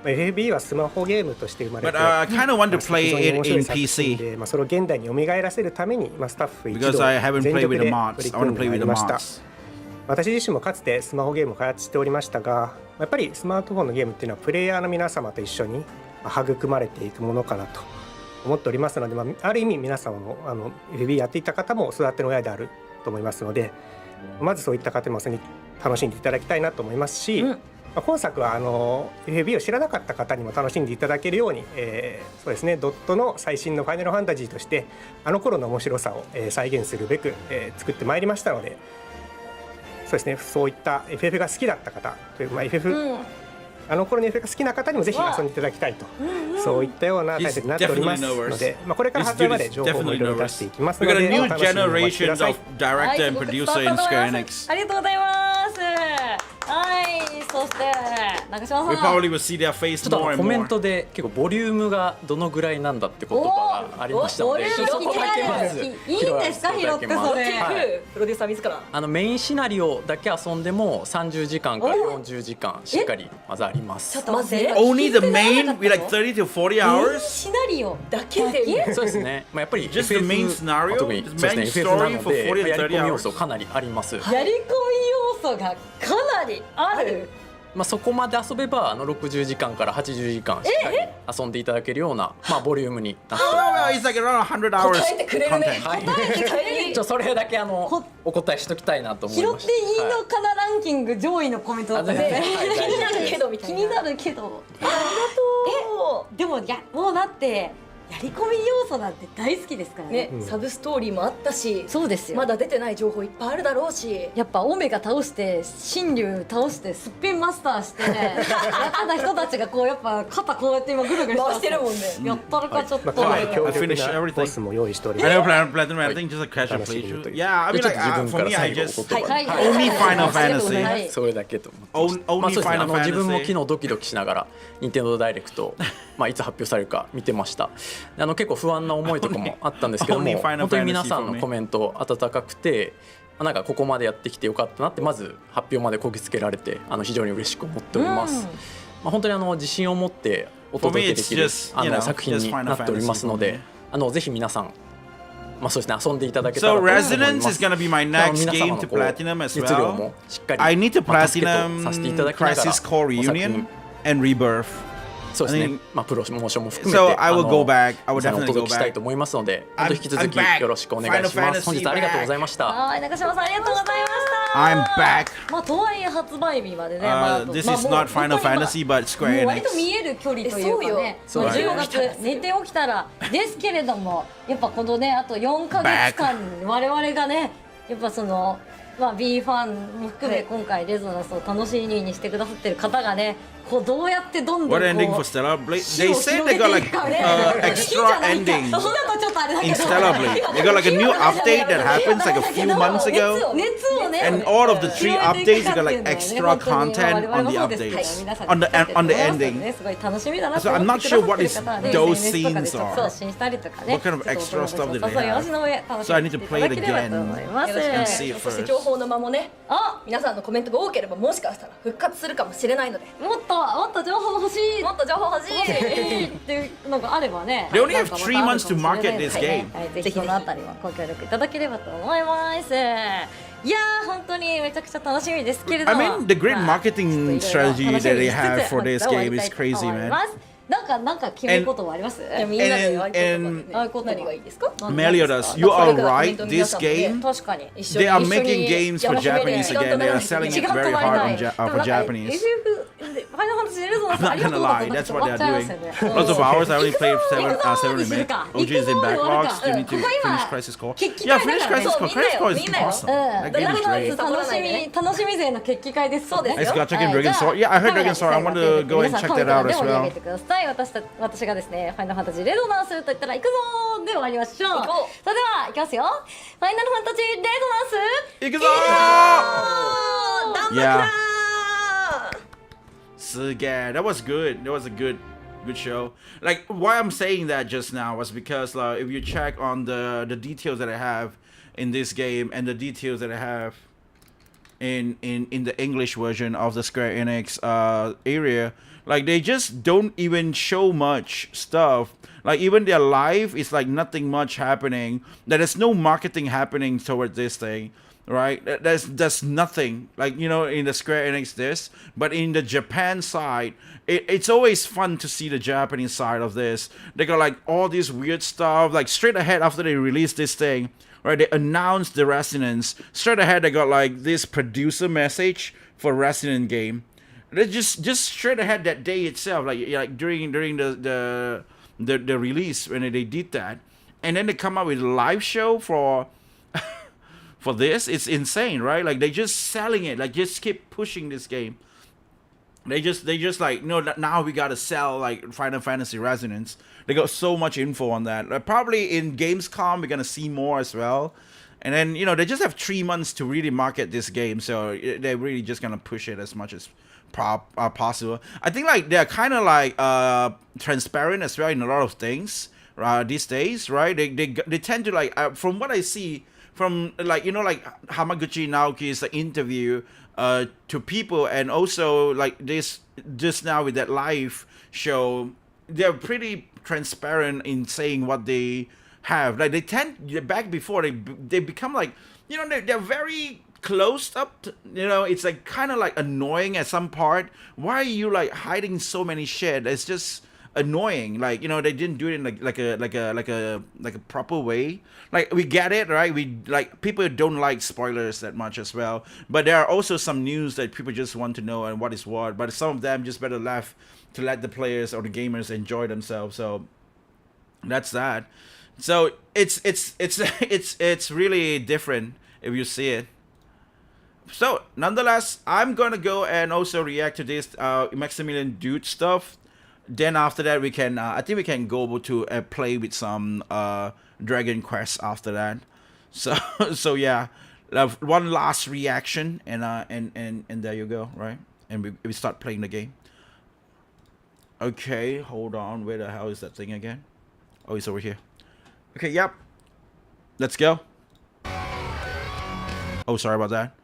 FB はスマホゲームとして生まれて、 But I kind of want to play 非常に it 面白 in い作品 PC で、それを現代に蘇らせるために、スタッフ一同 because I haven't 全 played 力 with で the 取 mods. り I 組 want ん to で play まい with り the ました。 mods. 私自身もかつてスマホゲームを開発しておりましたが、やっぱりスマートフォンのゲームっていうのはプレイヤーの皆様と一緒に育まれていくものかなと思っておりますので、ある意味皆様もFB やっていた方も育ての親であると思いますので、まずそういった方もそれに楽しんでいただきたいなと思いますし、今作はFB を知らなかった方にも楽しんでいただけるように、そうですね、ドットの最新のファイナルファンタジーとしてあの頃の面白さを、再現するべく、作ってまいりましたので、そうですね、そういった FF が好きだった方という、FF、あの頃の FF が好きな方にもぜひ遊んでいただきたいと、そういったようなタイトルになっておりますので、これから発売まで情報もいろいろ出していきますの We got で、 a new お楽しみにお待ちくだ generation さい。 of director and producer in Square Enix. ありがとうございます。はい、そして中島 We さん。 probably will see their face ちょっと more and コメン more. トで結構ボリュームがどのぐらいなんだって言葉がありましたので、おそこだけまずいいんですか、拾ってそれ。プロデューサー自らメインシナリオだけ遊んでも30時間から40時間しっかりまずあります。ちょっと待って。 Only the main, we like 30 to 40 hours. シナリオだけでそうですね。やっぱり Just the main scenario? 特に Just そうですね main FF な story の for 40 で to やり 30 込み要素 hours. かなりあります。やり込み要素がかなりある。そこまで遊べば60時間から80時間しっかり遊んでいただけるようなボリュームになっております It's like around 100 hours 答えてくれるね。 content. はい答えてくれる。それだけお答えしときたいなと思い拾ましてっいいのかなランキング上位のコメントだったんですね。気になるけどみたいな。気になるけど。ありがとでももうだってやり込み要素なんて大好きですからう。ね。ね、サブストーリーもあったし、そうですよ。まだ出てない情報いっぱいあるだろうし。やっぱオメガ倒して神竜倒してすっぴんマスターしてやった人たちがこうやっぱ肩こうやって今ぐるぐる回してるもんね。やったるかちょっと。かなり強 I 力 finished な everything. ボスも用意しており I ます。 never played Platinum. I think just a casual playthrough. Yeah, I mean ちょっ like と自分 for から me, I 最後 just お言葉はい Only Final ありがとうございます Fantasy. それだけと思って。 only そうですね、 Final 自分も昨 Fantasy. 日ドキドキしながら任天堂ダイレクトいつ発表されるか見てました。結構不安な思いとかもあったんですけども Only Final 本当に皆さん Fantasy for の me. コメント温かくて、なんかここまでやってきてよかったなってまず発表までこぎつけられて非常に嬉しく思っております。本当に自信を持ってお届けできる For me, it's just, 作品になっておりますので、ぜひ皆さんそうですね、遊んでいただけた So らと思います Resonance is gonna be my next game to platinum as 熱量 well. もしっかり I need to 助けとさせていただ platinum きながら Crisis Core お作 Reunion 品 and Rebirth. そうです I ね think-、プロモーションも含めて So I will go back. I will 皆さんにお definitely 届 go けしたい back. と思いますので、 I'm- 引き続き I'm back. よろしくお願いし Final ます。本 Fantasy 日はありがとうございました。はい、中島さんありがとうございました。 I'm back. とはいえ発売日までね。This is not Final Fantasy, but も Square う割と Enix. 見える距離というかね、そうよ10月寝て起きたらですけれども、やっぱこのねあと4ヶ月間我々がねやっぱそのまあ B ファンも含め今回レゾナンスを楽しみにしてくださってる方がね、こうどうやってどんどんこう What ending for Stellar Blade? They said they got like extra ending そうだとちょっとあれだけ in ど Stellar Blade. They got like a new update that happens like a few months ago. 熱をね And all of the 3 updates, you got like extra content on the updates, on the ending. すごい楽しみだな So I'm not sure what is とかね those SNS とかで scenes そう are. 発信したりとかね What kind of extra stuff did they そうよしの上 So I need to play it again よろしくお願い and し see ま it す。そして first. 情報の間もね、あ、皆さんのコメントが多ければもしかしたら復活するかもしれないので、もっと情報欲しいもっと情報欲しい。っていうのがあればね They only な have んかまた 3 months to あるかもしれ market ない this のでね game. はい、ぜひそのあたりはご協力いただければと思います。いやー本当にめちゃくちゃ楽しみですけれど I も mean, the great まあ marketing ちょっといろいろ strategy that they 楽しみにしつ have つ for this 終わり game た is いと思い crazy, ま man. す。なんか決めることはありますみんなで And- 合言葉でね and- 何がいいですか？ Meliodas, you are right. This game, 確かに they are making games for Japanese again. They are selling it very hard for Japanese. I'm not gonna lie, that's what they're doing. Lots of hours. I only played 7 remake. OG is in backlogs. You need to finish Crisis Core. Yeah, finish Crisis Core. Crisis Core is awesome. That game is great. 楽しみ勢の決起会です。そうです It's got Dragon Sword. Yeah, I heard Dragon Sword. I want to go and check that out as well. 私がですね、ファイナルファンタジーレゾナンスと言ったら行くぞーで終わりましょう。行こそれでは行きますよ。ファイナルファンタジーレゾナンス。行くぞー Yeah. すげえ That was good. That was a good show. Like, why I'm saying that just now was because if you check on the details that I have in this game and the details that I have in the English version of the Square Enix area, like they just don't even show much stuff. Like even their live is like nothing much happening. There's no marketing happening towards this thing, right? There's nothing, like, you know, in the Square Enix this, but in the Japan side, it's always fun to see the Japanese side of this. They got like all this weird stuff, like straight ahead after they released this thing, right? They announced the Resonance. Straight ahead, they got like this producer message for Resonance game. They just straight ahead that day itself, like during the release when they did that, and then they come out with a live show for for this. It's insane, right? Like they just selling it, like just keep pushing this game. They just like, no, now we gotta sell like Final Fantasy Resonance. They got so much info on that. Like, probably in Gamescom we're gonna see more as well. And then, you know, they just have 3 months to really market this game, so they're really just gonna push it as much as possible. I think like they're kind of like transparent as well in a lot of things these days, right? They tend to like from what I see from, like, you know, like Hamaguchi Naoki's interview to people, and also like this just now with that live show, they're pretty transparent in saying what they have. Like they tend, back before they become like, you know, they're very closed up, you know. It's like kind of like annoying at some part. Why are you like hiding so many shit? It's just annoying. Like, you know, they didn't do it in like a proper way. Like, we get it, right? We like, people don't like spoilers that much as well, but there are also some news that people just want to know and what is what, but some of them just better left to let the players or the gamers enjoy themselves. So that's that. So it's really different if you see it. So nonetheless, I'm gonna go and also react to this Maximilian Dude stuff. Then after that, we can I think we can go over to play with some Dragon Quest after that. So yeah, one last reaction, and there you go, right? And we start playing the game. Okay, hold on. Where the hell is that thing again? Oh, it's over here. Okay, yep. Let's go. Oh, sorry about that.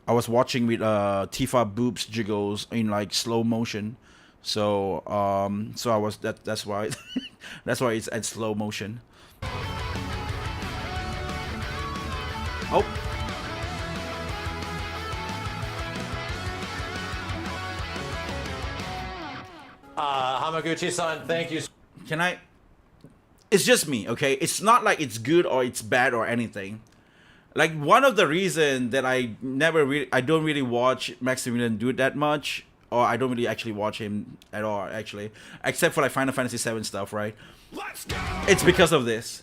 I was watching with Tifa boobs jiggles in like slow motion, so I was that's why that's why it's at slow motion. Oh. Hamaguchi-san, thank you. Can I? It's just me, okay? It's not like it's good or it's bad or anything. Like, one of the reasons that I don't really watch Maximilian Dude that much, or I don't really actually watch him at all, actually, except for like Final Fantasy VII stuff, right? Let's go! It's because of this.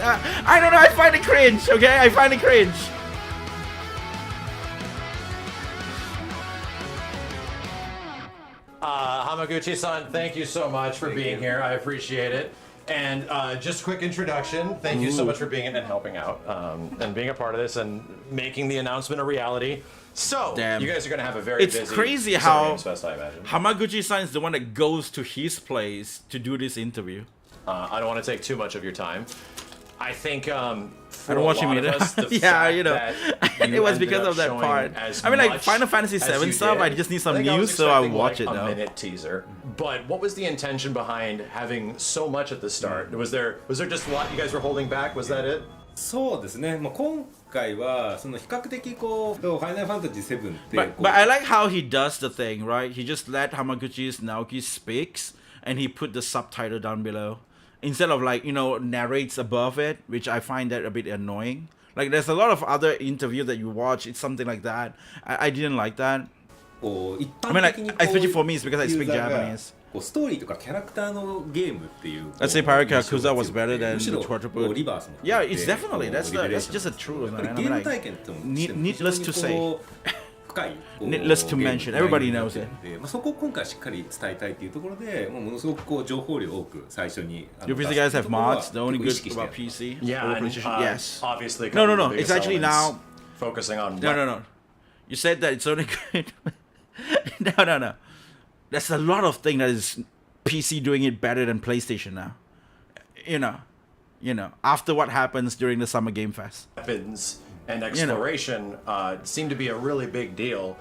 I don't know. I find it cringe. Okay, I find it cringe. Hamaguchi-san, thank you so much for being here. I appreciate it. And just quick introduction. Thank you so much for being in and helping out and being a part of this and making the announcement a reality. So, Damn. you guys are going to have a very busy It's crazy Summer how Games Fest, I imagine. Hamaguchi-san is the one that goes to his place to do this interview. I don't want to take too much of your time. I think for I don't watch him a lot either. of us, the Yeah, fact you know, that it you was ended because up of that showing part. as I mean, like much Final Fantasy as VII you stuff, did, I just need some I think I was news, so I expecting, watch like, it now. a minute teaser. But what was the intention behind having so much at the start? Was there just a lot you guys were holding back? Was that it? そうですね、まあ、今回はその比較的こうファイナルファンタジー7って But I like how he does the thing, right? He just let Hamaguchi's Naoki speaks and he put the subtitle down below. Instead of like, you know, narrates above it, which I find that a bit annoying. Like there's a lot of other interviews that you watch, it's something like that. I didn't like that. こう一 I 般 mean, like, 的にこう especially for me, it's because I ユ speak ーザーが Japanese. こうストーリーとかキャラクターのゲームっていう Let's say Pirate Yakuza was better than むしろ the こ Quadruple. うリバースも Yeah, 含め it's て definitely. こう That's リベレー that's ション just the truth, やっぱり man. ゲ I'm ーム like, 体験ともしても needless to say. こう深いこう Needless to mention. ゲームの Everybody 内容にな knows ってるんでまあ、そこを今回しっかり伝えたいっていうところでものすごくこう情報量多く最初に Do 出 PC す guys っていう have ところは mods? The only 結構意 good 識してや about ってます PC? Yeah, Over and, PlayStation? Yes. Obviously, No, no, the no. biggest It's actually elements now. focusing on No. You said that it's only good. No. There's a lot of things that is PC doing it better than PlayStation now. You know. After what happens during the Summer Game Fest. weapons and exploration seem to be a really big deal.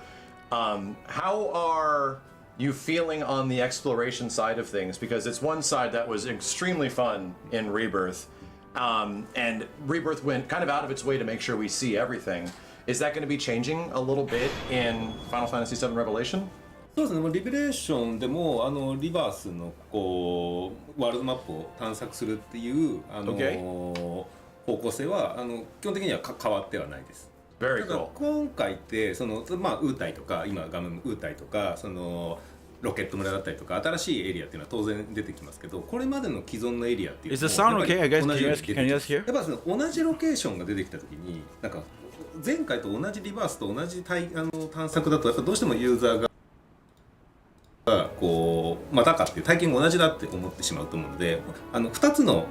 How are you feeling on the exploration side of things? Because it's one side that was extremely fun in Rebirth, and Rebirth went kind of out of its way to make sure we see everything. Is that going to be changing a little bit in Final Fantasy VII Revelation? そうですね、リベレーションでもリバースのこうワールドマップを探索するっていう方向性は基本的には変わってはないです。Very だから cool. 今回ってそのまあウータイとか今画面ウータイとかそのロケット村だったりとか新しいエリアっていうのは当然出てきますけど、これまでの既存のエリアっていう Is the sound okay? I guess can you guys hear? やっぱその同じロケーションが出てきた時になんか前回と同じリバースと同じ探索だとやっぱどうしてもユーザーがこうまたかっていう体験が同じだって思ってしまうと思うので2つの、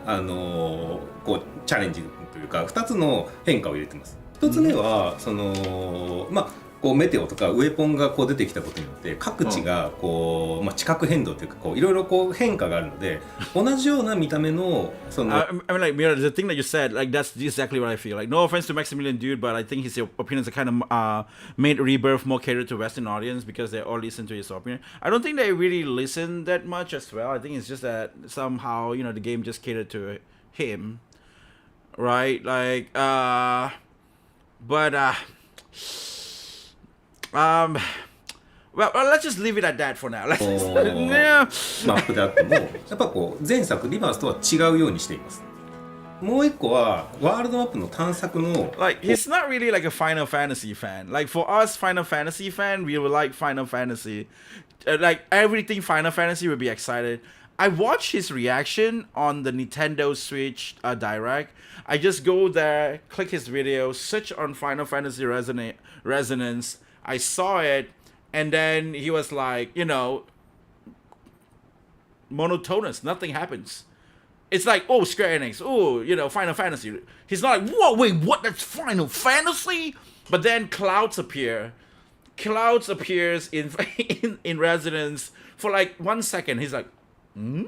こうチャレンジというか2つの変化を入れてます。1つ目はそのまあこうメテオとかウェポンがこう出てきたことによって各地がこう、まあ、地殻変動というかこういろいろこう変化があるので同じような見た目のその I mean, like, Mira, the thing that you said, like, that's exactly what I feel. Like, no offense to Maximilian Dude, but I think his opinions are kind of made Rebirth more catered to Western audience because they all listen to his opinion. I don't think they really listen that much as well. I think it's just that somehow, you know, the game just catered to him, right? Like, well, let's just leave it at that for now. Let's, yeah. マップであってもやっぱこう前作リバースとは違うようにしています。もう一個はワールドマップの探索の Like, he's not really like a Final Fantasy fan. Like, for us Final Fantasy fan, we will like Final Fantasy. Like, everything Final Fantasy will be excited. I watched his reaction on the Nintendo Switch Direct. I just go there, click his video, search on Final Fantasy Resonance. I saw it, and then he was like, you know, monotonous. Nothing happens. It's like, oh, Square Enix, oh, you know, Final Fantasy. He's not like, whoa, wait, what? That's Final Fantasy? But then clouds appear. Clouds appears in Resonance for like 1 second. He's like, hmm?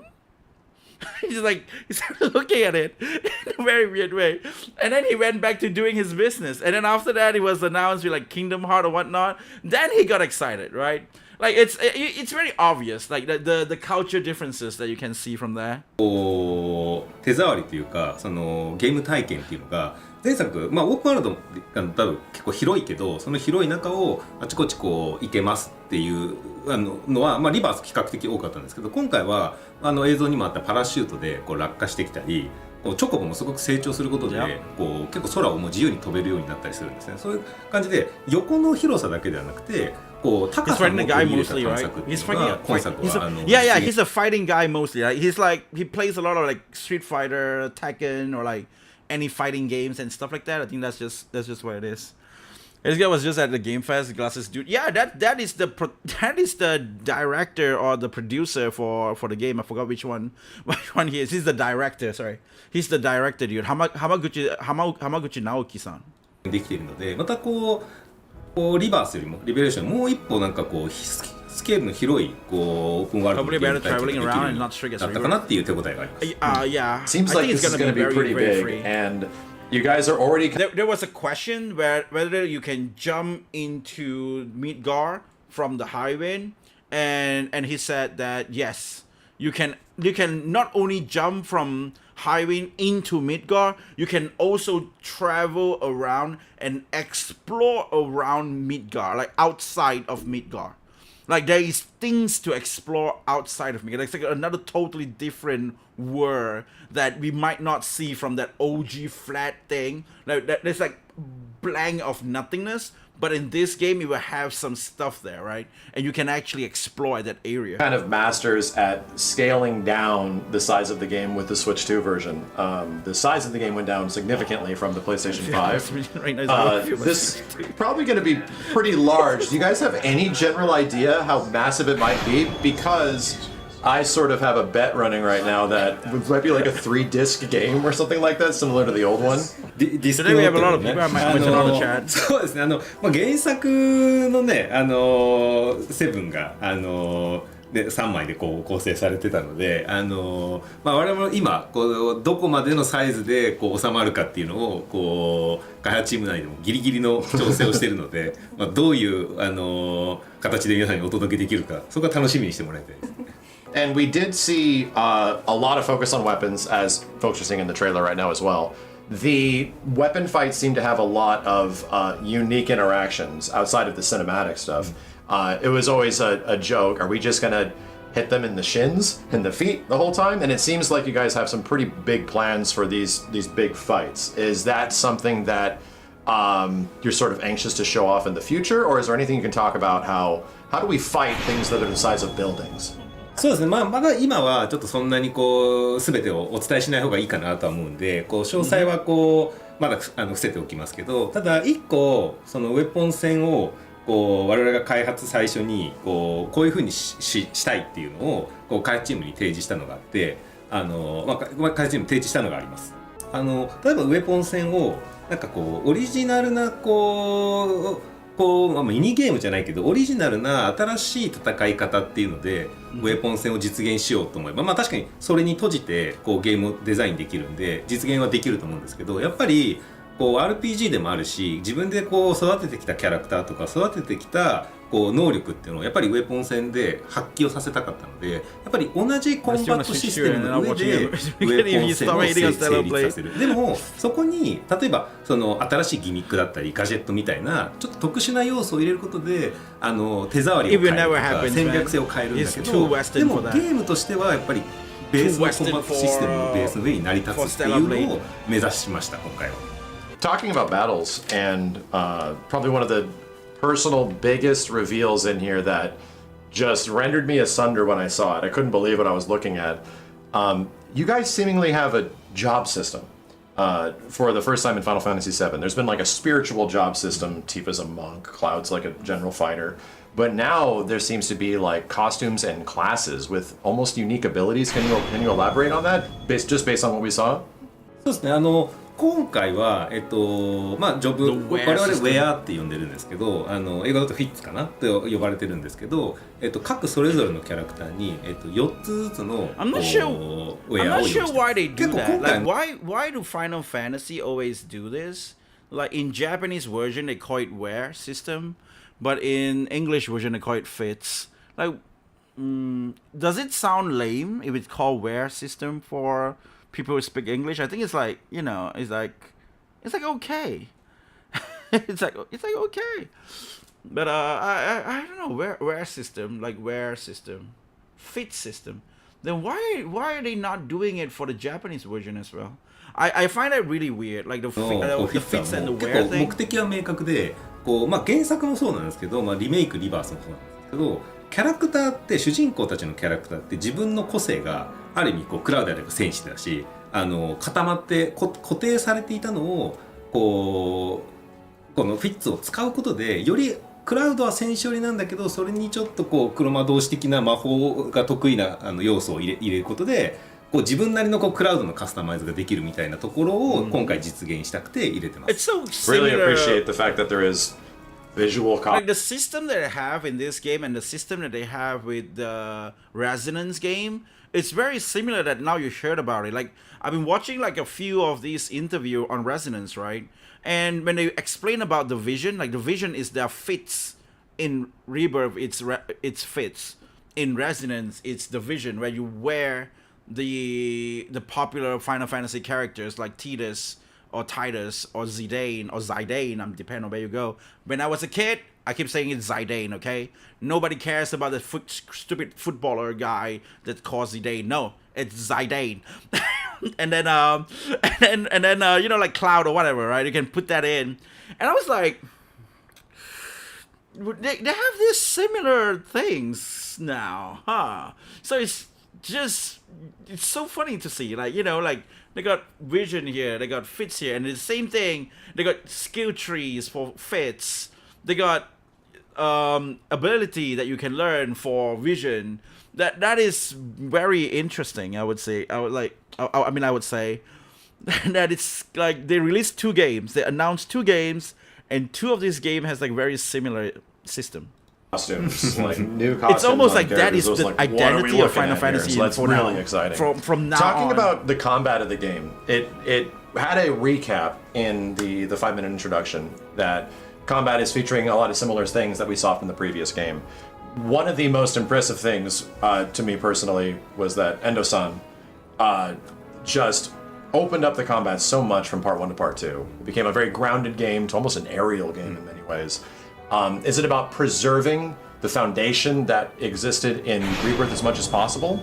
He's looking at it in a very weird way. And then he went back to doing his business. And then after that, he was announced with like Kingdom Heart or whatnot. Then he got excited, right? Like, it's very obvious, like the culture differences that you can see from there. こう手触りというかそのゲーム体験っていうのが前作、まあ、オープンワールド多分結構広いけどその広い中をあちこちこう行けますっていうのは、まあ、リバース比較的多かったんですけど今回は映像にもあったパラシュートでこう落下してきたりこうチョコボもすごく成長することで、こう結構空をもう自由に飛べるようになったりするんですね。そういう感じで横の広さだけではなくてこう高さも取り入れた探索っていうのが今作はYeah, he's a fighting guy mostly. Like, he plays a lot of like Street Fighter, Tekken, or like any fighting games and stuff like that. I think that's just what it is. This guy was just at the Game Fest, glasses dude. Yeah, that is the director or the producer for the game. I forgot which one he is. He's the director. Sorry, he's the director, dude. Hamaguchi Naoki-san. できているので、またこうリバースよりもリベレーションもう一歩なんかこうスケールの広いこうオープンワールドのゲーム体験ができるようになったかなっていう手応えがあります。Yeah. Seems like this is going to be pretty big, and you guys are already. There was a question whether you can jump into Midgar from the highway, and he said that yes, you can not only jump from highway into Midgar, you can also travel around and explore around Midgar, like outside of Midgar. Like there is things to explore outside of Midgar. It's like another totally different world that we might not see from that OG flat thing. Like there's like blank of nothingness. But in this game, you will have some stuff there, right? And you can actually explore that area. Kind of masters at scaling down the size of the game with the Switch 2 version. The size of the game went down significantly from the PlayStation 5. This is probably going to be pretty large. Do you guys have any general idea how massive it might be? Because I sort of have a bet running right now that it might be like a 3-disc game or something like that, similar to the old one. Today we have a lot of people on the chat. そうですね。原作のね、セブンがで3枚でこう構成されてたので、我々も今こうどこまでのサイズでこう収まるかっていうのをこう開発チーム内でもギリギリの調整をしているので、どういう形で皆さんにお届けできるか、そこは楽しみにしてもらいたいです。And we did see a lot of focus on weapons, as folks are seeing in the trailer right now as well. The weapon fights seem to have a lot of unique interactions outside of the cinematic stuff. It was always a joke. Are we just going to hit them in the shins and the feet the whole time? And it seems like you guys have some pretty big plans for these big fights. Is that something that you're sort of anxious to show off in the future? Or is there anything you can talk about how do we fight things that are the size of buildings? そうですね、まだ今はちょっとそんなにこう全てをお伝えしない方がいいかなとは思うんで、こう詳細はこうまだ伏せておきますけど、ただ一個そのウェポン戦をこう我々が開発最初にこういう風にしたいっていうのをこう開発チームに提示したのがあって、開発チームに提示したのがあります。例えばウェポン戦をなんかこうオリジナルなミニゲームじゃないけどオリジナルな新しい戦い方っていうので、ウェポン戦を実現しようと思えば、確かにそれに閉じてこうゲームをデザインできるんで実現はできると思うんですけど、やっぱりこう RPG でもあるし、自分でこう育ててきたキャラクターとか育ててきたこう能力っていうのをやっぱりウェポン戦で発揮をさせたかったので、やっぱり同じコンバットシステムの上でウェポン戦を成立させる。でもそこに例えばその新しいギミックだったりガジェットみたいなちょっと特殊な要素を入れることで手触りを変えるとか戦略性を変えるんだけど、でもゲームとしてはやっぱりベースのコンバットシステムのベースの上に成り立つっていうのを目指しました今回は。Talking about battles, and probably one of the personal biggest reveals in here that just rendered me asunder when I saw it. I couldn't believe what I was looking at. You guys seemingly have a job system for the first time in Final Fantasy VII. There's been like a spiritual job system. Tifa's a monk, Cloud's like a general fighter. But now there seems to be like costumes and classes with almost unique abilities. Can you elaborate on that, just based on what we saw? そうですね。今回はジョブ我々ウェアって呼んでるんですけど、英語だとフィッツかなと呼ばれてるんですけど、各それぞれのキャラクターに4つずつのウェアを用意してます。結構今回 Why do Final Fantasy always do this? Like in Japanese version they call it wear system, but in English version they call it fits. Like, does it sound lame if it's called wear system for people who speak English? I think it's like, it's like okay. it's like okay. But I don't know, wear system, like wear system, fit system. Then why are they not doing it for the Japanese version as well? I find that really weird, like the fits and the wear thing. 目的は明確で、原作もそうなんですけど、リメイクリバースもそうなんですけど、キャラクターって主人公たちのキャラクターって自分の個性がある意味クラウドであれば戦士だし、固まって固定されていたのをこのフィッツを使うことでよりクラウドは戦士寄りなんだけど、それにちょっとこう黒魔導士的な魔法が得意な要素を入れることで、こう自分なりのこうクラウドのカスタマイズができるみたいなところを今回実現したくて入れてます。It's so Really similar. appreciate the fact that there is visual Like the system that they have in this game and the system that they have with the Resonance game, it's very similar. That now you heard about it. Like I've been watching like a few of these interview on Resonance, right? And when they explain about the vision, like the vision is their fits in Rebirth. It's fits in Resonance. It's the vision where you wear the popular Final Fantasy characters like Tidus or Titus or Zidane or Zidane, depending on where you go. When I was a kid, I keep saying it's Zidane, okay? Nobody cares about the stupid footballer guy that calls Zidane. No, it's Zidane. and then you know, like Cloud or whatever, right? You can put that in. And I was like, they have these similar things now, huh? So it's so funny to see, like, you know, like they got vision here, they got fits here, and it's the same thing. They got skill trees for fits. They got ability that you can learn for vision. That is very interesting. I would say I would say that it's like they released 2 games. They announced 2 games, and 2 of these games has like very similar system. Costumes, like new costumes. It's almost on like that is characters. the Like, what are we identity of looking Final at here? Fantasy So that's for really now. exciting. From now Talking on. about the combat of the game, it had a recap in the 5-minute introduction that combat is featuring a lot of similar things that we saw from the previous game. One of the most impressive things to me personally was that Endo-san just opened up the combat so much from part 1 to part 2. It became a very grounded game to almost an aerial game in many ways. Is it about preserving the foundation that existed in Rebirth as much as possible?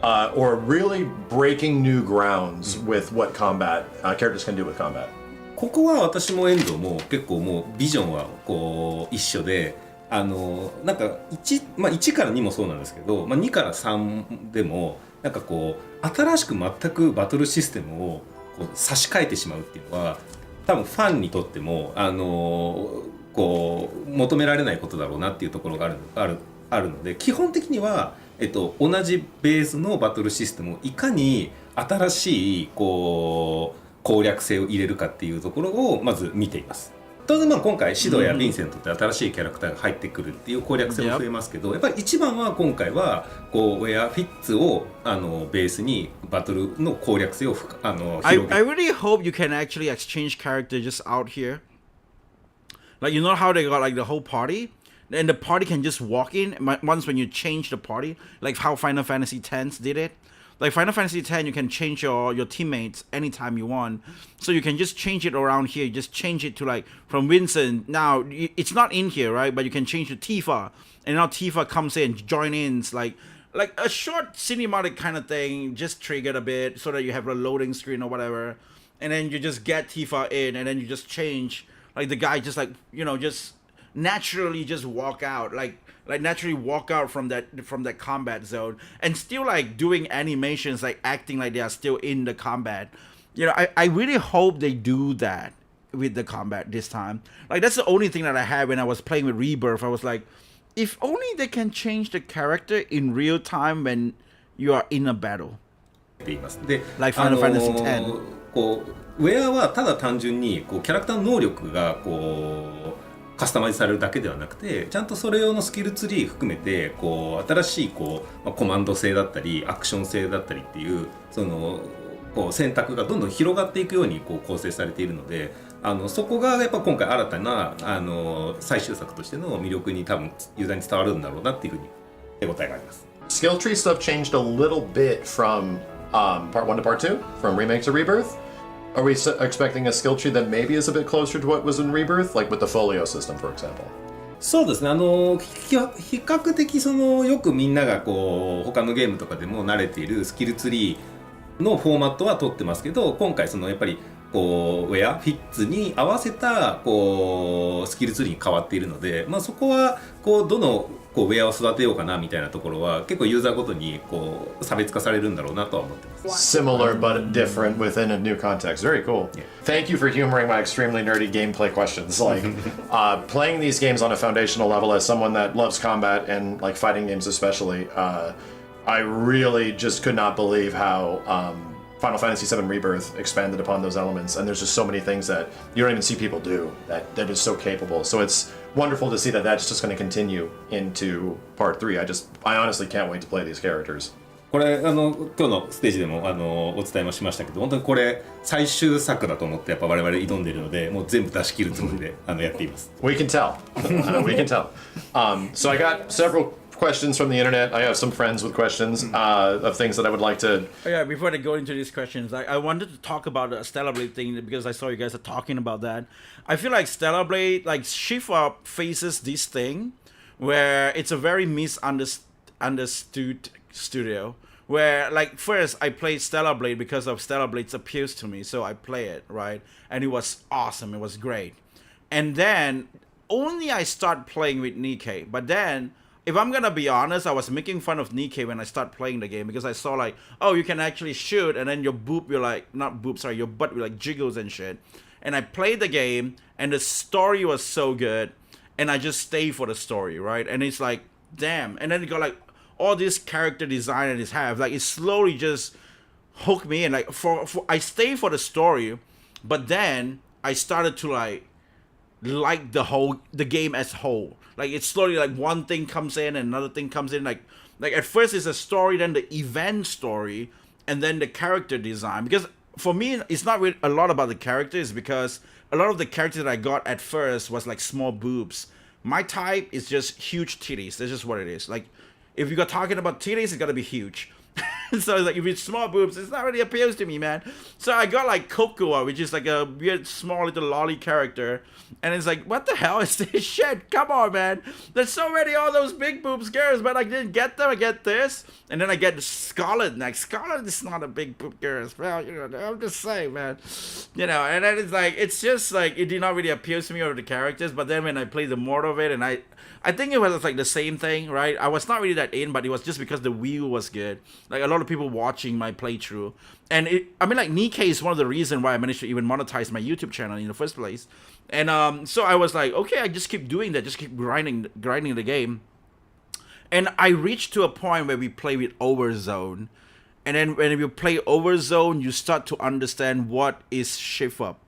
Or really breaking new grounds with what combat characters can do with combat? ここは私も遠藤も結構もうビジョンはこう一緒で、なんか 1から2もそうなんですけど、2から3でもなんかこう新しく全くバトルシステムをこう差し替えてしまうっていうのは多分ファンにとってもこう求められないことだろうなっていうところがあるので、基本的には、同じベースのバトルシステムをいかに新しいこう攻略性を入れるかっていうところをまず見ています。当然今回シドやヴィンセントって新しいキャラクターが入ってくるっていう攻略性も増えますけど、やっぱり一番は今回はこうウェアフィッツをベースにバトルの攻略性を広げる。I really hope you can actually exchange characters just out here. Like, you know how they got like the whole party? And the party can just walk in once when you change the party, like how Final Fantasy X did it. Like Final Fantasy X, you can change your teammates anytime you want. So you can just change it around here. You just change it to like from Vincent. Now, it's not in here, right? But you can change to Tifa. And now Tifa comes in, join in, like a short cinematic kind of thing, just triggered a bit so that you have a loading screen or whatever. And then you just get Tifa in, and then you just change. Like the guy just like, you know, just naturally just walk out, like naturally walk out from that combat zone, and still like doing animations, like acting like they are still in the combat. You know, I really hope they do that with the combat this time. Like that's the only thing that I had when I was playing with Rebirth. I was like, if only they can change the character in real time when you are in a battle. Like Final Fantasy X. こうウェアはただ単純にこうキャラクターの能力がこうカスタマイズされるだけではなくて、ちゃんとそれ用のスキルツリー含めてこう新しいこう、コマンド性だったりアクション性だったりっていうそのこう選択がどんどん広がっていくようにこう構成されているので、そこがやっぱ今回新たな最終作としての魅力に多分ユーザーに伝わるんだろうなっていうふうに手応えがあります。Skill tree stuff changed a little bit from part 1 to part 2, from Remake to Rebirth. Are we expecting a skill tree that maybe is a bit closer to what was in Rebirth, like with the folio system, for example? そうですね、比較的そのよくみんながこう他のゲームとかでも慣れているスキルツリーのフォーマットは取ってますけど、今回そのやっぱりこうウェアフィッツに合わせたこうスキルツリーに変わっているので、まあ、そこはこうどのこうウェアを育てようかなみたいなところは結構ユーザーごとにこう差別化されるんだろうなとは思ってます。Similar but different within a new context. Very cool. Yeah. Thank you for humoring my extremely nerdy gameplay questions. Like playing these games on a foundational level as someone that loves combat and like fighting games especially, I really just could not believe how Final Fantasy VII Rebirth expanded upon those elements, and there's just so many things that you don't even see people do that is so capable. So it's wonderful to see that that's just going to continue into Part 3. I honestly can't wait to play these characters. これ今日のステージでもお伝えもしましたけど、本当にこれ最終作だと思ってやっぱ我々挑んでいるので、もう全部出し切るつもりでやっています。We can tell. We can tell. So I got several questions from the internet. I have some friends with questions of things that I would like to. Yeah, before I go into these questions, I wanted to talk about the Stellar Blade thing because I saw you guys are talking about that. I feel like Stellar Blade, like Shifa faces this thing where it's a very misunderstood studio. Where like first I played Stellar Blade because of Stellar Blade's appeals to me, so I play it, right? And it was awesome, it was great. And then only I start playing with Nikkei, but then if I'm gonna be honest, I was making fun of Nikkei when I start playing the game because I saw like, oh, you can actually shoot and then your boob, your butt like jiggles and shit. And I played the game and the story was so good and I just stayed for the story, right? And it's like, damn. And then it got like all this character design and it have like it slowly just hooked me and like for I stayed for the story, but then I started to like the game as whole. Like it's slowly like one thing comes in and another thing comes in. Like at first it's a story, then the event story, and then the character design. Because for me, it's not really a lot about the characters because a lot of the characters that I got at first was like small boobs. My type is just huge titties. That's just what it is. Like if you got talking about titties, it's gotta be huge. So like if it's small boobs, it's not really appeals to me, man. So I got like Cocoa, which is like a weird small little lolly character, and it's like, what the hell is this shit? Come on, man. There's so many all those big boobs girls, but I didn't get them. I get this, and then I get Scarlet next. Scarlet is not a big boob girl, well, you know. I'm just saying, man. You know, and then it's like it's just like it did not really appeal to me over the characters. But then when I played the more of it, and I think it was like the same thing, right? I was not really that in, but it was just because the wheel was good. Like a lot of people watching my playthrough, and I mean, like Nikkei is one of the reasons why I managed to even monetize my YouTube channel in the first place. And so I was like, okay, I just keep doing that, just keep grinding the game. And I reached to a point where we play with Overzone, and then when you play Overzone, you start to understand what is Shift Up,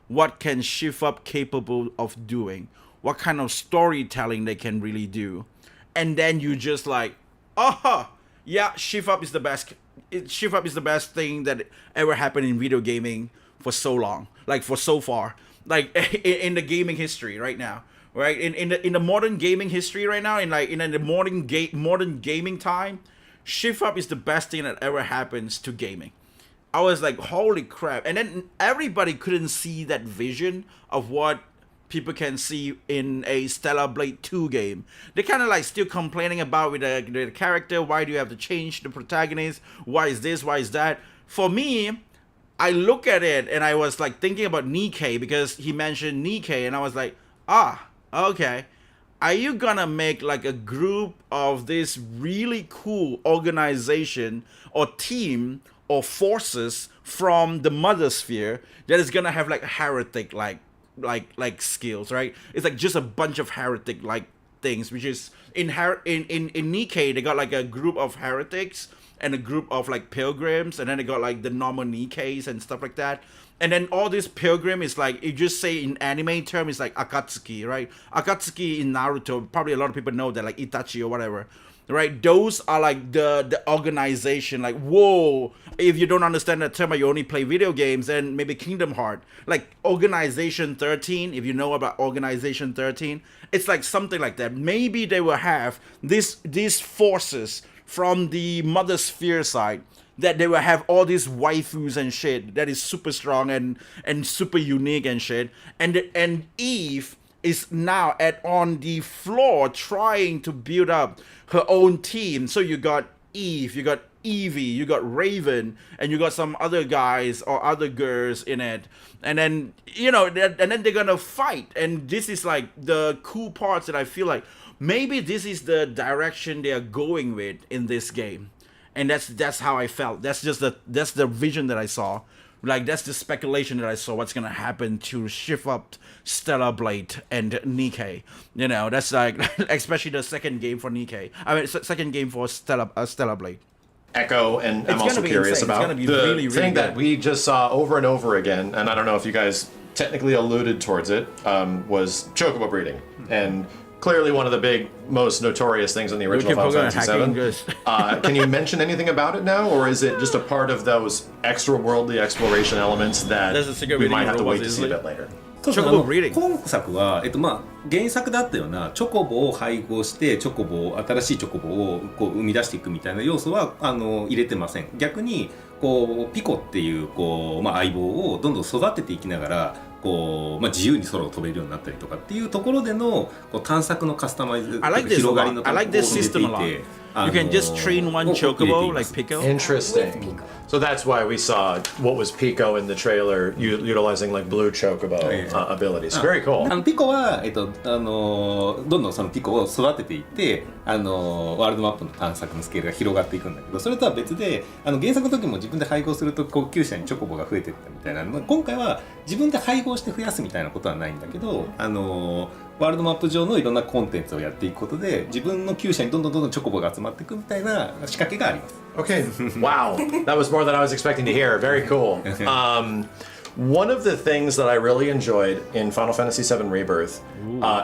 what can Shift Up capable of doing, what kind of storytelling they can really do, and then you just like, oh yeah, Shift Up is the best. Shift Up is the best thing that ever happened in video gaming for so long, like for so far, like in the gaming history right now, right? In the modern gaming history right now, in the modern gaming time, Shift Up is the best thing that ever happens to gaming. I was like, holy crap! And then everybody couldn't see that vision of what people can see in a Stellar Blade 2 game. They're kind of like still complaining about with the character. Why do you have to change the protagonist? Why is this? Why is that? For me, I look at it and I was like thinking about Nikkei because he mentioned Nikkei, and I was like, okay. Are you gonna make like a group of this really cool organization or team or forces from the Mother Sphere that is gonna have like heretic like skills, right? It's like just a bunch of heretic like things, which is in Nikkei they got like a group of heretics and a group of like pilgrims, and then they got like the normal Nikkeis and stuff like that. And then all this pilgrim is like, you just say in anime term, it's like Akatsuki, right? Akatsuki in Naruto, probably a lot of people know that, like Itachi or whatever, right? Those are like the organization. Like, whoa, if you don't understand that term, or you only play video games, then maybe Kingdom Heart, like Organization 13, if you know about Organization 13, it's like something like that. Maybe they will have these forces from the Mother Sphere side, that they will have all these waifus and shit that is super strong and super unique and shit. And Eve is now on the floor trying to build up her own team. So you got Eve, you got Evie, you got Raven, and you got some other guys or other girls in it. And then, you know, and then they're gonna fight. And this is like the cool parts that I feel like maybe this is the direction they are going with in this game. And that's how I felt. That's the vision that I saw. Like, that's the speculation that I saw what's gonna happen to shift up Stellar Blade and Nikkei. You know, that's like, especially the second game for Nikkei. I mean, second game for Stellar Blade. Echo, and I'm also curious about the really thing good. that we just saw over and over again, and I don't know if you guys technically alluded towards it, was chocobo breeding. And clearly one of the big, most notorious things in the original Final Fantasy VII. Can you mention anything about it now, or is it just a part of those extra-worldly exploration elements that we might have to wait to see a bit later? 今作は、原作だったようなチョコボを配合して新しいチョコボをこう生み出していくみたいな要素は入れてません。逆にこうピコっていう相棒をどんどん育てていきながら自由に空を飛べるようになったりとかっていうところでの探索のカスタマイズ広がりのところを入れていて。You can just train one chocobo like Pico. Interesting. So that's why we saw what was Pico in the trailer, utilizing like blue chocobo abilities. Very cool. ピコはどんどんそのピコを育てていってワールドマップの探索のスケールが広がっていくんだけど、それとは別で原作の時も自分で配合すると厩舎にチョコボが増えていったみたいな、今回は自分で配合して増やすみたいなことはないんだけど、ワールドマップ上のいろんなコンテンツをやっていくことで自分の厩舎にどんどんチョコボが集まっていくみたいな仕掛けがあります。Okay. Wow. That was more than I was expecting to hear. Very cool. One of the things that I really enjoyed in Final Fantasy VII Rebirth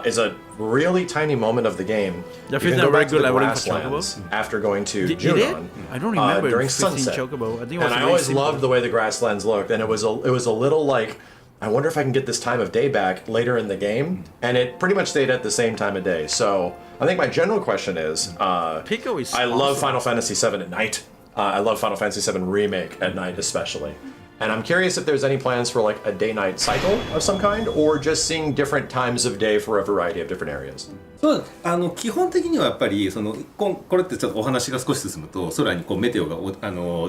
is a really tiny moment of the game. You can go back to the grasslands after going to Junon. I don't remember during sunset. Chocobo. And I always loved the way the grasslands looked, and it was a little like, I wonder if I can get this time of day back later in the game, and it pretty much stayed at the same time of day. So I think my general question is, Pico is I love Final Fantasy VII at night. I love Final Fantasy VII Remake at night especially. And I'm curious if there's any plans for like a day-night cycle of some kind, or just seeing different times of day for a variety of different areas. そう基本的にはやっぱりこれってちょっとお話が少し進むと空にメテオが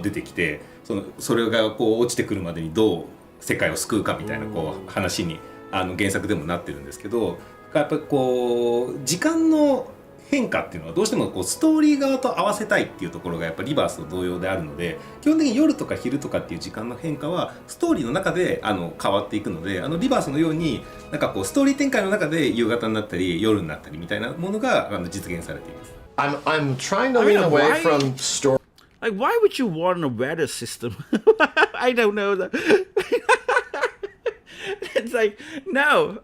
出てきてそれが落ちてくるまでにどう世界を救うかみたいな話に原作でもなってるんですけど、やっぱり時間の変化っていうのはどうしてもストーリー側と合わせたいっていうところがやっぱリバースと同様であるので、基本的に夜とか昼とかっていう時間の変化はストーリーの中で変わっていくので、リバースのようになんかストーリー展開の中で夕方になったり夜になったりみたいなものが実現されています。I'm trying to lean away from story. Like, why would you want a weather system? I don't know that. It's like, no,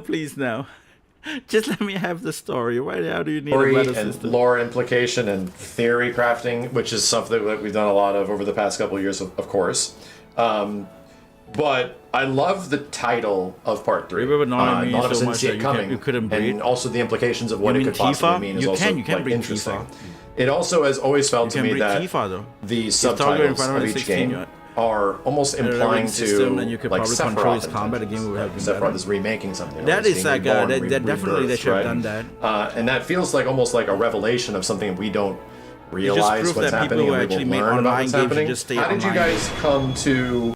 please, no. Just let me have the story. Why the hell do you need a weather system? And lore implication and theory crafting, which is something that we've done a lot of over the past couple of years, of course. But I love the title of Part 3. None of us didn't see it coming. You couldn't breed. And also the implications of what it could possibly mean is also quite interesting. It also has always felt to me that the subtitles of each game are almost implying to like Sephiroth combat again. Sephiroth is remaking something. That is like that definitely they should have done that. And that feels like almost like a revelation of something we don't realize what's happening, and we will learn about what's happening. How did you guys come to?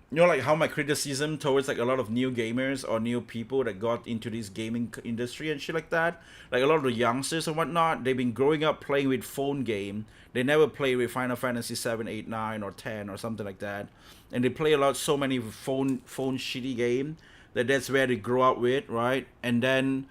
You know, like how my criticism towards like a lot of new gamers or new people that got into this gaming industry and shit like that, like a lot of the youngsters and whatnot, they've been growing up playing with phone game. They never play with Final Fantasy 7, 8, 9, or 10 or something like that, and they play so many phone shitty game that's where they grow up with, right? And then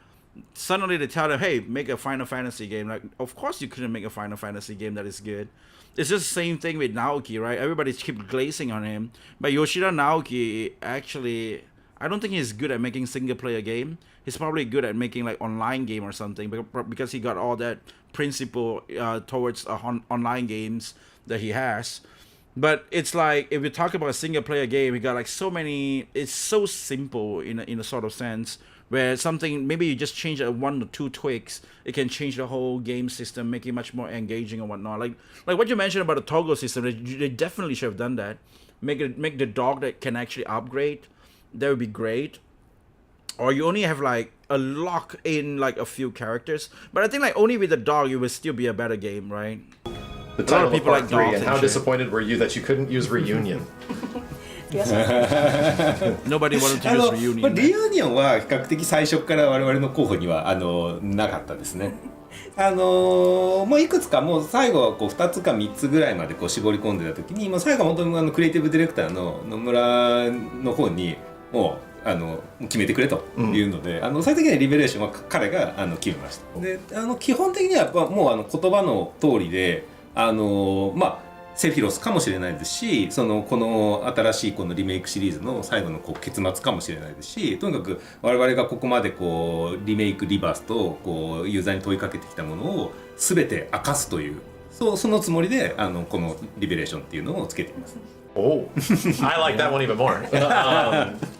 suddenly they tell them, hey, make a Final Fantasy game. Like, of course you couldn't make a Final Fantasy game that is good. It's just the same thing with Naoki, right? Everybody keeps glazing on him. But Yoshida Naoki, actually, I don't think he's good at making single-player game. He's probably good at making like online game or something, because he got all that principle towards online games that he has. But it's like, if we talk about a single-player game, we got like so many. It's so simple in a sort of sense, where something, maybe you just change one or two tweaks, it can change the whole game system, make it much more engaging and whatnot. Like what you mentioned about the toggle system, they definitely should have done that. Make the dog that can actually upgrade. That would be great. Or you only have like lock in like a few characters. But I think like only with the dog, it would still be a better game, right? The title of people part like 3, dogs and and how shit. disappointed were you that you couldn't use reunion? Nobody wanted to ま use あ reunion. リユニオンは比較的最初から我々の候補にはなかったですね。もういくつかもう最後はこう2つか3つぐらいまでこう絞り込んでた時にもう最後は本当にクリエイティブディレクターの野村の方にもう決めてくれというので、最終的にはリベレーションは彼が決めました。で基本的にはやっぱもう言葉の通りでまあセフィロスかもしれないですし、この新しいこのリメイクシリーズの最後のこう結末かもしれないですし、とにかく我々がここまでこうリメイクリバースとこうユーザーに問いかけてきたものを全て明かすという、そのつもりでこのリベレーションっていうのをつけています。Oh, I like that one even more.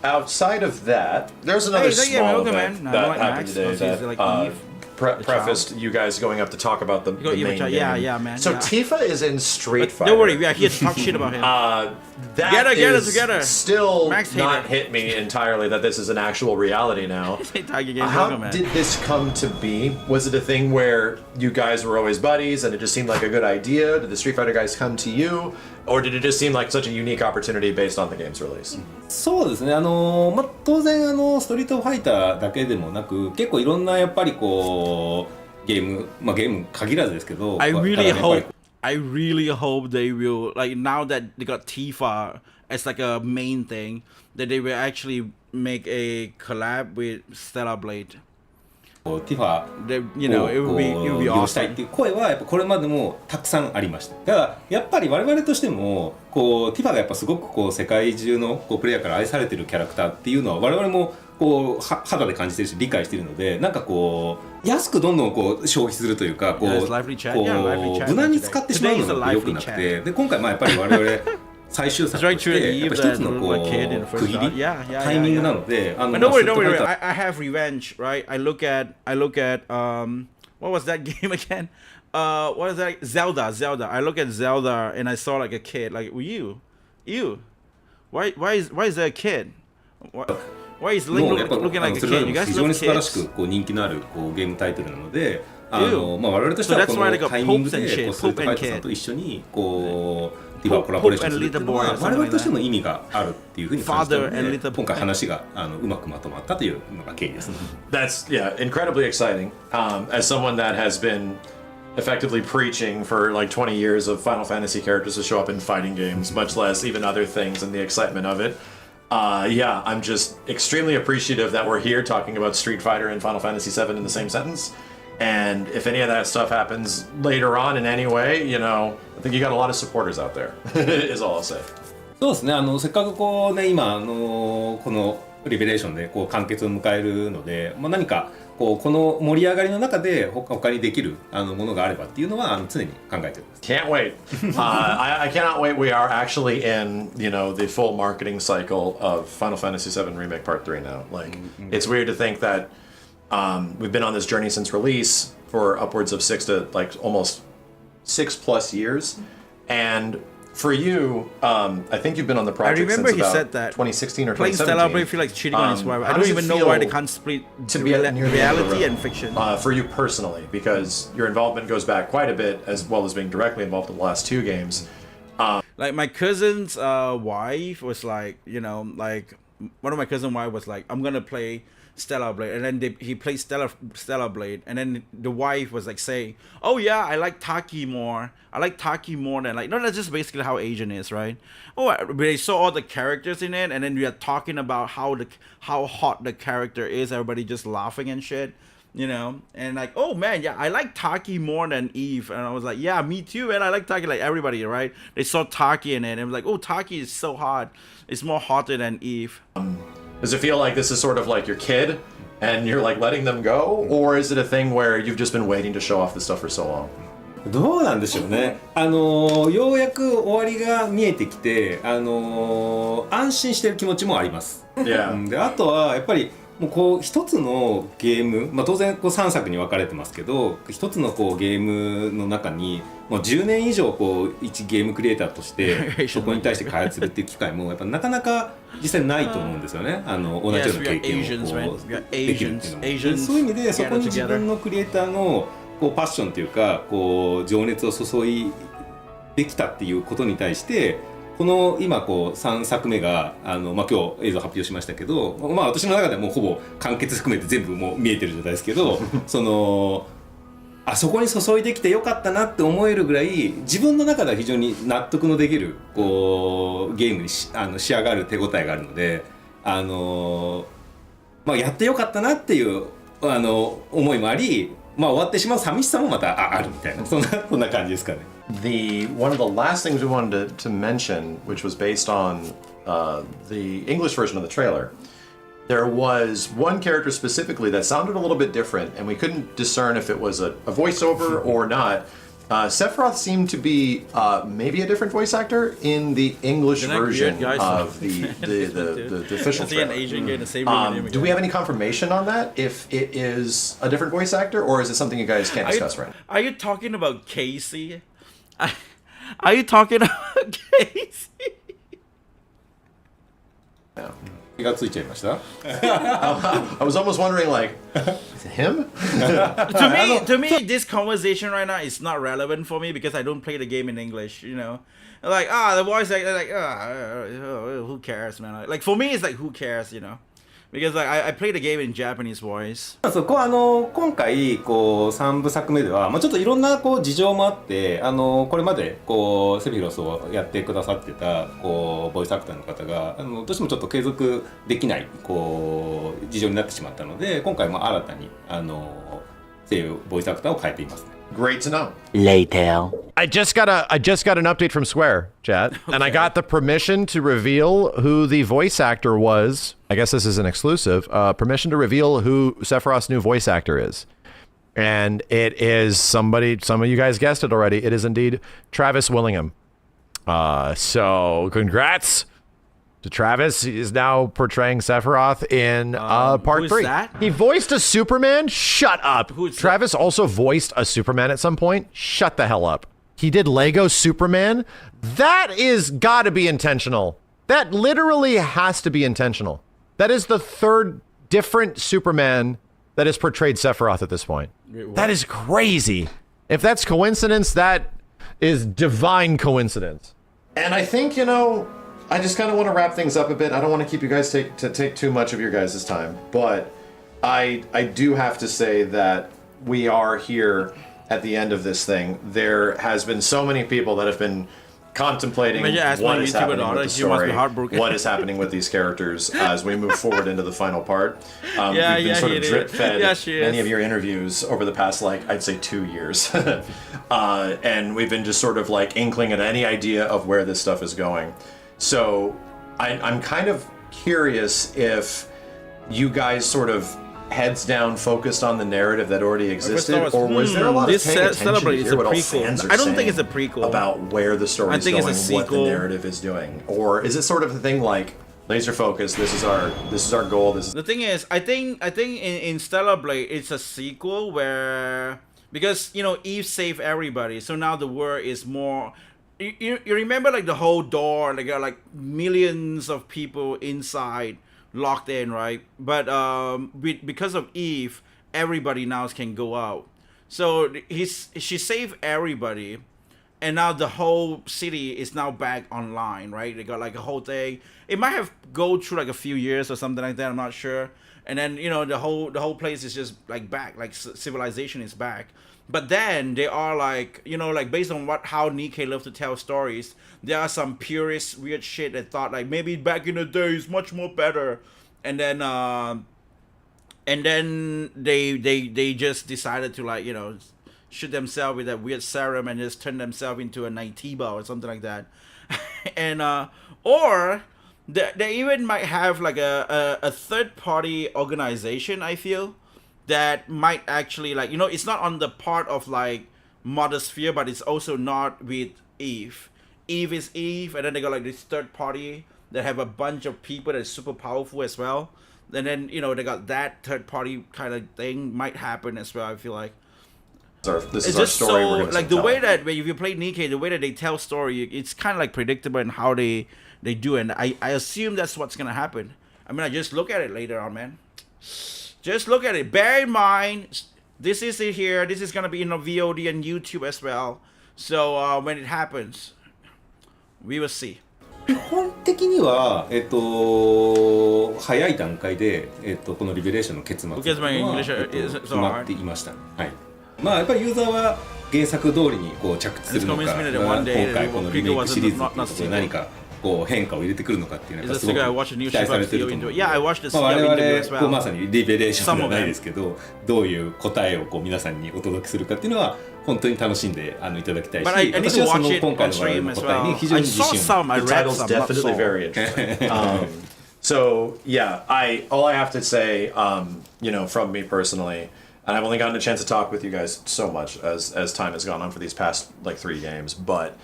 Outside of that, there's another small event that happened today that prefaced you guys going up to talk about the main game. Yeah, man. So yeah. Tifa is in Street Fighter. Don't worry, we are here to talk shit about him. That Together. still Max not hater. hit me entirely that this is an actual reality now. How did this come to be? Was it a thing where you guys were always buddies and it just seemed like a good idea? Did the Street Fighter guys come to you? Or did it just seem like such a unique opportunity based on the game's release? そうですね、当然ストリートファイターだけでもなく結構いろんなやっぱりこうゲーム限らずですけど I really hope they will, like now that they got Tifa as like a main thing, that they will actually make a collab with Stellar Blade. ティファ You know, it would be を利用したい awesome. っていう声はやっぱこれまでもたくさんありました。だからやっぱり我々としてもこうティファがやっぱすごくこう世界中のこうプレイヤーから愛されてるキャラクターっていうのは我々もこう肌で感じてるし理解しているので、なんかこう安くどんどんこう消費するというかこう無難に使ってしまうのが良くなくて、で今回やっぱり我々最終作としてやっぱ一つのこう区切りタイミングなので、But don't worry. I have revenge, right? I look at what was that game again? What is that? Zelda. I look at Zelda and I saw like a kid. Like you. Why is there a kid? Why is Link looking like a kid? You guys 非常に love 素晴らし kids. くこう人気のあるこうゲームタイトルなので、我々としてはこ So that's why の they got タイミング Popes and で shit, こうストリートファイター Pope and さんと一緒にこうティファをコラボレーションするっていうのは Pope and Little Boy or something 我々としても意味があるっていうふうに感じたの Father and で Little Boy. 今回話がうまくまとまったというのが経緯です。That's incredibly exciting. As someone that has been effectively preaching for like 20 years of Final Fantasy characters to show up in fighting games, much less even other things and the excitement of it. I'm just extremely appreciative that we're here talking about Street Fighter and Final Fantasy VII in the same sentence. And if any of that stuff happens later on in any way, I think you got a lot of supporters out there, is all I'll say. そうですね、せっかくこうね今このリベレーションでこう完結を迎えるので、何かこの盛り上がりの中で他にできるものがあればっていうのは常に考えています。Can't wait. I cannot wait. We are actually in, the full marketing cycle of Final Fantasy VII Remake Part 3 now. Like, it's weird to think that we've been on this journey since release for upwards of almost 6+ years. And for you, I think you've been on the project since remember he about said that 2016 or playing 2017. Stellar Blade feel like cheating on his wife. I How don't does it even know why they feel can't split to be at near the end of the reality road, and fiction. for you personally, because your involvement goes back quite a bit, as well as being directly involved in the last 2 games. Like my cousin's wife was like, like one of my cousin's wife was like, I'm gonna play Stellar Blade, and then he played Stellar Blade, and then the wife was like saying, "Oh yeah, I like Taki more. I like Taki more than like." No, that's just basically how Asian is, right? Oh, they saw all the characters in it, and then we are talking about how hot the character is. Everybody just laughing and shit, and like, oh man, yeah, I like Taki more than Eve, and I was like, yeah, me too, man. I like Taki, like everybody, right? They saw Taki in it, and it was like, oh, Taki is so hot. It's more hotter than Eve. Does it feel like this is sort of like your kid, and you're like letting them go, or is it a thing where you've just been waiting to show off this stuff for so long? どうなんでしょうね。ようやく終わりが見えてきて、安心してる気持ちもあります。Yeah. であとはやっぱりもうこう一つのゲーム、まあ、当然こう3作に分かれてますけど、一つのこうゲームの中にもう10年以上こう一ゲームクリエイターとしてそこに対して開発するっていう機会もやっぱなかなか実際ないと思うんですよね。同じような経験をこうできるっていうのも。でそういう意味でそこに自分のクリエイターのこうパッションというかこう情熱を注いできたっていうことに対してこの今こう3作目がまあ、今日映像発表しましたけど、まあ、私の中ではもうほぼ完結含めて全部もう見えてる状態ですけどあそこに注いできてよかったなって思えるぐらい自分の中では非常に納得のできるこうゲームに仕上がる手応えがあるのでまあ、やってよかったなっていう思いもあり、まあ、終わってしまう寂しさもまたあるみたいなそんな感じですかね。One of the last things we wanted to mention, which was based on the English version of the trailer, there was one character specifically that sounded a little bit different, and we couldn't discern if it was a voiceover or not. Sephiroth seemed to be maybe a different voice actor in the English version of the official trailer. Do we have any confirmation on that? If it is a different voice actor, or is it something you guys can't discuss right now? Are you talking about Casey? Are you talking about Casey? 気がついちゃいました。I was almost wondering, like, is it him? to me, this conversation right now is not relevant for me because I don't play the game in English. You know, like the voice actor, like who cares, man? Like for me, it's like who cares, you know? Because like I play the game in Japanese voice. そう今回こう3部作目では、まあ、ちょっといろんなこう事情もあってこれまでこうセフィロスをやってくださってたこうボイスアクターの方がどうしてもちょっと継続できないこう事情になってしまったので今回も新たに声優ボイスアクターを変えていますね。Great to know. Later. I just got an update from Square, chat, and I got the permission to reveal who the voice actor was. I guess this is an exclusive. Permission to reveal who Sephiroth's new voice actor is. And it is somebody, some of you guys guessed it already. It is indeed Travis Willingham. So congrats to Travis. He is now portraying Sephiroth in part 3. That? He voiced a Superman? Shut up. Who's Travis also voiced a Superman at some point? Shut the hell up. He did Lego Superman? That is gotta be intentional. That literally has to be intentional. That is the third different Superman that has portrayed Sephiroth at this point. Wait, that is crazy. If that's coincidence, that is divine coincidence. And I think, I just kind of want to wrap things up a bit. I don't want to keep you guys take too much of your guys' time, but I do have to say that we are here at the end of this thing. There has been so many people that have been contemplating what is happening with the story, what is happening with these characters as we move forward into the final part. We've been sort of drip-fed many of your interviews over the past, I'd say 2 years. And we've been just sort of inkling at any idea of where this stuff is going. So I'm kind of curious if you guys sort of heads down focused on the narrative that already existed, or was there a lot of paying attention to hear what all fans are I don't think it's a prequel about where the story is going, it's a sequel. what the narrative is doing, or is it sort of a thing like laser focus? This is our goal. The thing is, I think in Stellar Blade it's a sequel where because Eve saved everybody, so now the world is more. You remember the whole door, there are millions of people inside locked in, right? But because of Eve, everybody now can go out. So she saved everybody, and now the whole city is now back online, right? They got a whole thing. It might have go through a few years or something like that. I'm not sure. And then the whole place is just back, civilization is back. But then they are based on how Nikkei loves to tell stories, there are some purist weird shit that thought maybe back in the day is much more better, and then they just decided to shoot themselves with that weird serum and just turn themselves into a Nighttiba or something like that, and or they even might have a third party organization, I feel, that might actually it's not on the part of Mother Sphere, but it's also not with Eve. Eve is Eve, and then they got this third party that have a bunch of people that is super powerful as well. And then they got that third party kind of thing might happen as well. I feel like This it's is our just story. so We're gonna like the tell. way that when you play Nikkei, the way that they tell story, it's kind of like predictable in how they do it. And I assume that's what's gonna happen. I mean, I just look at it later on, man. Just look at it. Bear in mind, this is it here. This is gonna be in a VOD and YouTube as well. So when it happens, we will see. 基本的には、早い段階で、このリベレーションの結末は、 Because my English is so 決まっていましたね。はい。まあやっぱりユーザーは原作通りにこう着地するのか、 It's convinced me that 今 one day 回このリメイクシリーズ not っていうことで何かこう変化を入れてくるのかっていうのはやっぱ Is す this ご the く guy watching new 期待されてると Shibata 思う into it? Yeah, I watched the まあ CEO 我 interview as 々こうま well. さにリベレーション Some では of ない them. ですけど、どういう答えをこう皆さんにお届けするかっていうのは本当に楽しんでいただきたいし、 But I need 私 to はそ watch の it 今回 on の我々 stream の as 答えに well. 非常 I に自 saw 信を some, I The read title's some, not definitely saw. very interesting. So yeah, all I have to say, from me personally, and I've only gotten a chance to talk with you guys so much as time has gone on for these past like 3 games, but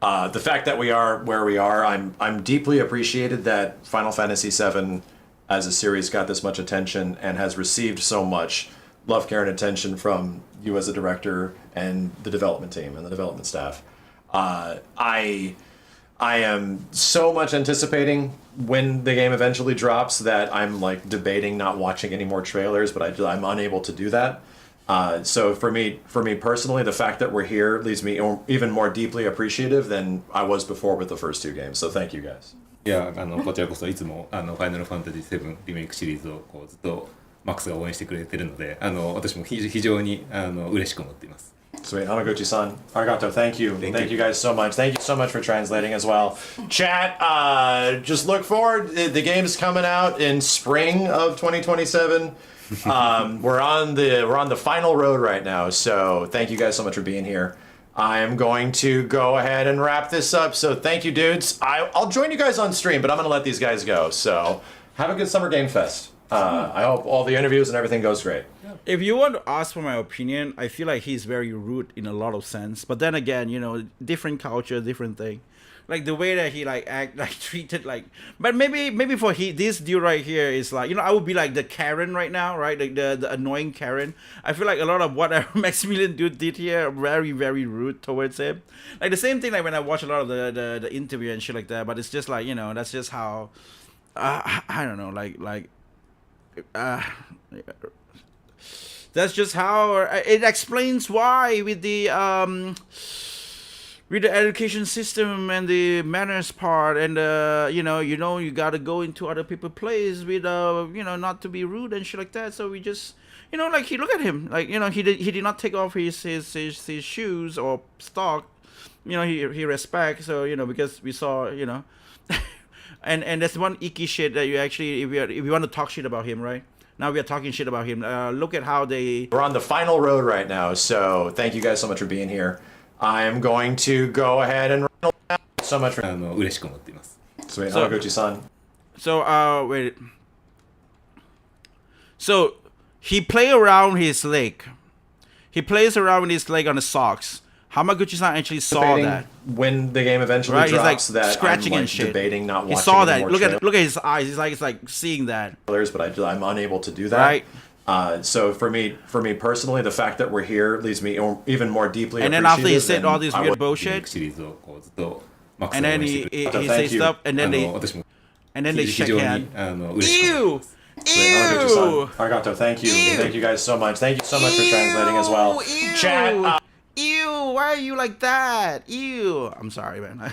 the fact that we are where we are, I'm deeply appreciated that Final Fantasy VII as a series got this much attention and has received so much love, care, and attention from you as a director and the development team and the development staff. I am so much anticipating when the game eventually drops that I'm like debating not watching any more trailers, but I'm unable to do that. So for me personally, the fact that we're here leaves me even more deeply appreciative than I was before with the first 2 games. So thank you guys. いやこちらこそいつもファイナルファンタジー7リメイクシリーズをこうずっとマックスが応援してくれてるので、私も非常に嬉しく思っています。 Sweet. Hamaguchi-san. Arigato. Thank you. Thank you guys so much. Thank you so much for translating as well. Chat, just look forward. The game's coming out in spring of 2027. We're on the final road right now. So thank you guys so much for being here. I am going to go ahead and wrap this up. So thank you, dudes. I'll join you guys on stream, but I'm going to let these guys go. So have a good Summer Game Fest. I hope all the interviews and everything goes great. If you want to ask for my opinion, I feel like he's very rude in a lot of sense. But then again, different culture, different thing. Like the way that he treated but maybe for this dude right here is like, I would be like the Karen right now, right? Like the annoying Karen. I feel like a lot of what Maximilian dude did here very, very rude towards him. Like the same thing like when I watch a lot of the interview and shit like that. But it's just like, that's just how I don't know, that's just how it explains why with the education system and the manners part and you gotta go into other people's place with not to be rude and shit like that. So we just he look at him he did not take off his shoes or stock. He respect. So because we saw and that's one icky shit that you actually if you want to talk shit about him, right? Now we are talking shit about him. Look at how they... We're on the final road right now, so thank you guys so much for being here. I am going to go ahead and... so much for... 嬉しく思っています。 Sweet. Hamaguchi-san. So, wait. So, he play around his leg. He plays around with his leg on the socks. Hamaguchi-san actually saw that. When the game eventually right? drops, He's like that scratching I'm and shit. debating not watching he saw that. more Look at his eyes. He's like seeing that. But I'm unable to do that. Right. So for me personally, the fact that we're here leaves me even more deeply. And then after he said all this weird bullshit, シリーズをこうずっとマックス and が応 then 援してくれて he say stuff, and then 私も they 非 shake 常 hand. に嬉しく思ってます。 Ew! Arigato, thank you. Thank you guys so much. Thank you so much for translating as well. Ew! Chat. Ew! Why are you like that? Ew! I'm sorry, man.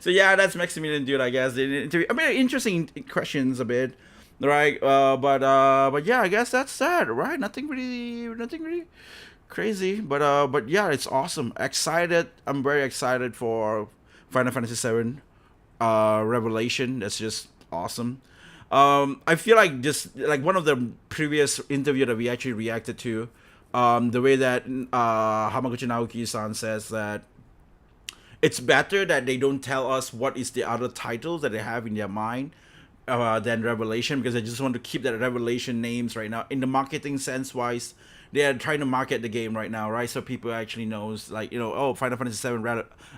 So yeah, that's Maximilian dude, I guess. I mean, interesting questions a bit, right? But yeah, I guess that's that, right? Nothing really crazy. But yeah, it's awesome. Excited. I'm very excited for Final Fantasy VII Revelation. That's just awesome. I feel like just like one of the previous interview that we actually reacted to, the way that Hamaguchi Naoki-san says that it's better that they don't tell us what is the other titles that they have in their mind than Revelation, because they just want to keep that Revelation names right now in the marketing sense wise. they are trying to market the game right now, right? So people actually knows, like, oh, Final Fantasy VII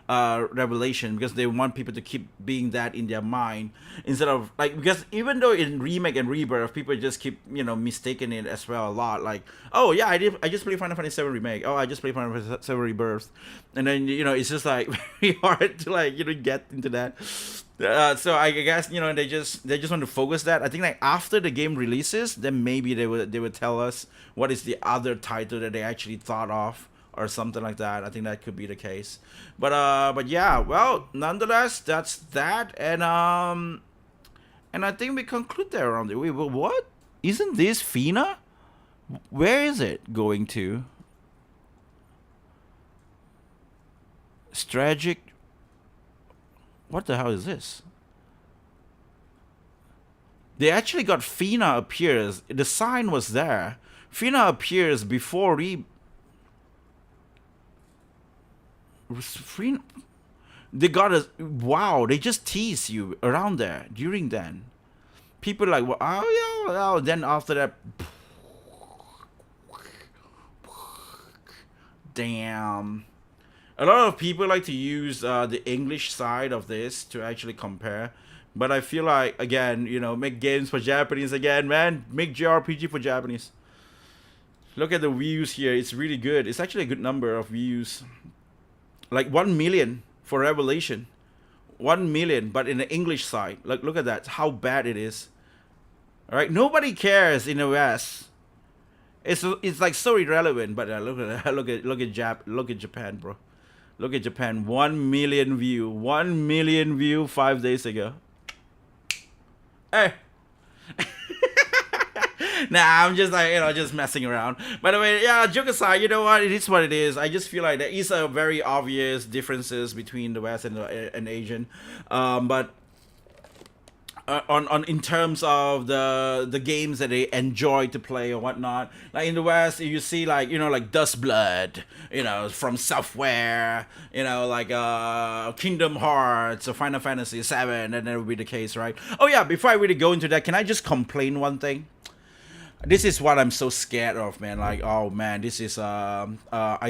Revelation, because they want people to keep being that in their mind, instead of, like, because even though in Remake and Rebirth, people just keep, mistaking it as well a lot. Like, oh yeah, I just played Final Fantasy VII Remake. Oh, I just played Final Fantasy VII Rebirth. And then, it's just like very hard to, like, get into that. So I guess, they just want to focus that. I think, like, after the game releases, then maybe they would tell us what is the other title that they actually thought of, or something like that. I think that could be the case. But yeah, well, nonetheless, that's that. And I think we conclude there around the way. Well, what? Isn't this FINA? Where is it going to? Strategic. What the hell is this? They actually got FINA appears. The sign was there. FINA appears before they got a wow. They just tease you around there during then. People like, well, oh yeah. Then after that, damn. A lot of people like to use the English side of this to actually compare. But I feel like, again, make games for Japanese again, man. Make JRPG for Japanese. Look at the views here. It's really good. It's actually a good number of views. Like 1 million for Revelation. 1 million, but in the English side. Like, look at that. How bad it is. All right? Nobody cares in the West. It's like so irrelevant. But look at that. Look at Japan, bro. Look at Japan. 1 million view. 1 million view 5 days ago. Hey. Nah, I'm just like, just messing around. By the way, yeah, joke aside, you know what? It is what it is. I just feel like there is a very obvious differences between the West and Asian. But on in terms of the games that they enjoy to play or whatnot, like in the West, you see like like Dust Blood, from Software, like Kingdom Hearts or Final Fantasy VII, and that would be the case, right? Oh yeah, before I really go into that, can I just complain one thing? This is what I'm so scared of, man. Like, oh man, this is I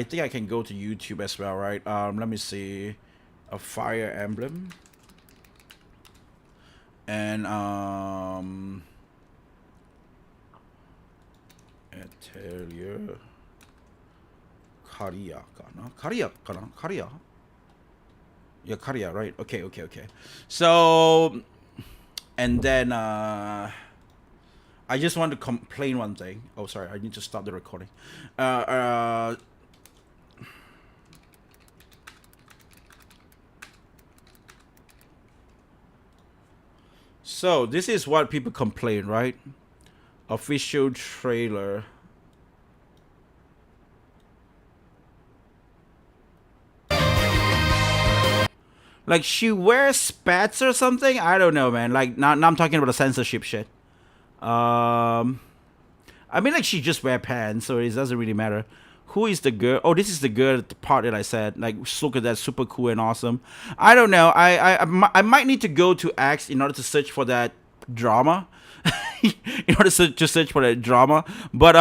think I can go to YouTube as well, right? Let me see, a Fire Emblem. And Atelier Karia kana? Karia kana? Karia? Yeah, Karia, right? Okay. So, and then I just want to complain one thing. Oh, sorry, I need to stop the recording. So this is what people complain, right? Official trailer. Like she wears spats or something? I don't know, man. Like now I'm talking about the censorship shit. I mean, like she just wear pants, so it doesn't really matter. Who is the girl? Oh, this is the girl, the part that I said. Like, look at that, super cool and awesome. I don't know. I might need to go to X in order to search for that drama. In order to search for that drama. But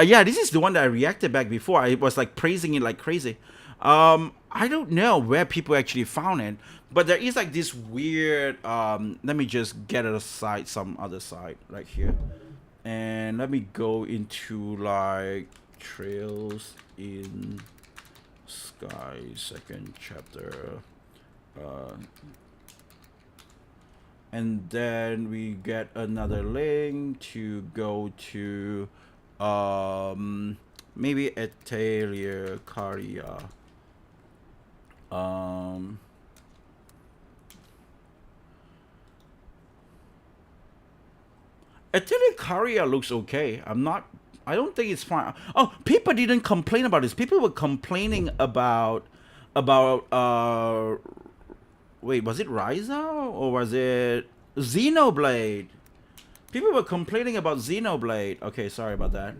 yeah, this is the one that I reacted back before. I was like praising it like crazy. I don't know where people actually found it, but there is like this weird. Let me just get it aside, some other side right here. And let me go into like Trails in Sky, second chapter. And then we get another link to go to maybe Atelier Karia. Atelier Karia looks okay. I don't think it's fine. Oh, people didn't complain about this. People were complaining about wait, was it Ryza or was it Xenoblade? People were complaining about Xenoblade. Okay, sorry about that.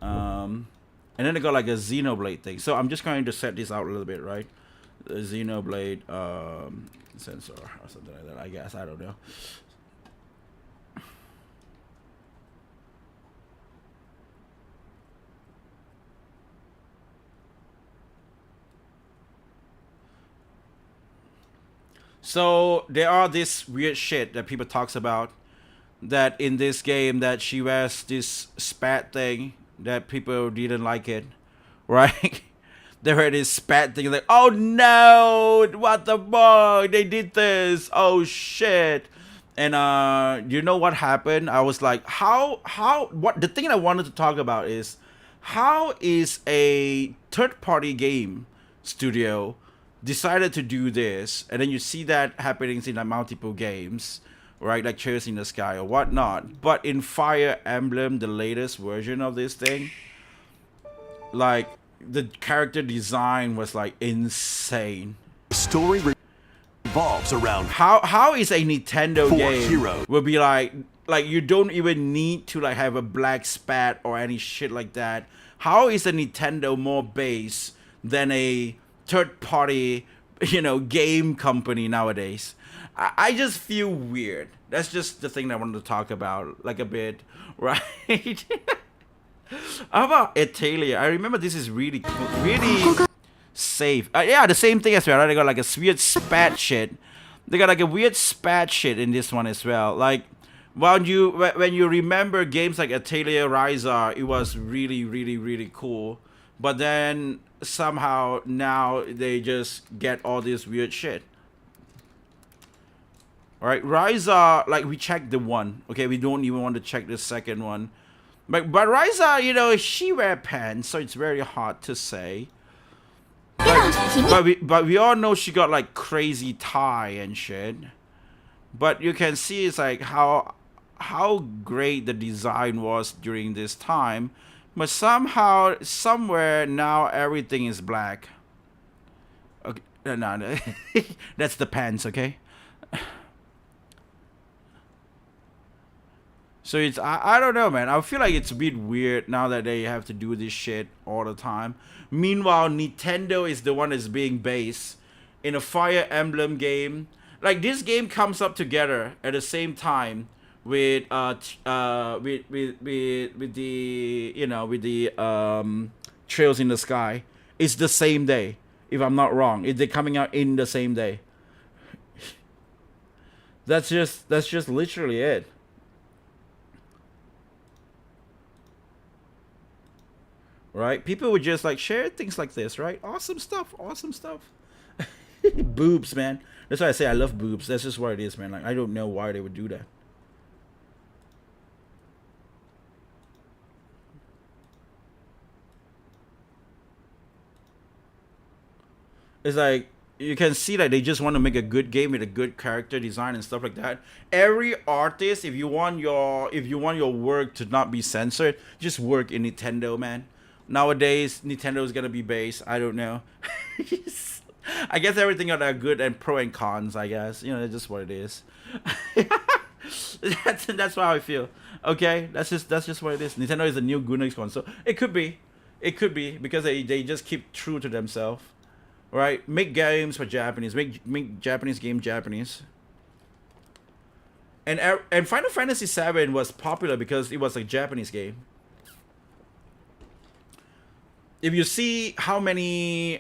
And then they got like a Xenoblade thing. So I'm just going to set this out a little bit, right? The Xenoblade sensor or something like that, I guess. I don't know. So there are this weird shit that people talks about, that in this game that she wears this spat thing that people didn't like it, right? They heard this spat thing like, oh no, what the fuck, they did this, oh shit. And you know what happened? I was like, what the thing I wanted to talk about is, how is a third-party game studio decided to do this, and then you see that happening in like multiple games, right, like Chairs in the Sky or whatnot, but in Fire Emblem, the latest version of this thing, like the character design was like insane. Story revolves around how is a Nintendo game heroes will be like you don't even need to like have a black spat or any shit like that. How is a Nintendo more base than a third party, game company nowadays? I just feel weird. That's just the thing that I wanted to talk about like a bit, right? How about Italia? I remember this is really safe. Yeah, the same thing as well, right? They got like a weird spat shit. They got like a weird spat shit in this one as well. Like, when you remember games like Italia Ryza, it was really, really, really cool. But then somehow now they just get all this weird shit. Alright, Ryza, like we checked the one. Okay, we don't even want to check the second one. But Ryza, she wear pants, so it's very hard to say. But we all know she got like crazy tie and shit. But you can see it's like how great the design was during this time. But somehow, somewhere now everything is black. Okay, no. That's the pants, okay? So it's, I don't know, man. I feel like it's a bit weird now that they have to do this shit all the time. Meanwhile, Nintendo is the one that's being based in a Fire Emblem game. Like, this game comes up together at the same time with the Trails in the Sky. It's the same day, if I'm not wrong. They're coming out in the same day. That's just literally it. Right? People would just like share things like this, right? Awesome stuff. Boobs, man. That's why I say I love boobs. That's just what it is, man. Like, I don't know why they would do that. It's like, you can see that they just want to make a good game with a good character design and stuff like that. Every artist, if you want your work to not be censored, just work in Nintendo, man. Nowadays, Nintendo is gonna be based. I don't know. I guess everything are good and pro and cons. I guess that's just what it is. that's how I feel. Okay, that's just what it is. Nintendo is a new Gunix console. It could be because they just keep true to themselves, right? Make games for Japanese. Make Japanese game Japanese. And Final Fantasy VII was popular because it was a Japanese game. If you see how many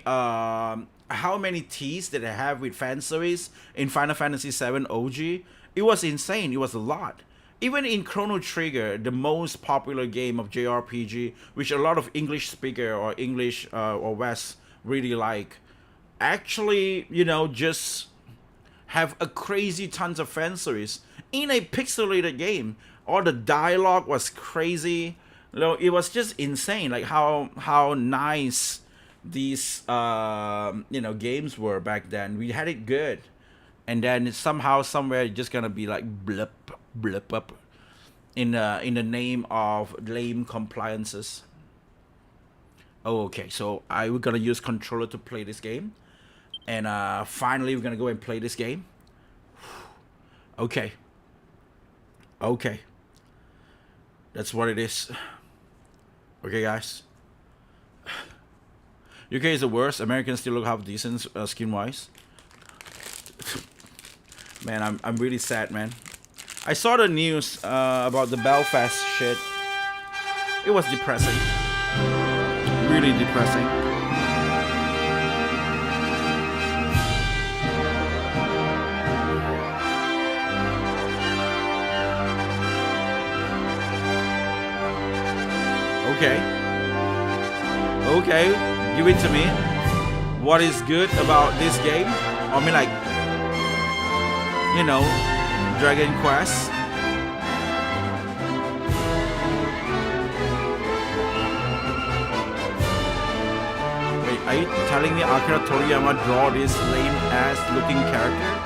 T's that I have with fan service in Final Fantasy VII OG, it was insane. It was a lot. Even in Chrono Trigger, the most popular game of JRPG, which a lot of English speaker or English or West really like, actually, just have a crazy tons of fan service in a pixelated game. All the dialogue was crazy. It was just insane, like how nice these games were back then. We had it good, and then somehow somewhere it's just gonna be like blip up in the name of lame compliances. Oh, okay. So we're gonna use controller to play this game, and finally we're gonna go and play this game. Okay. That's what it is. Okay, guys. UK is the worst. Americans still look half decent skin-wise. Man, I'm really sad, man. I saw the news about the Belfast shit. It was depressing. Really depressing. Okay. Okay, give it to me. What is good about this game? I mean, like, you know, Dragon Quest. Wait, are you telling me Akira Toriyama draw this lame-ass looking character?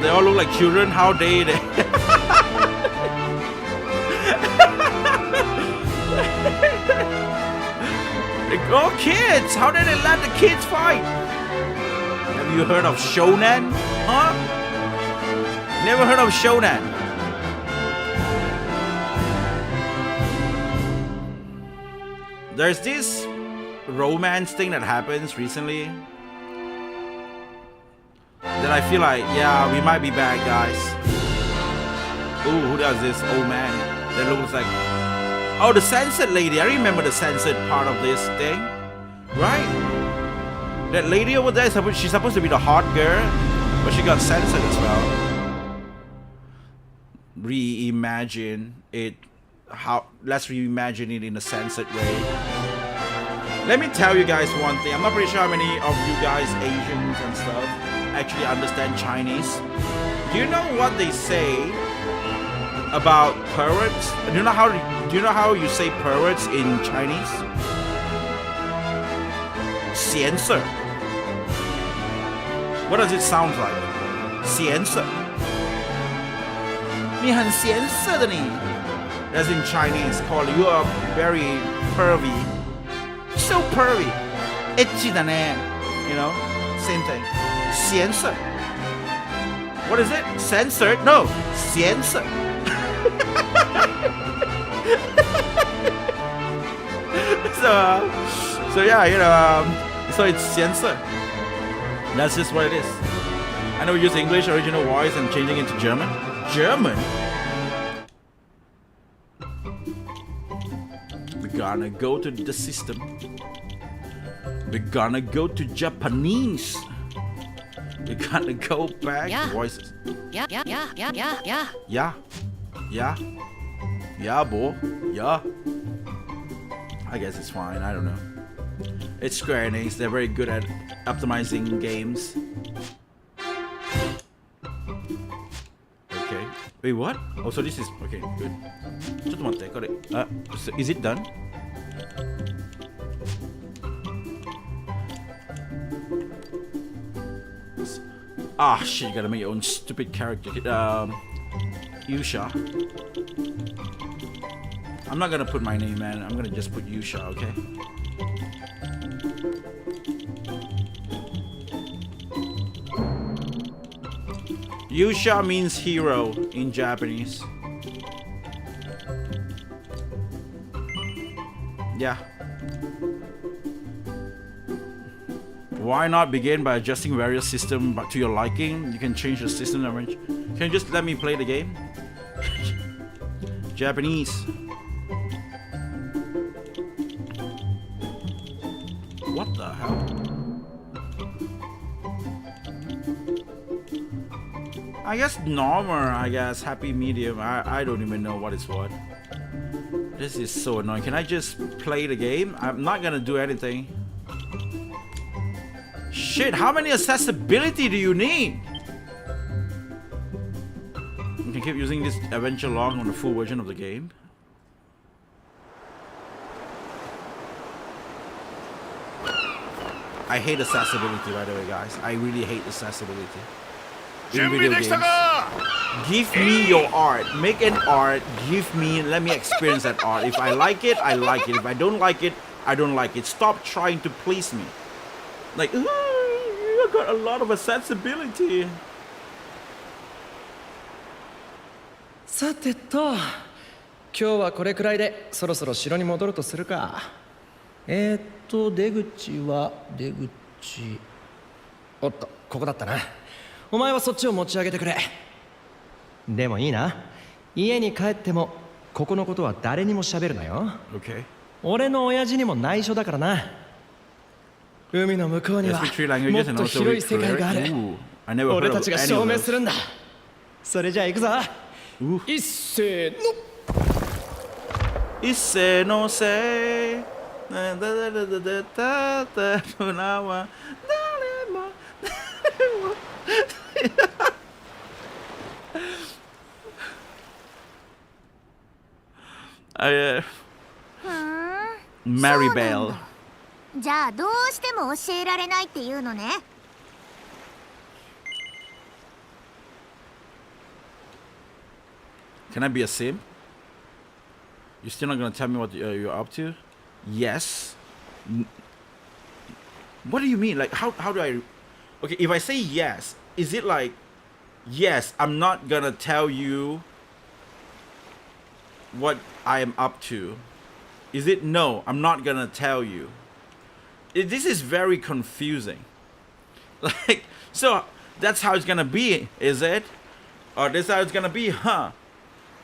They all look like children. How dare they? Like, oh, kids! How did they let the kids fight? Have you heard of shonen? Huh? Never heard of shonen. There's this romance thing that happens recently that I feel like, yeah, we might be bad guys. Ooh, who does this? Old man. That looks like... Oh, the censored lady. I remember the censored part of this thing. Right? That lady over there, she's supposed to be the hot girl, but she got censored as well. Reimagine it. Let's reimagine it in a censored way. Let me tell you guys one thing. I'm not pretty sure how many of you guys, Asians and stuff, actually understand Chinese. Do you know what they say about perverts? Do you know how you say perverts in Chinese? 闲色. What does it sound like? 闲色. 你很闲色的你. That's in Chinese, called you are very pervy. So pervy. Itchy 的呢. You know? Same thing. 闲色. What is it? Censored? No. 闲色. So yeah, you know, so it's 闲色. That's just what it is. I know we use English original voice and changing it to German. German? We're gonna go to the system. We're gonna go to Japanese. We're gonna go back to voices. Yeah. Yeah, boy. Yeah. I guess it's fine. I don't know. It's Square Enix. They're very good at optimizing games. Okay. Wait, what? Oh, so this is... Okay, good. Got it. Is it done? Ah, shit, you gotta make your own stupid character. Yusha. I'm not gonna put my name, man. I'm gonna just put Yusha, okay? Yusha means hero in Japanese. Yeah. Why not begin by adjusting various systems to your liking? You can change the system arrange. Can you just let me play the game? Japanese. What the hell? I guess normal, I guess happy medium. I don't even know what is what. This is so annoying. Can I just play the game? I'm not gonna do anything. Shit, how many accessibility do you need? You can keep using this adventure log on the full version of the game. I hate accessibility, by the way, guys. I really hate accessibility in video games. Give me your art. Make an art. Give me. Let me experience that art. If I like it, I like it. If I don't like it, I don't like it. Stop trying to please me. Like, you got a lot of accessibility. さてと、今日はこれくらいでそろそろ城に戻るとするか。出口は出口。おっと、ここだったな。お前はそっちを持ち上げてくれ。でもいいな。家に帰ってもここのことは誰にも喋るなよ。Okay. 俺の親父にも内緒だからな。海の向こうにはもっと広い世界がある。俺たちが証明するんだ。それじゃあ行くぞ。いっせーの。いっせーのせー。だだだだだだだだだは誰もMary Bell。じゃあどうしても教えられないっていうのね。Can I be a sim? You're still not gonna tell me what you're up to? Yes. What do you mean? Like, how do I... Okay, if I say yes, is it like, yes, I'm not gonna tell you what I am up to? Is it no, I'm not gonna tell you? This is very confusing. Like, so that's how it's gonna be, is it? Or this is how it's gonna be, huh?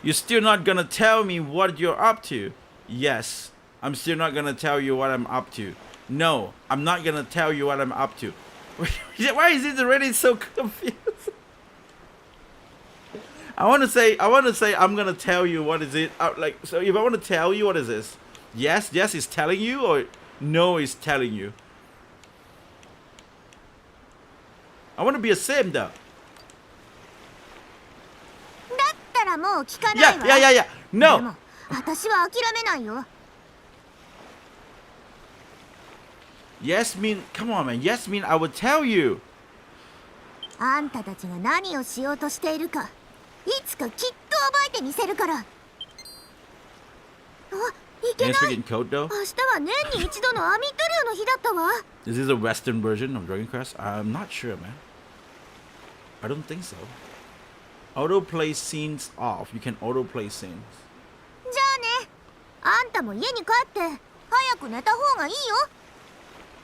You're still not gonna tell me what you're up to? Yes, I'm still not gonna tell you what I'm up to. No, I'm not gonna tell you what I'm up to. Why is it already so confused? I want to say I'm gonna tell you what is it. Like, so if I want to tell you what is this? Yes is telling you, or no is telling you? I want to be a sim though. Yeah. No. 私は諦めないよ。 Yes mean, come on man. Yes mean I would tell you. あんたたちが何をしようとしているか、いつかきっと覚えてみせるから。あ、いけない。明日は年に一度のアミット漁の日だったわ。Is this a Western version of Dragon Quest? I'm not sure, man. I don't think so. Autoplay scenes off. You can autoplay scenes. じゃあね。あんたも家に帰って早く寝た方がいいよ。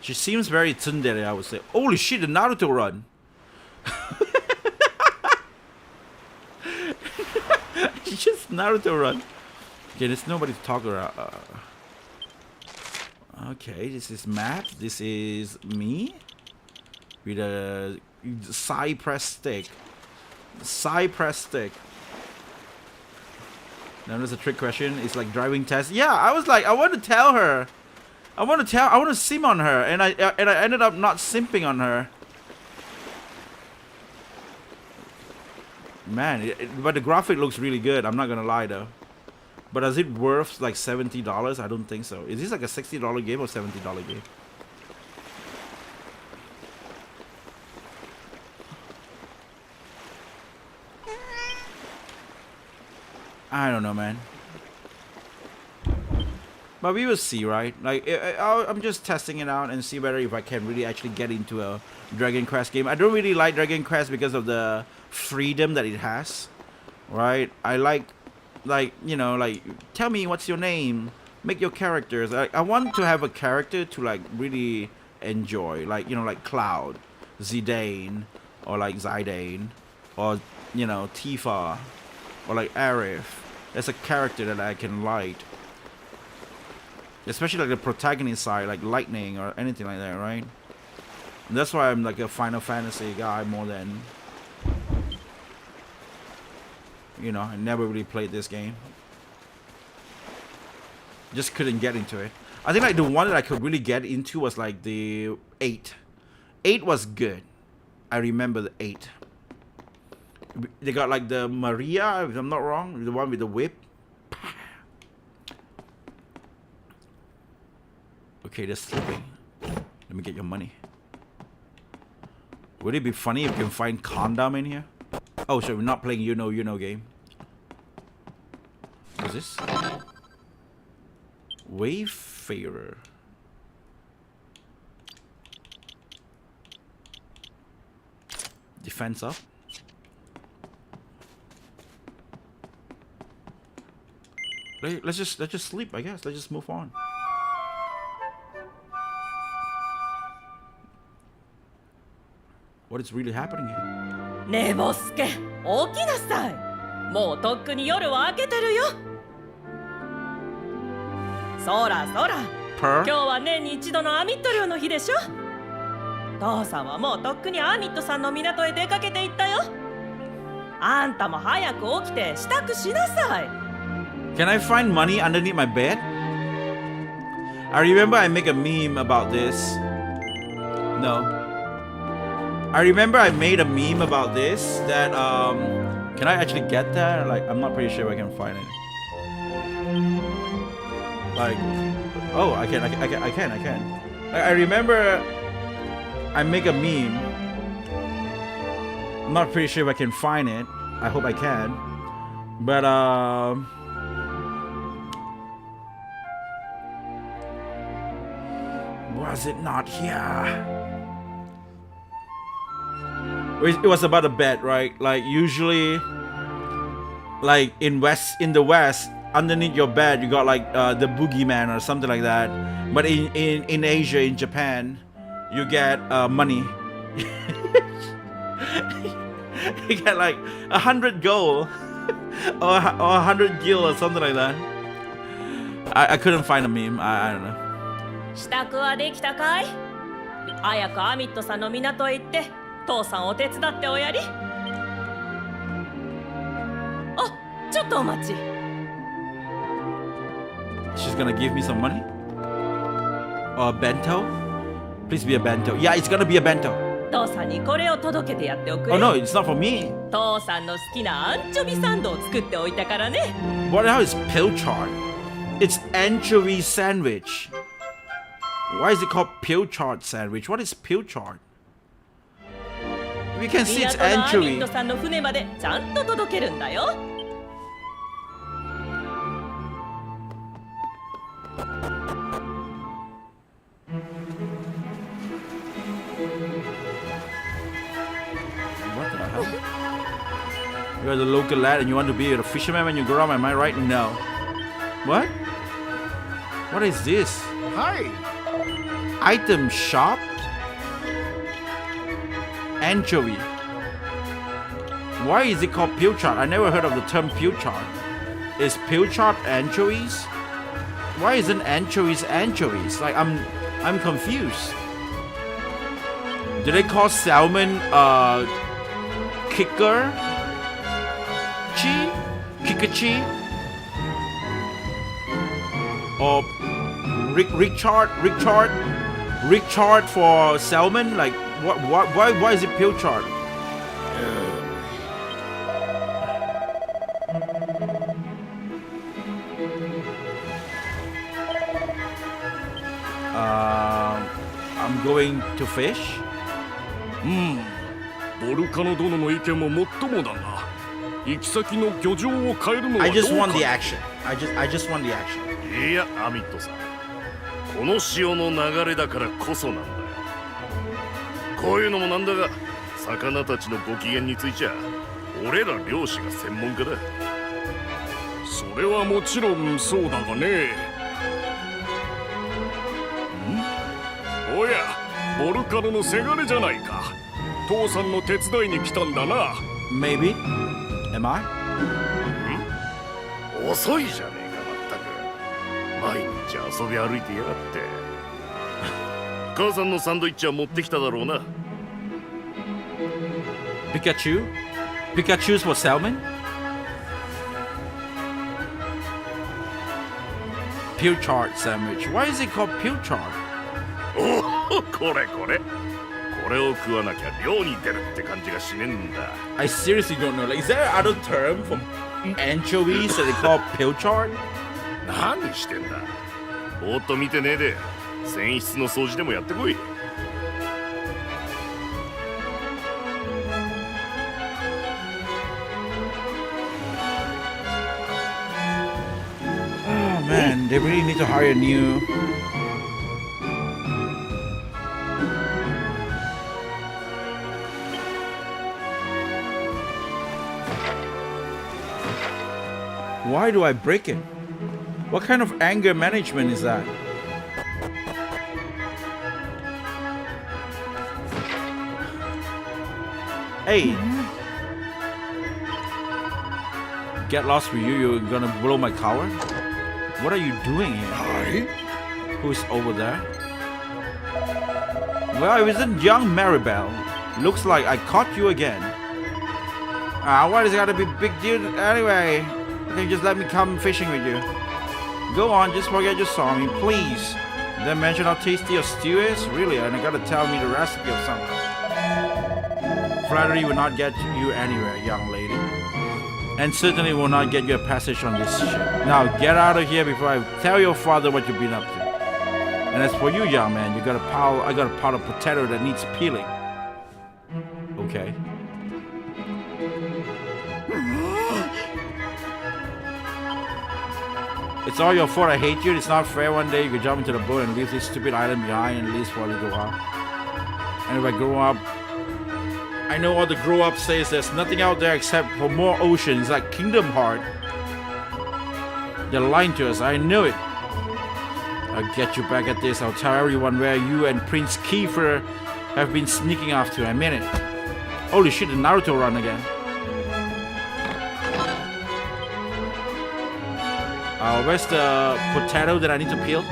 She seems very tsundere, I would say. Holy shit, the Naruto run. Just Naruto run. Okay, there's nobody to talk around. Okay, this is map. This is me with a side press stick. Side press stick. Now there's a trick question. It's like driving test. Yeah, I was like, I want to tell her. I want to sim on her, and I ended up not simping on her. Man, but the graphic looks really good. I'm not gonna lie though. But is it worth like $70? I don't think so. Is this like a $60 game or $70 game? I don't know, man. But we will see, right? Like, I'm just testing it out and see whether if I can really actually get into a Dragon Quest game. I don't really like Dragon Quest because of the freedom that it has, right? I like, you know, like, tell me what's your name, make your characters. I want to have a character to like really enjoy, like, you know, like Cloud, Zidane, or like Zidane, or, you know, Tifa, or like Arif. There's a character that I can like. Especially like the protagonist side, like Lightning or anything like that, right? And that's why I'm like a Final Fantasy guy more than... You know, I never really played this game. Just couldn't get into it. I think like the one that I could really get into was like the 8. 8 was good. I remember the 8. They got like the Maria, if I'm not wrong, the one with the whip. Okay, they're slipping. Let me get your money. Would it be funny if you can find condom in here? Oh, so we're not playing you know game. What's this? Wayfarer. Defense up. Let's just sleep, I guess. Let's just move on. What is really happening here? ねえボスケ、起きなさい。もうとっくに夜は明けてるよ。そらそら、今日は年に一度のアミット漁の日でしょ。父さんはもうとっくにアミットさんの港へ出かけていったよ。あんたも早く起きて支度しなさい。Can I find money underneath my bed? I remember I make a meme about this. No. I remember I made a meme about this that can I actually get that? Like I'm not pretty sure if I can find it. Like oh, I can. Like, I remember I make a meme. I'm not pretty sure if I can find it. I hope I can. But was it not here? It was about a bed, right? Like usually, like in the West, underneath your bed you got like the boogeyman or something like that. But in Asia, in Japan, you get money. You get like 100 gold or 100 gil or something like that. I couldn't find a meme. I don't know. 支度はできたかい？早くアミットさんの港へ行って父さんを手伝っておやり。あ、ちょっとお待ち。She's gonna give me some money? Or a bento? Please be a bento. Yeah, it's gonna be a bento. 父さんにこれを届けてやっておくれ。Oh no, it's not for me. 父さんの好きなアンチョビサンドを作っておいたからね。What the hell is pilchard? It's anchovy sandwich. Why is it called pilchard sandwich? What is pilchard? We can see it's 港のアミッ anchovy. トさんの船までちゃんと届けるんだよ。What the hell? You're the local lad and you want to be a fisherman when you grow up, am I right? No. What? What is this? Hi. Item shop? Anchovy. Why is it called pilchard? I never heard of the term pilchard. Is pilchard anchovies? Why isn't anchovies anchovies? Like I'm confused. Do they call salmon kicker? Kikachi? Or Richard for salmon? Like why is it pilchard? I'm going to fish. ボルカノ殿の意見ももっともだが、行き先の漁場を変えるのは I どう just か。 want the action. I just want the action. いや、アミットさん。この潮の流れだからこそなんだよ。こういうのもなんだが、魚たちのご機嫌についちゃ、俺ら漁師が専門家だ。それはもちろんそうだがね。おや、ボルカノのせがれじゃないか。父さんの手伝いに来たんだな。Maybe. Am I? 遅いじゃねえかまったく。毎日遊び歩いてやがって。母さんのサンドイッチは持ってきただろうな。Pikachu? Pikachu's for salmon? Pilchard sandwich. Why is it called pilchard? おお、これこれ。これを食わなきゃ漁に出るって感じがしねえんだ。I seriously don't know. Like, is there another term for anchovies that they call pilchard? 何してんだ。ぼーっと見てねえで、船室の掃除でもやってこい。Oh man, they really need to hire a new. Why do I break it? What kind of anger management is that? Hey. Get lost with you. You're gonna blow my cover? What are you doing here? Hi. Who's over there? Well, it isn't young Maribel. Looks like I caught you again. What is it gotta be a big deal anyway? I think just let me come fishing with you. Go on, just forget you saw me, please. Then mention how tasty your stew is? Really? And you gotta tell me the recipe or something. Flattery will not get you anywhere, young lady. And certainly will not get you a passage on this ship. Now get out of here before I tell your father what you've been up to. And as for you, young man, I got a pot of potato that needs peeling. Okay. It's all your fault I hate you. It's not fair one day you could jump into the boat and leave this stupid island behind and leave for a little while. And if I grow up, I know all the grow-up says there's nothing out there except for more oceans like Kingdom Heart. They're lying to us, I know it. I'll get you back at this. I'll tell everyone where you and Prince Kiefer have been sneaking after. I mean it. Holy shit, the Naruto run again. Where's the potato that I need to peel?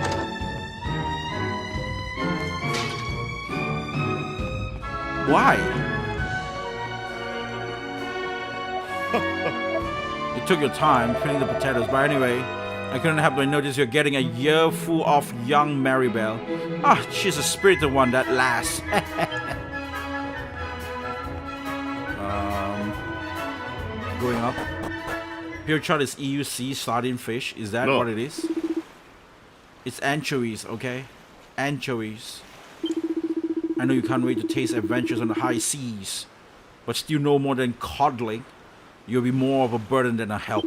Why? You took your time peeling the potatoes, but anyway, I couldn't help but notice you're getting a year full of young Maribel. Ah, she's a spirited one, that lass. Going up. Pure chart is EUC, sardine fish. Is that what it is? It's anchovies, okay? Anchovies. I know you can't wait to taste adventures on the high seas, but still no more than coddling. You'll be more of a burden than a help.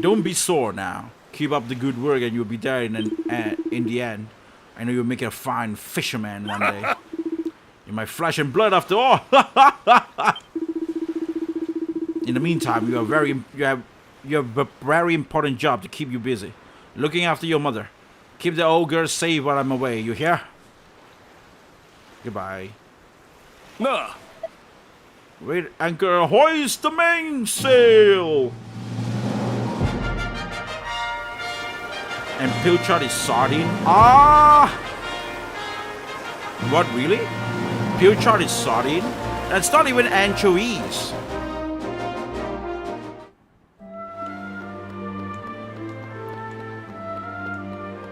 Don't be sore now. Keep up the good work and you'll be there in the end. I know you'll make a fine fisherman one day. You're my flesh and blood after all. In the meantime, you have a very important job to keep you busy. Looking after your mother. Keep the old girl safe while I'm away. You hear? Goodbye. Nah. Wait, anchor, hoist the mainsail! And pilchard is sardine? Ah! What, really? Pilchard is sardine? That's not even anchovies.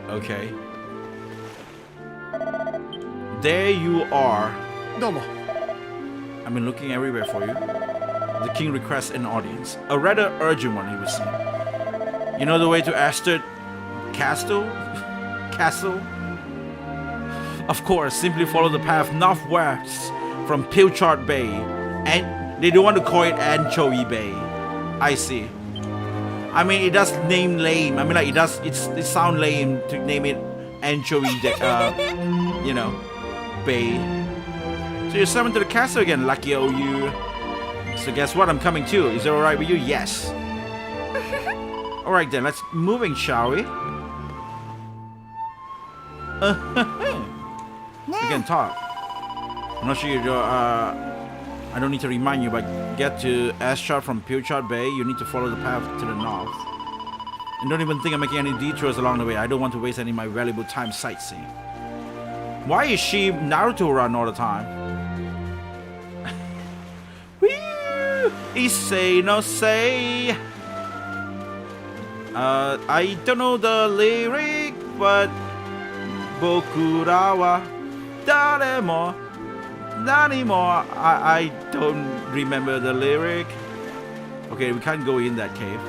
Okay. There you are. Domo. I've been looking everywhere for you. The king requests an audience. A rather urgent one, he was saying. You know the way to Astrid Castle? Of course, simply follow the path northwest from Pilchard Bay. And they don't want to call it Anchovy Bay. I see. I mean, it does name lame. I mean, like, it sound lame to name it Anchovy, you know, Bay. So you're summoned to the castle again, lucky old you. So guess what? I'm coming too. Is it alright with you? Yes. Alright then, let's moving, shall we? We can talk. I'm not sure you I don't need to remind you, but get to Aschard from Pilchard Bay, you need to follow the path to the north. And don't even think I'm making any detours along the way. I don't want to waste any of my valuable time sightseeing. Why is she Naruto run all the time? Woo! Issei no sei. I don't know the lyric, but Bokura wa daremo nanimo. I don't remember the lyric. Okay, we can't go in that cave.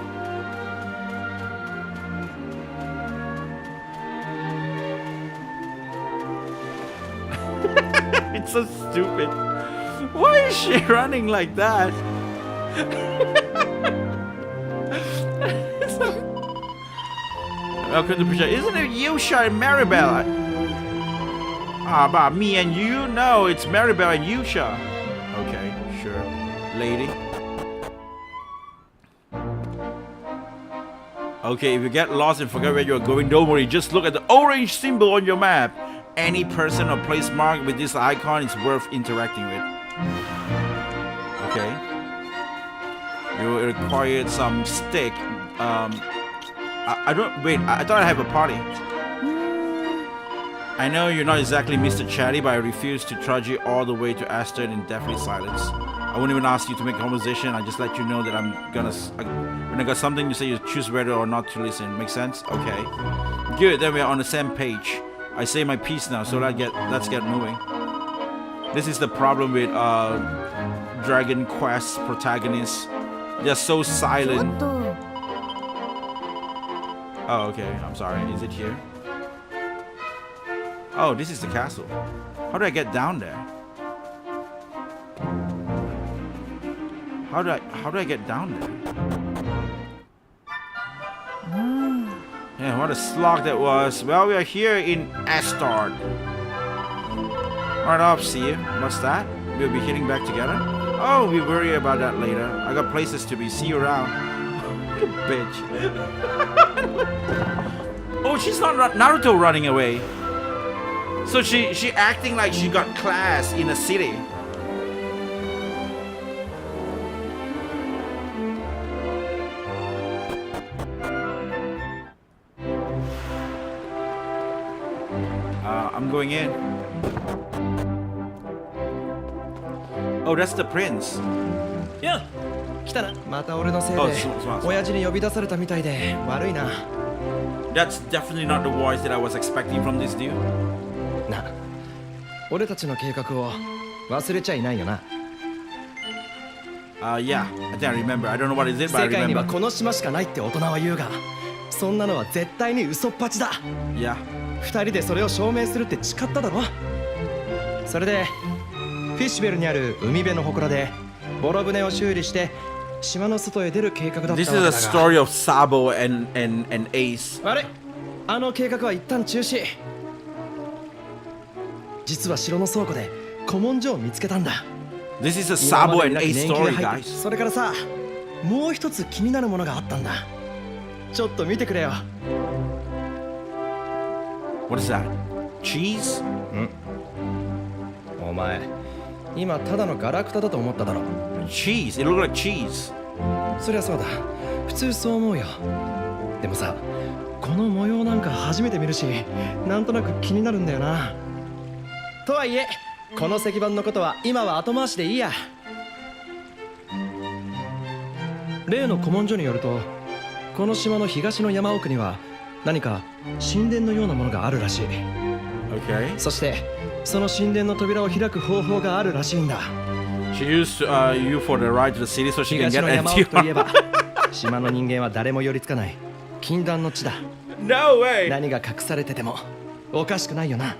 It's so stupid. Why is she running like that? Welcome to Project. Isn't it Yusha and Maribel? About me and you? No, it's Maribel and Yusha. Okay, sure. Lady. Okay, if you get lost and forget where you're going, don't worry. Just look at the orange symbol on your map. Any person or place marked with this icon is worth interacting with. Okay. You required some stick. I don't wait. I thought I have a party. I know you're not exactly Mr. Chatty, but I refuse to trudge you all the way to Astor in deathly silence. I won't even ask you to make a conversation. I just let you know that I'm gonna. When I got something to say, you choose whether or not to listen. Make sense? Okay. Good. Then we are on the same page. I say my piece now, so let's get moving. This is the problem with Dragon Quest protagonists. They're so silent. Oh, okay. I'm sorry. Is it here? Oh, this is the castle. How do I get down there? How do I get down there? Yeah, what a slog that was. Well, we are here in Astard. Right off, see you. What's that? We'll be heading back together? Oh, we'll worry about that later. I got places to be. See you around. You bitch. Oh, she's not Naruto running away. So she acting like she got class in a city. I'm going in. Oh, that's the prince. Yeah. 来たな。また俺のせいで親父に呼び出されたみたいで悪いな。That's definitely not the voice that I was expecting from this dude. な、俺たちの計画を忘れちゃいないよな。Yeah, I think I remember. I don't know what is it, but I remember. 世界にはこの島しかないって大人は言うが、そんなのは絶対に嘘っぱちだ。Yeah. 二人でそれを証明するって誓っただろ。それでフィッシュベルにある海辺の祠でボロ船を修理して島の外へ出る計画だったわけだが。This is a story of Sabo and Ace. あれ、あの計画は一旦中止。実は城の倉庫で古文書を見つけたんだ。This is a Sabo and Ace story, guys. それからさ、もう一つ気になるものがあったんだ。ちょっと見てくれよ。What is that? Cheese? お前、今ただのガラクタだと思っただろ。Cheese? It looks like cheese. そりゃそうだ。普通そう思うよ。でもさ、この模様なんか初めて見るし、なんとなく気になるんだよな。とはいえ、この石板のことは今は後回しでいいや。例の古文書によると、この島の東の山奥には何か神殿のようなものがあるらしい。Okay. そしてその神殿の扉を開く方法があるらしいんだ。She used you for the ride to the city so she can 東 get の at 山 you. 奥といえば島の人間は誰も寄りつかない禁断の地だ。 No way. 何が隠されててもおかしくないよな。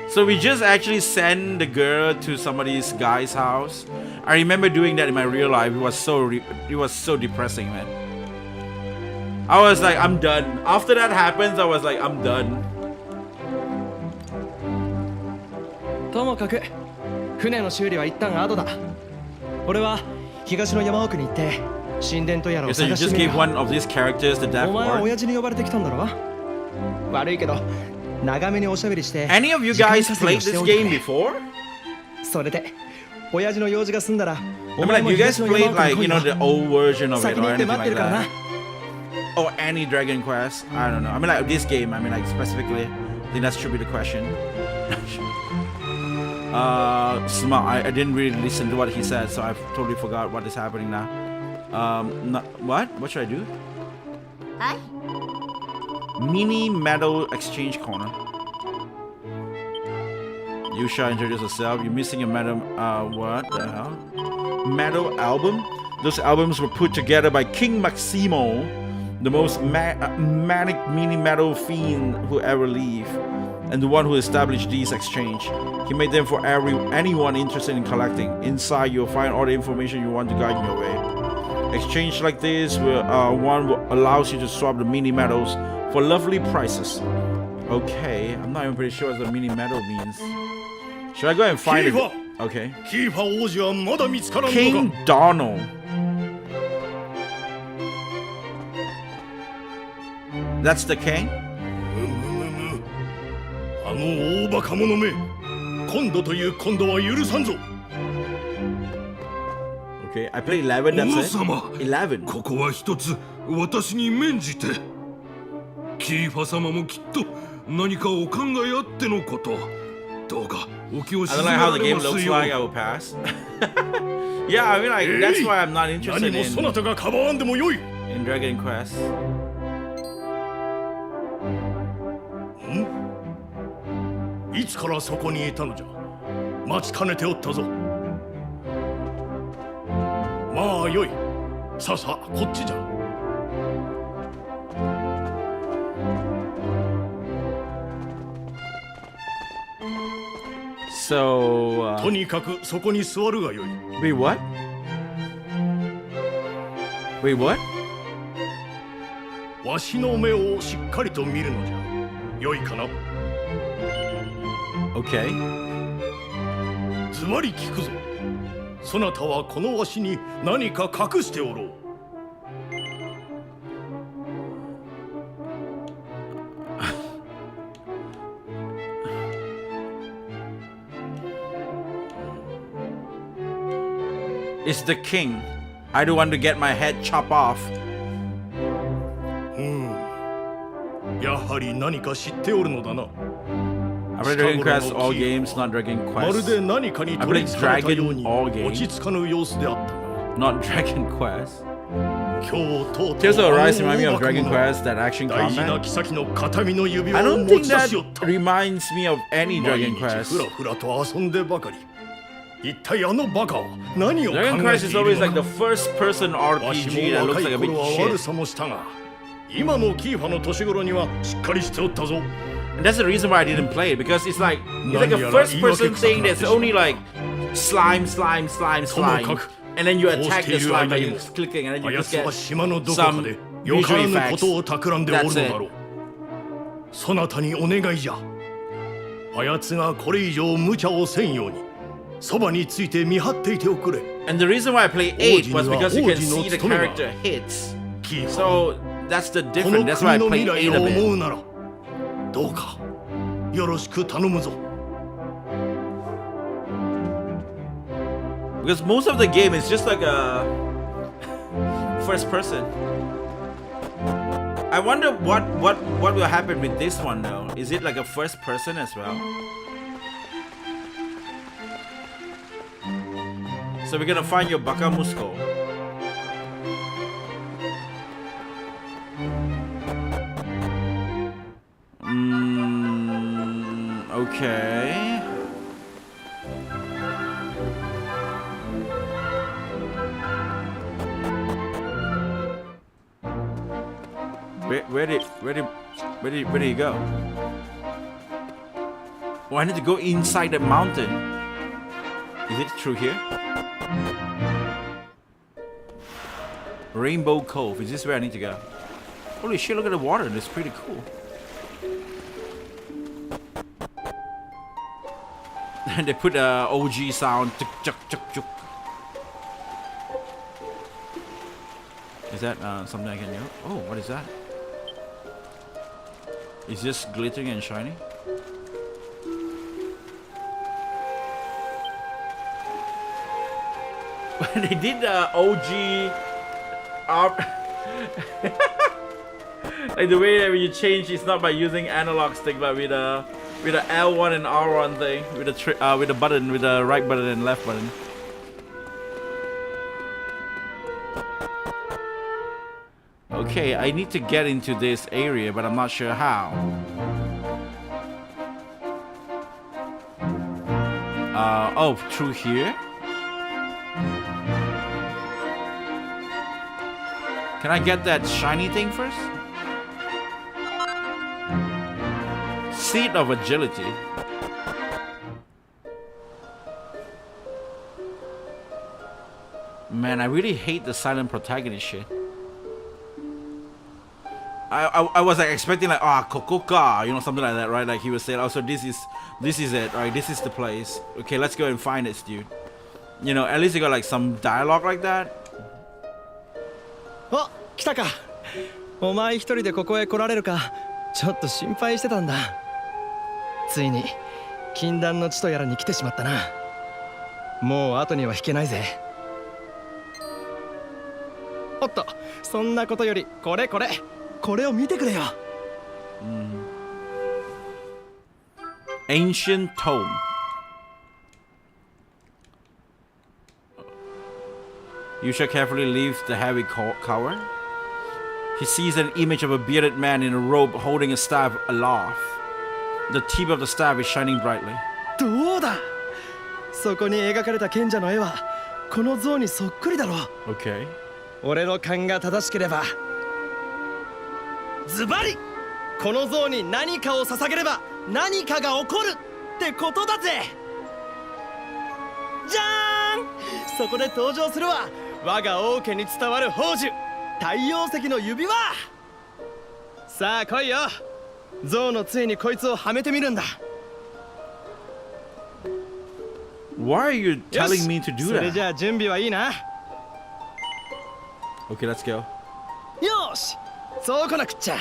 So we just actually send the girl to somebody's guy's house. I remember doing that in my real life. It was so depressing, man. I was like, I'm done. After that happens, I was like, I'm done. ともかく船の修理は一旦後だ。俺は東の山奥に行って神殿とやらを So you 探し just てみ gave る。 one of these characters the death お前は ward. 親父に呼ばれてきたんだろ。悪いけど長めにおしゃべりして Any of you 時間 guys 稼ぎ played をして this おいて game くれ。 before? それで親父の用事が済んだら I お mean, 前 like も you guys 東の山 played 奥 like に you 来 know い the よ。 old version of it 先 or に行って anything 待って like るからな。 that. Or any Dragon Quest. I don't know. I mean, like this game. I mean, like specifically. I think that should be the question. Smart. I didn't really listen to what he said, so I totally forgot what is happening now. What? What should I do? はい。 Mini Metal Exchange Corner. You shall introduce yourself. You're missing a metal. What the hell? Metal album? Those albums were put together by King Maximo, the most manic mini metal fiend who ever lived, and the one who established these exchange. He made them for anyone interested in collecting. Inside, you'll find all the information you want to guide your way. Exchange like this allows you to swap the mini metals for lovely prices. Okay, I'm not even pretty sure what the mini metal means. Should I go and find it? Okay. King Donald. That's the king? あの大バカ者め、今度という今度は許さんぞ。Okay, I play 11, that's 王 it. 様 11. ここは一つ私に免じてキーファ様もきっと何かお考えあってのことどうかお気を I 静 don't め like how ら the れ game ます looks よ like. I will pass. Yeah, I mean, like, that's why I'm not 何 interested もそな in たが構わんでもよい Dragon Quest. いつからそこにいたのじゃ待ちかねておったぞまあよいさあさあこっちじゃ So, とにかくそこに座るがよい wait, what? Wait, what? わしの目をしっかりと見るのじゃよいかな Okay. ズバリ聞くぞそなたはこのわしに何か隠しておろう It's the king. I don't want to get my head chopped off. やはり何か知っておるのだな I play Dragon Quest all games, not Dragon まる Quest. で何かに I 取 play りつかれたよう Dragon に all 落 games, ち着かぬ様子であった not Dragon Quest. 今日とうとう Tears of Arise remind me あ of の大 Dragon 若者 Quest, that action 大事な combat. 妃の形見の指輪 I を don't 持 think ち出 that しよった reminds me of any 毎 Dragon 日 Quest. ふらふらと遊んでばかり一体あのバカは何を考 Dragon え Quest て is い always る like の the か first person わし RPG that も looks 若 like い a big 頃は悪 shit. さもしたが今のキーファの年頃にはしっかりしておったぞ And that's the reason why I didn't play it, because it's like a first person thing that's only like slime, slime, slime, slime. And then you attack the slime by just clicking, and then あ you や just つは get 島のどこか some でよか visual らぬこ effects. とを企んでおるの That's だろ it. うそなたにお願いじゃあやつがこれ以上無茶をせんようにそばについて見張っていておくれ And the reason why I play 8 was because you can see the character hits. So that's the こ difference. の That's why I 国の play 未来 8 を of 思う it. ならどうかよろしく頼むぞ Because most of the game is just like a first person. I wonder what will happen with this one though. Is it like a first person as well? So we're gonna find your Baka Musko. Okay. Where did he go? Oh, I need to go inside the mountain. Is it through here? Rainbow Cove. Is this where I need to go? Holy shit, look at the water. It's pretty cool. And they put a OG sound. Tuk, tuk, tuk, tuk. Is that something I can do? Oh, what is that? Is this glittering and shiny? They did the OG like the way that when you change, it's not by using analog stick, but with a L1 and R1 thing, with a button, with the right button and left button. Okay, I need to get into this area, but I'm not sure how. Oh, through here? Can I get that shiny thing first? Seed of Agility. Man, I really hate the silent protagonist shit. I was like expecting like Kokoka, you know, something like that, right? Like he was saying, oh, so this is it, right? This is the place. Okay, let's go and find it, dude. You know, at least you got like some dialogue like that. お、来たか。お前一人でここへ来られるか。ちょっと心配してたんだ。ついに禁断の地とやらに来てしまったな。もう後には引けないぜ。おっと、そんなことよりこれを見てくれよ。Ancient tome. You shall carefully leave the heavy cover. He sees an image of a bearded man in a robe holding a staff aloft. The tip of the staff is shining brightly. どうだ、そこに描かれた賢者の絵はこの像にそっくりだろう。 Okay. 俺の勘が正しければ、ズバリこの像に何かを捧げれば何かが起こるってことだぜ。じゃーん、そこで登場するは我が王家に伝わる宝珠、太陽石の指輪。さあ来いよ、象の杖にこいつをはめてみるんだ。 Why are you telling me to do それ that? じゃあ準備はいいな。 Okay, let's go. よし、そうこなくっちゃ。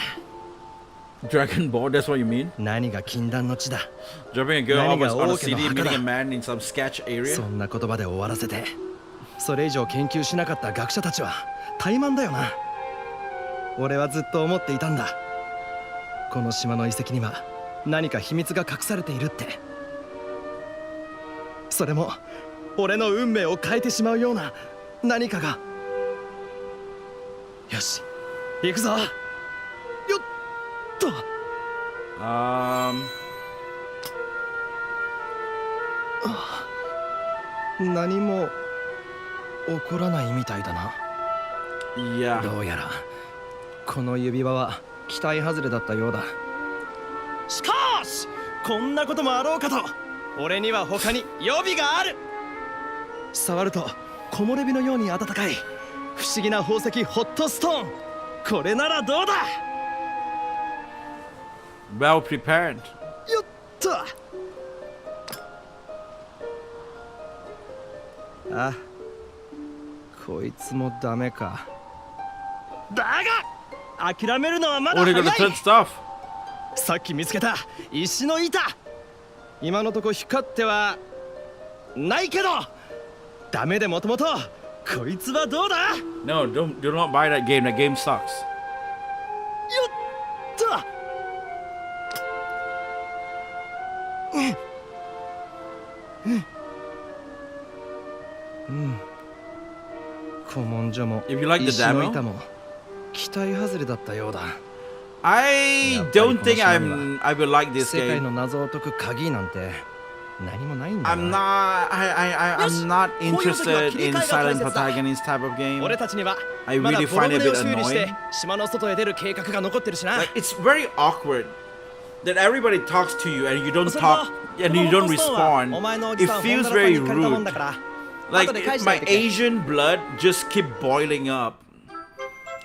Dragon Ball, that's what you mean? 何が禁断の地だ。 Dropping a girl 何 off が on a 王家の CD, 墓だ。 meeting a man in some sketch area. そんな言葉で終わらせて、それ以上研究しなかった学者たちは怠慢だよな。俺はずっと思っていたんだ。この島の遺跡には何か秘密が隠されているって。それも俺の運命を変えてしまうような何かが。よし、行くぞ。よっと。何も起こらないみたいだな。Yeah. どうやらこの指輪は期待外れだったようだ。しかしこんなこともあろうかと、俺には他に予備がある。触ると木漏れ日のように暖かい不思議な宝石ホットストーン。これならどうだ。 Well prepared. よっと。あ、こいつもダメか。だが諦めるのはまだ早い。 Only got the third stuff. さっき見つけた石の板、今のとこ光ってはないけどダメでもともとこいつはどうだ。 No, do not buy that game. That game sucks. よっと。古文書も If you like the 石の板 demo, も期待外れだったようだ。 I don't think I will like this 世界 game. の謎を解く鍵なんて何もないんだ。 I'm not interested in silent protagonist type of game. 俺たちには I まだ really ボロ find ボ it a ロを bit 修理して annoying. 島の外へ出る計画が残ってるしな。 Like, it's very awkward that everybody talks to you and you don't talk and you don't respond. It feels very rude. Like my Asian blood just keep boiling up.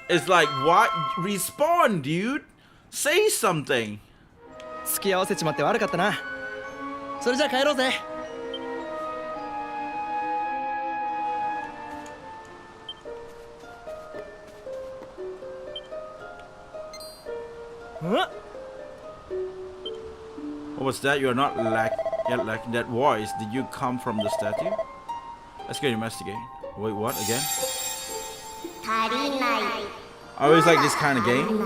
It's like, what? Respond, dude. Say something. 付き合わせちまって悪かったな。それじゃあ帰ろうぜ。What was that? You're not like that voice. Did you come from the statue? Let's go investigate. Wait, what again? I always like this kind of game,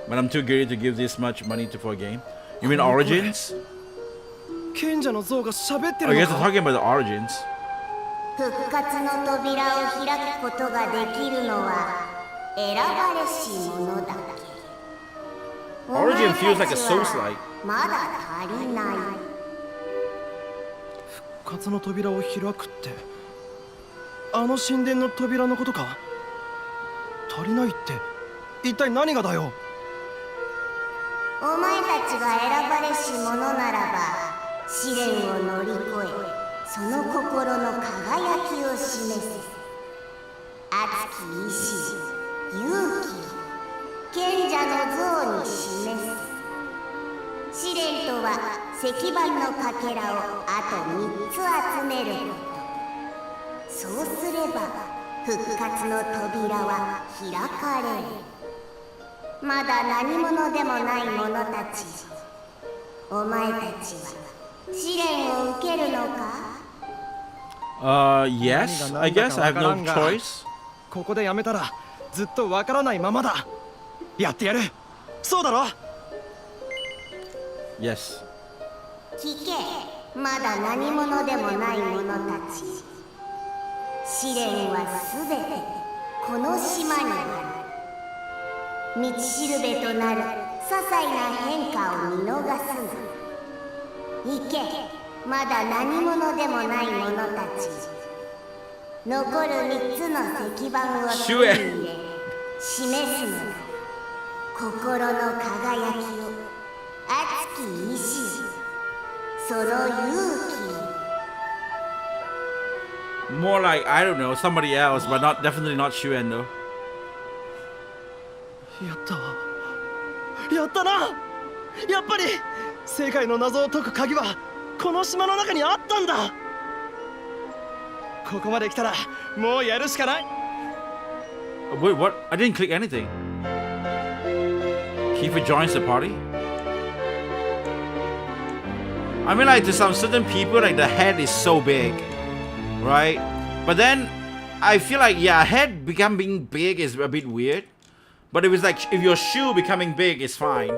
but I'm too greedy to give this much money for a game. You mean Origins? 賢者の像が喋って I る guess の I'm か。 talking about the Origins. 復活の扉を開くことができるのは選ばれし者だけ。 Origin feels like a Souls-like. まだ足りない。復活の扉を開くってあの神殿の扉のことか。足りないって一体何がだよ。お前たちが選ばれし者ならば試練を乗り越えその心の輝きを示せ。熱き意志、勇気、賢者の像に示す。試練とは石板のかけらをあと3つ集めること。そうすれば復活の扉は開かれる。まだ何者でもない者たち、お前たちは試練を受けるのか？ Yes, I guess I have no choice. ここでやめたらずっとわからないままだ。やってやる。そうだろ。 Yes. 聞け、まだ何者でもない者たち。試練はすべてこの島にある。道しるべとなる些細な変化を見逃すな。行け、まだ何者でもない者たち。残る3つの石板を手に入れ、示すのだ。心の輝きを、熱き意志、その勇気。 More like, I don't know, somebody else, but not definitely not Shuen though. やった。やったな。やっぱり世界の謎を解く鍵はこの島の中にあったんだ。ここまで来たらもうやるしかない。 Wait, what? I didn't click anything. Kiefer joins the party? I mean, like, to some certain people, like, the head is so big, right? But then, I feel like, yeah, head becoming big is a bit weird. But if it's like, if your shoe becoming big, it's fine.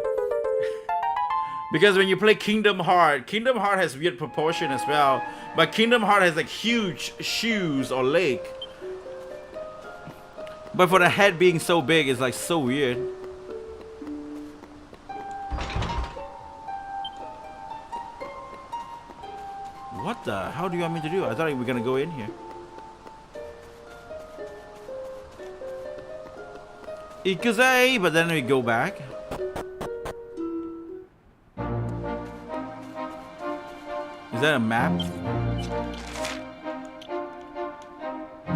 Because when you play Kingdom Heart has weird proportion as well. But Kingdom Heart has, like, huge shoes or leg. But for the head being so big, it's, like, so weird. What the? How do you want me to do? I thought we were gonna go in here. Ikuze, but then we go back. Is that a map?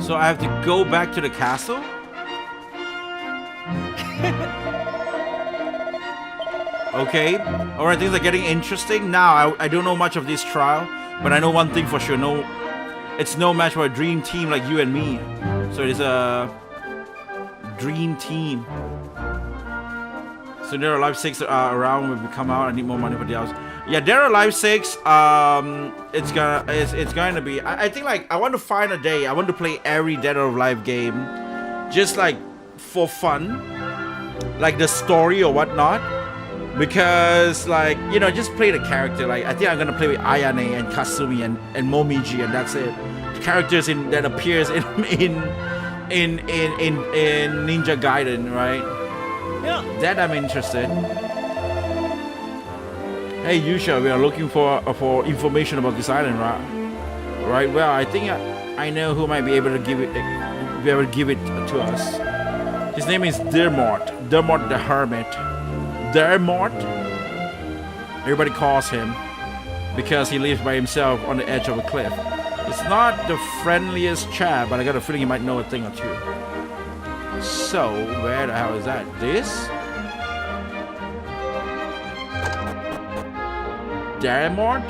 So I have to go back to the castle? Okay. Alright, things are getting interesting. Now, I don't know much of this trial. But I know one thing for sure, no, it's no match for a dream team like you and me. So it is a dream team. So there are Live 6 around when we come out. I need more money for the house. Yeah, there are Live 6. It's going to be. I think like I want to find a day. I want to play every Dead or Alive game, just like for fun, like the story or whatnot. Because, like, you know, just play the character. Like, I think I'm gonna play with Ayane and Kasumi and Momiji, and that's it. The characters that appears in Ninja Gaiden, right? Yeah. That I'm interested. Hey, Yusha, we are looking for information about this island, right? Right. Well, I think I know who might be able to give it to us. His name is Dermot the Hermit. Dermot, everybody calls him because he lives by himself on the edge of a cliff. It's not the friendliest chap, but I got a feeling he might know a thing or two. So, where the hell is that? This? Dermot?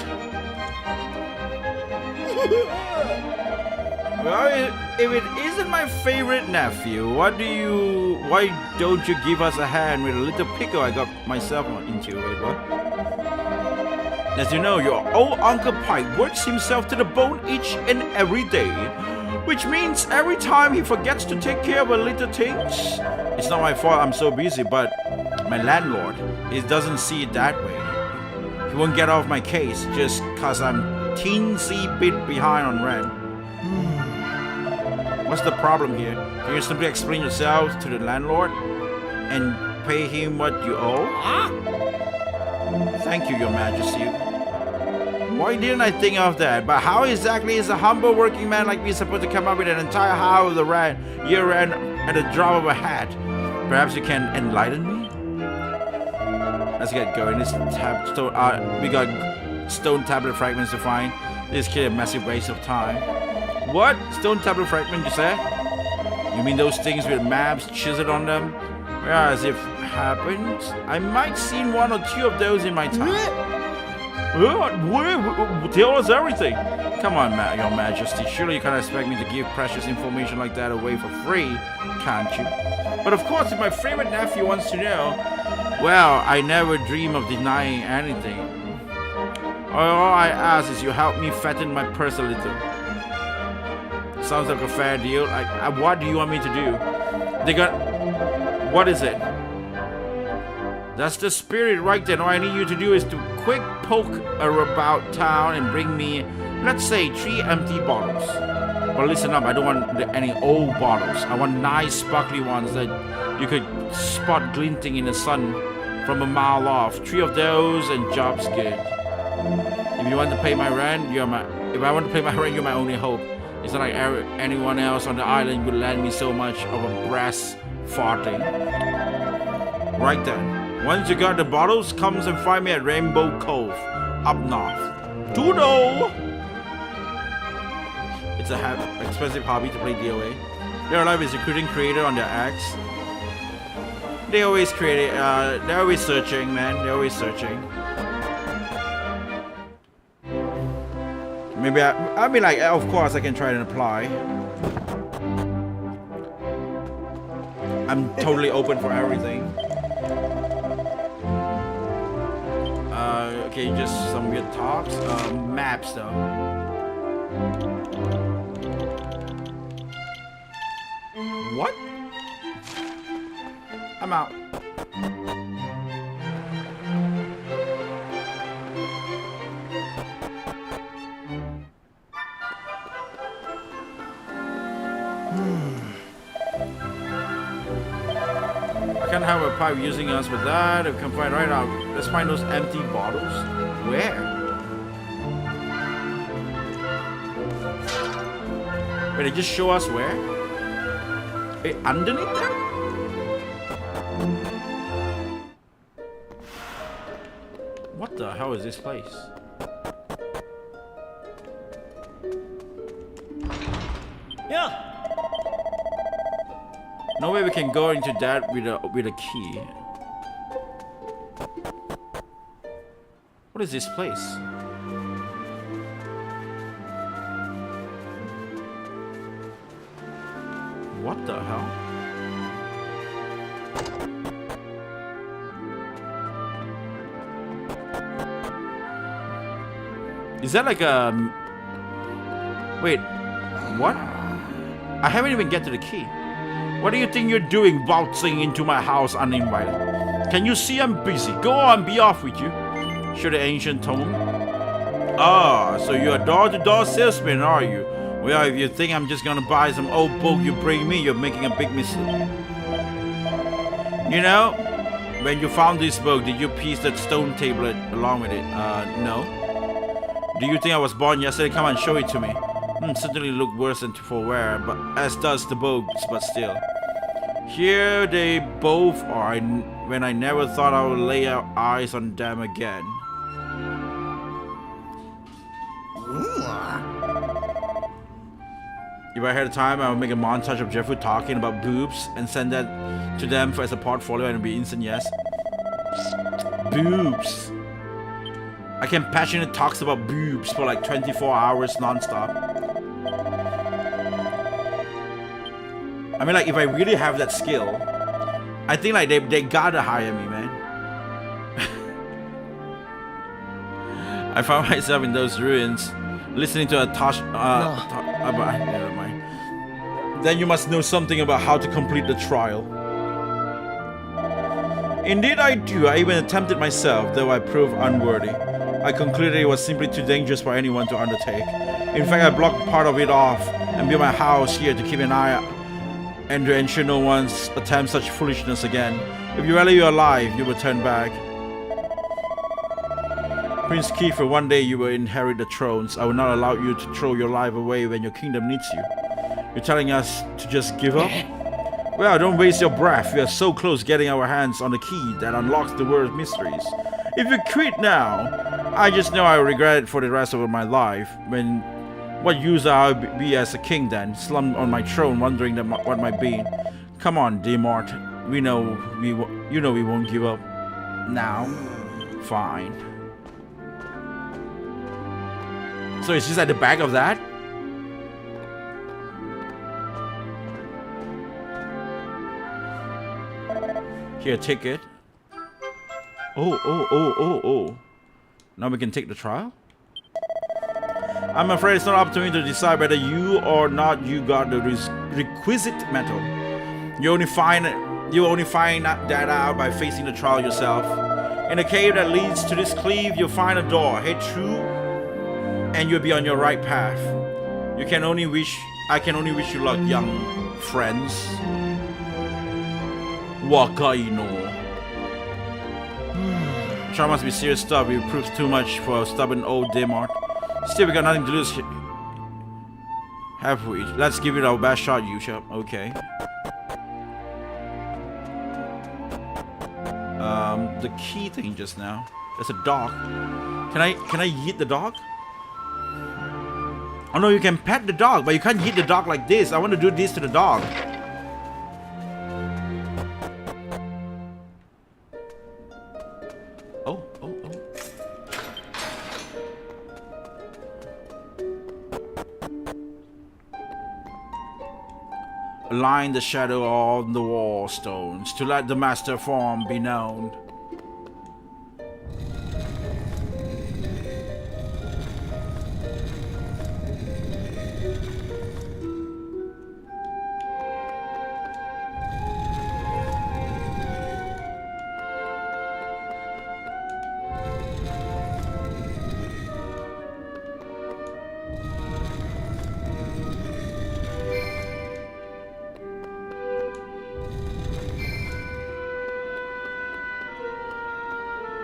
Well, if it isn't my favorite nephew, why don't you give us a hand with a little pickle I got myself into? Wait, what? As you know, your old Uncle Pike works himself to the bone each and every day, which means every time he forgets to take care of a little things. It's not my fault I'm so busy, but my landlord, he doesn't see it that way. He won't get off my case just cause I'm teensy bit behind on rent. What's the problem here? Can you simply explain yourself to the landlord and pay him what you owe? Thank you, Your Majesty. Why didn't I think of that? But how exactly is a humble working man like me supposed to come up with an entire house of the year-end at the drop of a hat? Perhaps you can enlighten me? Let's get going. We got stone tablet fragments to find. This kid a massive waste of time. What? Stone tablet fragment, you say? You mean those things with maps chiseled on them? Well, as if happened, I might seen one or two of those in my time. Tell us everything. Come on, Your Majesty. Surely you can't expect me to give precious information like that away for free, can't you? But of course, if my favorite nephew wants to know, well, I never dream of denying anything. All I ask is you help me fatten my purse a little. Sounds like a fair deal. What do you want me to do? They got... What is it? That's the spirit right there. All I need you to do is to quick poke about town and bring me, let's say, 3 empty bottles. But listen up, I don't want any old bottles. I want nice sparkly ones that you could spot glinting in the sun from a mile off. 3 of those and job's good. If you want to pay my rent, if I want to pay my rent, you're my only hope. It's not like anyone else on the island would lend me so much of a brass farthing. Right then. Once you got the bottles, comes and find me at Rainbow Cove, up north. Toodle! It's a expensive hobby to play DOA. Their life is recruiting creator on their acts. They always create it, they're always searching, man. They're always searching. Maybe I mean, like, of course I can try and apply. I'm totally open for everything. Okay, just some weird talks. Maps though. What? I'm out. I can't have a pipe using us with that. If we can find right out. Let's find those empty bottles. Where? Wait, they just show us where? Wait, underneath there? What the hell is this place? Yeah. No way we can go into that with a key. What is this place? What the hell? Is that like a... Wait, what? I haven't even get to the key. What do you think you're doing waltzing into my house uninvited? Can you see I'm busy? Go on, be off with you. Show the ancient tone. Ah, so you're a door-to-door salesman, are you? Well, if you think I'm just gonna buy some old book you bring me, you're making a big mistake. You know, when you found this book, did you piece that stone tablet along with it? No. Do you think I was born yesterday? Come on, show it to me. Certainly look worse than for wear, but as does the books, but still. Here they both are, when I never thought I would lay eyes on them again. If I had time, I would make a montage of Jeffrey talking about boobs and send that to them as a portfolio and it'd be instant yes. Boobs. I can passionate talks about boobs for like 24 hours non-stop. I mean, like, if I really have that skill, I think like they gotta hire me, man. I found myself in those ruins, listening to a never mind. Then you must know something about how to complete the trial. Indeed I do. I even attempted myself, though I proved unworthy. I concluded it was simply too dangerous for anyone to undertake. In fact, I blocked part of it off and built my house here to keep an eye out and to ensure no one's attempt such foolishness again. If you value your life, you will turn back. Prince Kiefer, one day you will inherit the thrones. I will not allow you to throw your life away when your kingdom needs you. You're telling us to just give up? Well, don't waste your breath. We are so close getting our hands on the key that unlocks the world's mysteries. If you quit now, I just know I will regret it for the rest of my life. What use I'll be as a king then, slumped on my throne, wondering what might be. Come on, Demort. You know we won't give up. Now, fine. So it's just at the back of that. Here, take it. Oh. Now we can take the trial? I'm afraid it's not up to me to decide whether you or not you got the requisite metal. You only find that out by facing the trial yourself. In a cave that leads to this cleave, you'll find a door. Head through, and you'll be on your right path. I can only wish you luck, young friends. Wakaino. Try must be serious stuff. We proves too much for a stubborn old Demart. Still, we got nothing to lose. Have we? Let's give it our best shot, Yusha. Okay. The key thing just now. There's a dog. Can I yeet the dog? Oh no, you can pet the dog, but you can't yeet the dog like this. I want to do this to the dog. Oh. Align the shadow on the wall stones to let the master form be known.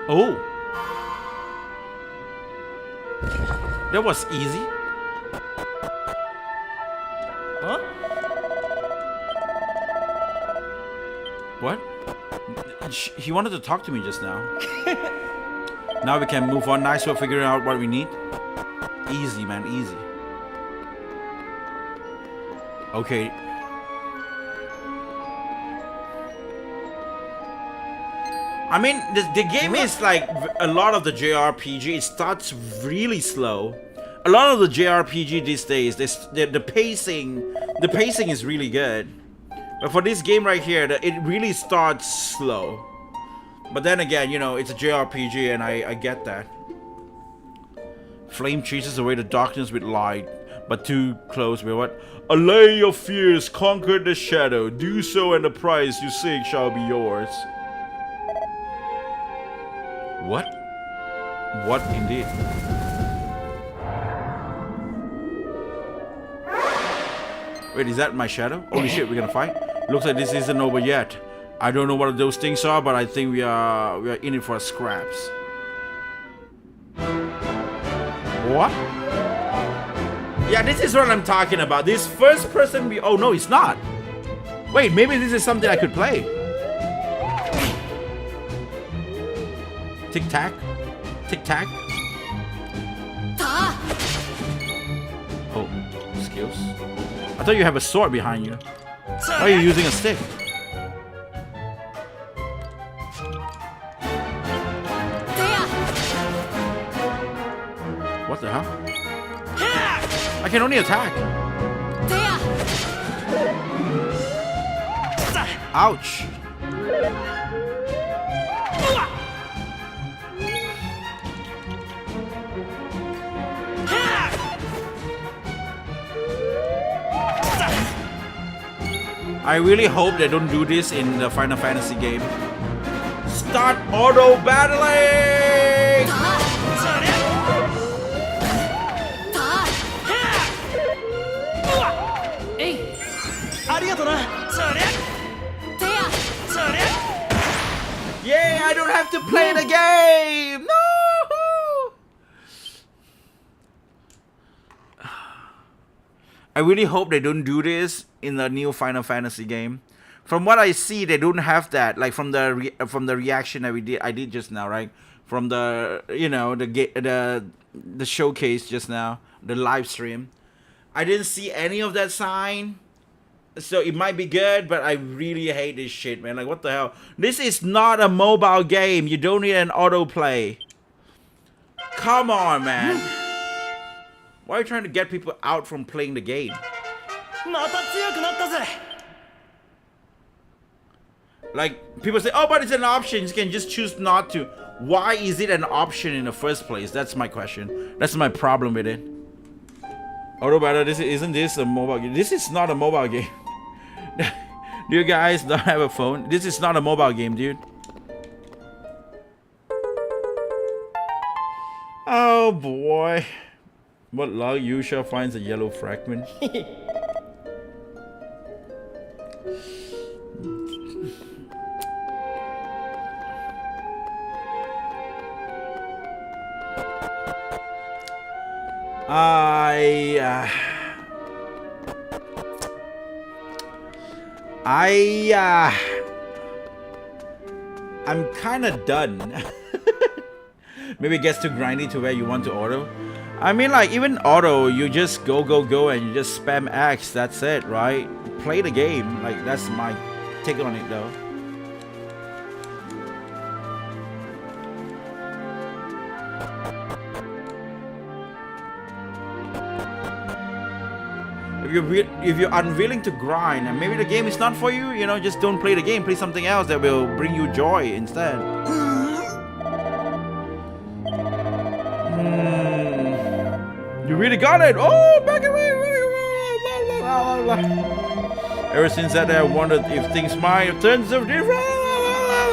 Oh, that was easy. Huh? What? He wanted to talk to me just now. Now we can move on. Nice for figuring out what we need. Easy, man, easy. Okay. I mean, the game is like a lot of the JRPG. It starts really slow. A lot of the JRPG these days, the pacing is really good. But for this game right here, it really starts slow. But then again, you know, it's a JRPG, and I get that. Flame chases away the darkness with light, but too close with what? Allay your fears, conquer the shadow. Do so, and the prize you seek shall be yours. What? What indeed? Wait, is that my shadow? Holy shit, we're gonna fight? Looks like this isn't over yet. I don't know what those things are, but I think we are in it for scraps. What? Yeah, this is what I'm talking about. This first person oh no, it's not. Wait, maybe this is something I could play. Tic tac. Tic tac. Oh, skills. I thought you have a sword behind you. Why are you using a stick? What the hell? I can only attack. Ouch. I really hope they don't do this in the Final Fantasy game. Start auto battling! Yay, I don't have to play the game! No! I really hope they don't do this in the new Final Fantasy game. From what I see, they don't have that. Like from the reaction that I did just now, right? From the the showcase just now, the live stream. I didn't see any of that sign. So it might be good, but I really hate this shit, man. Like, what the hell? This is not a mobile game. You don't need an autoplay. Come on, man. Why are you trying to get people out from playing the game? Like, people say, oh, but it's an option. You can just choose not to. Why is it an option in the first place? That's my question. That's my problem with it. Auto battle, isn't this a mobile game? This is not a mobile game. Do you guys not have a phone? This is not a mobile game, dude. Oh boy. What log Yusha finds a yellow fragment? I'm kind of done. Maybe it gets too grindy to where you want to auto. I mean, like, even auto, you just go and you just spam X. That's it, right? Play the game. Like, that's my take on it, though. If you're unwilling to grind and maybe the game is not for you, you know, just don't play the game. Play something else that will bring you joy instead. You really got it. Oh, back away. Ever since that day, I wondered if things might have turned so different.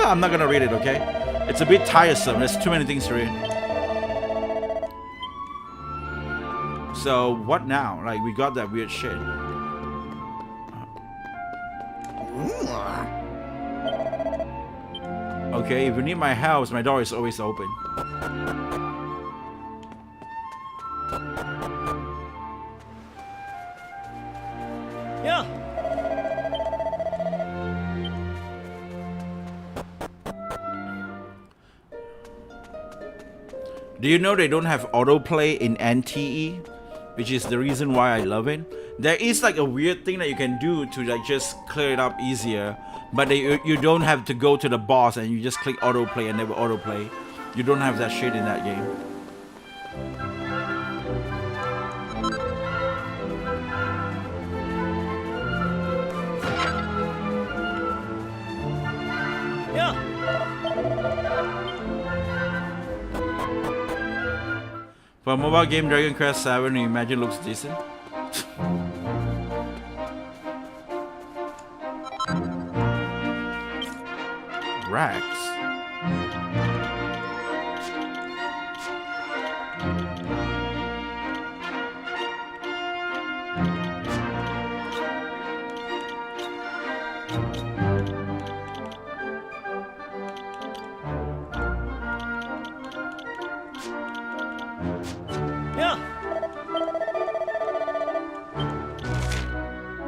I'm not gonna read it, okay? It's a bit tiresome. There's too many things to read. So what now? Like, we got that weird shit. Okay, if you need my house, my door is always open. Yeah. Do you know they don't have autoplay in NTE? Which is the reason why I love it. There is like a weird thing that you can do to like just clear it up easier, but you don't have to go to the boss and you just click autoplay and never autoplay. You don't have that shit in that game. Yeah. For a mobile game, Dragon Quest VII, Reimagined looks decent. Racks.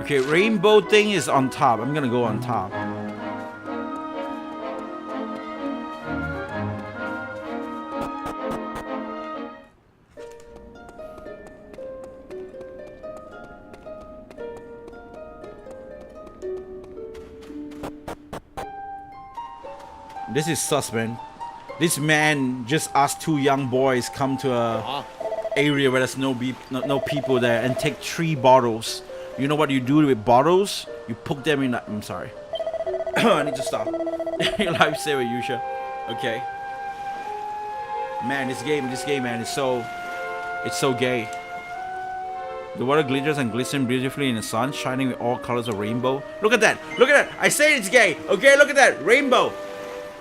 Okay, rainbow thing is on top. I'm gonna go on top. This is sus, man. This man just asked two young boys come to a area where there's no people there and take 3 bottles. You know what you do with bottles? You poke them in. I'm sorry. I need to stop. Lifesaver, Yusha. Okay. Man, this game, man, it's so gay. The water glitters and glistens beautifully in the sun, shining with all colors of rainbow. Look at that! Look at that! I say it's gay. Okay, look at that rainbow.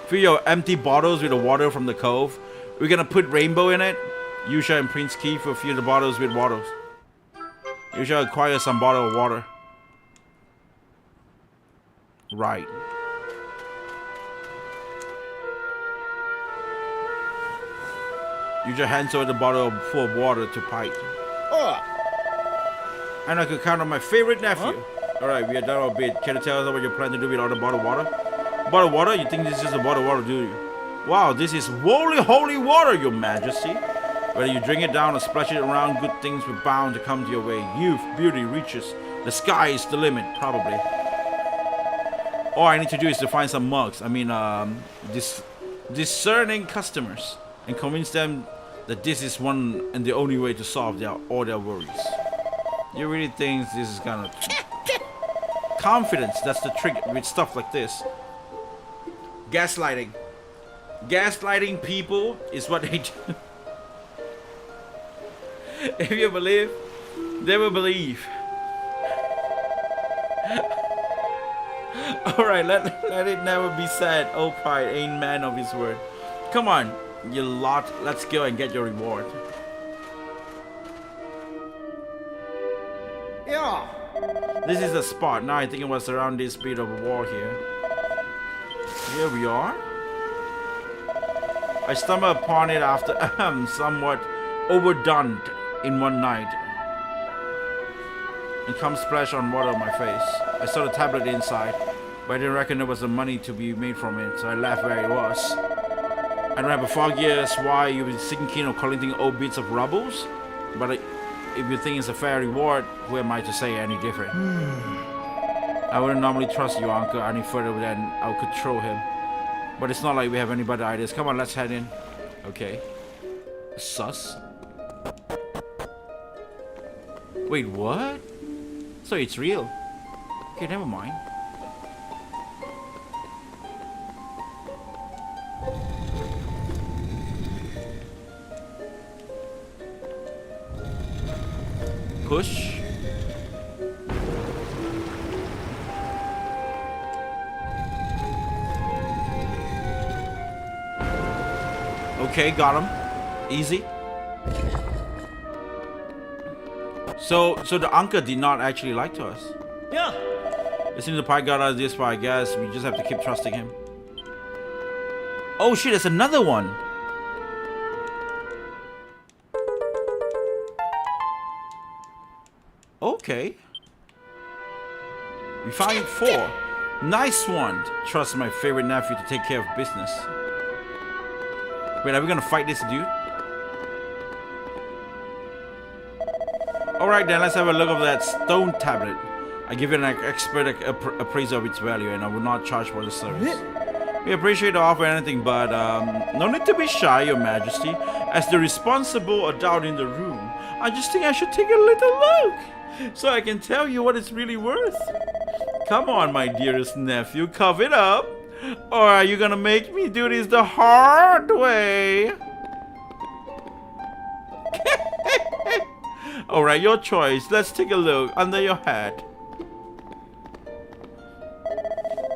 Fill your empty bottles with the water from the cove. We're gonna put rainbow in it. Yusha and Prince Keith will fill the bottles with bottles. You should acquire some bottle of water. Right. You just hands over the bottle full of water to Pike. And I could count on my favorite nephew. Alright, we are done a bit. Can you tell us what you plan to do with all the bottled water? Bottled water? You think this is just a bottled water, do you? Wow, this is holy water, your majesty. Whether you drink it down or splash it around, good things were bound to come to your way. Youth, beauty, riches. The sky is the limit, probably. All I need to do is to find some mugs. I mean, discerning customers and convince them that this is one and the only way to solve all their worries. You really think this is gonna... Confidence, that's the trick with stuff like this. Gaslighting. Gaslighting people is what they do. If you believe, they will believe. Alright, let it never be said, oh pride ain't man of his word. Come on, you lot, let's go and get your reward. Yeah. This is the spot. Now I think it was around this bit of a wall here. Here we are. I stumbled upon it after somewhat overdone in one night. It comes splash on water on my face. I saw the tablet inside, but I didn't reckon there was the money to be made from it, so I left where it was. I don't have a foggiest why you've been thinking of collecting old bits of rubbles, but if you think it's a fair reward, who am I to say any different? I wouldn't normally trust you, Uncle, any further than I could throw him. But it's not like we have any better ideas. Come on, let's head in. Okay. Sus. Wait, what? So it's real. Okay, never mind. Push. Okay, got him. Easy. So the uncle did not actually lie to us. Yeah. It seems the pie got us this far, I guess. We just have to keep trusting him. Oh shit, there's another one. Okay. We found 4. Nice one. Trust my favorite nephew to take care of business. Wait, are we gonna fight this dude? Alright then, let's have a look at that stone tablet. I give it an expert appraisal of its value and I will not charge for the service. We appreciate the offer and anything, but no need to be shy, Your Majesty. As the responsible adult in the room, I just think I should take a little look so I can tell you what it's really worth. Come on, my dearest nephew, cough it up. Or are you gonna make me do this the hard way? Alright, your choice. Let's take a look under your hat.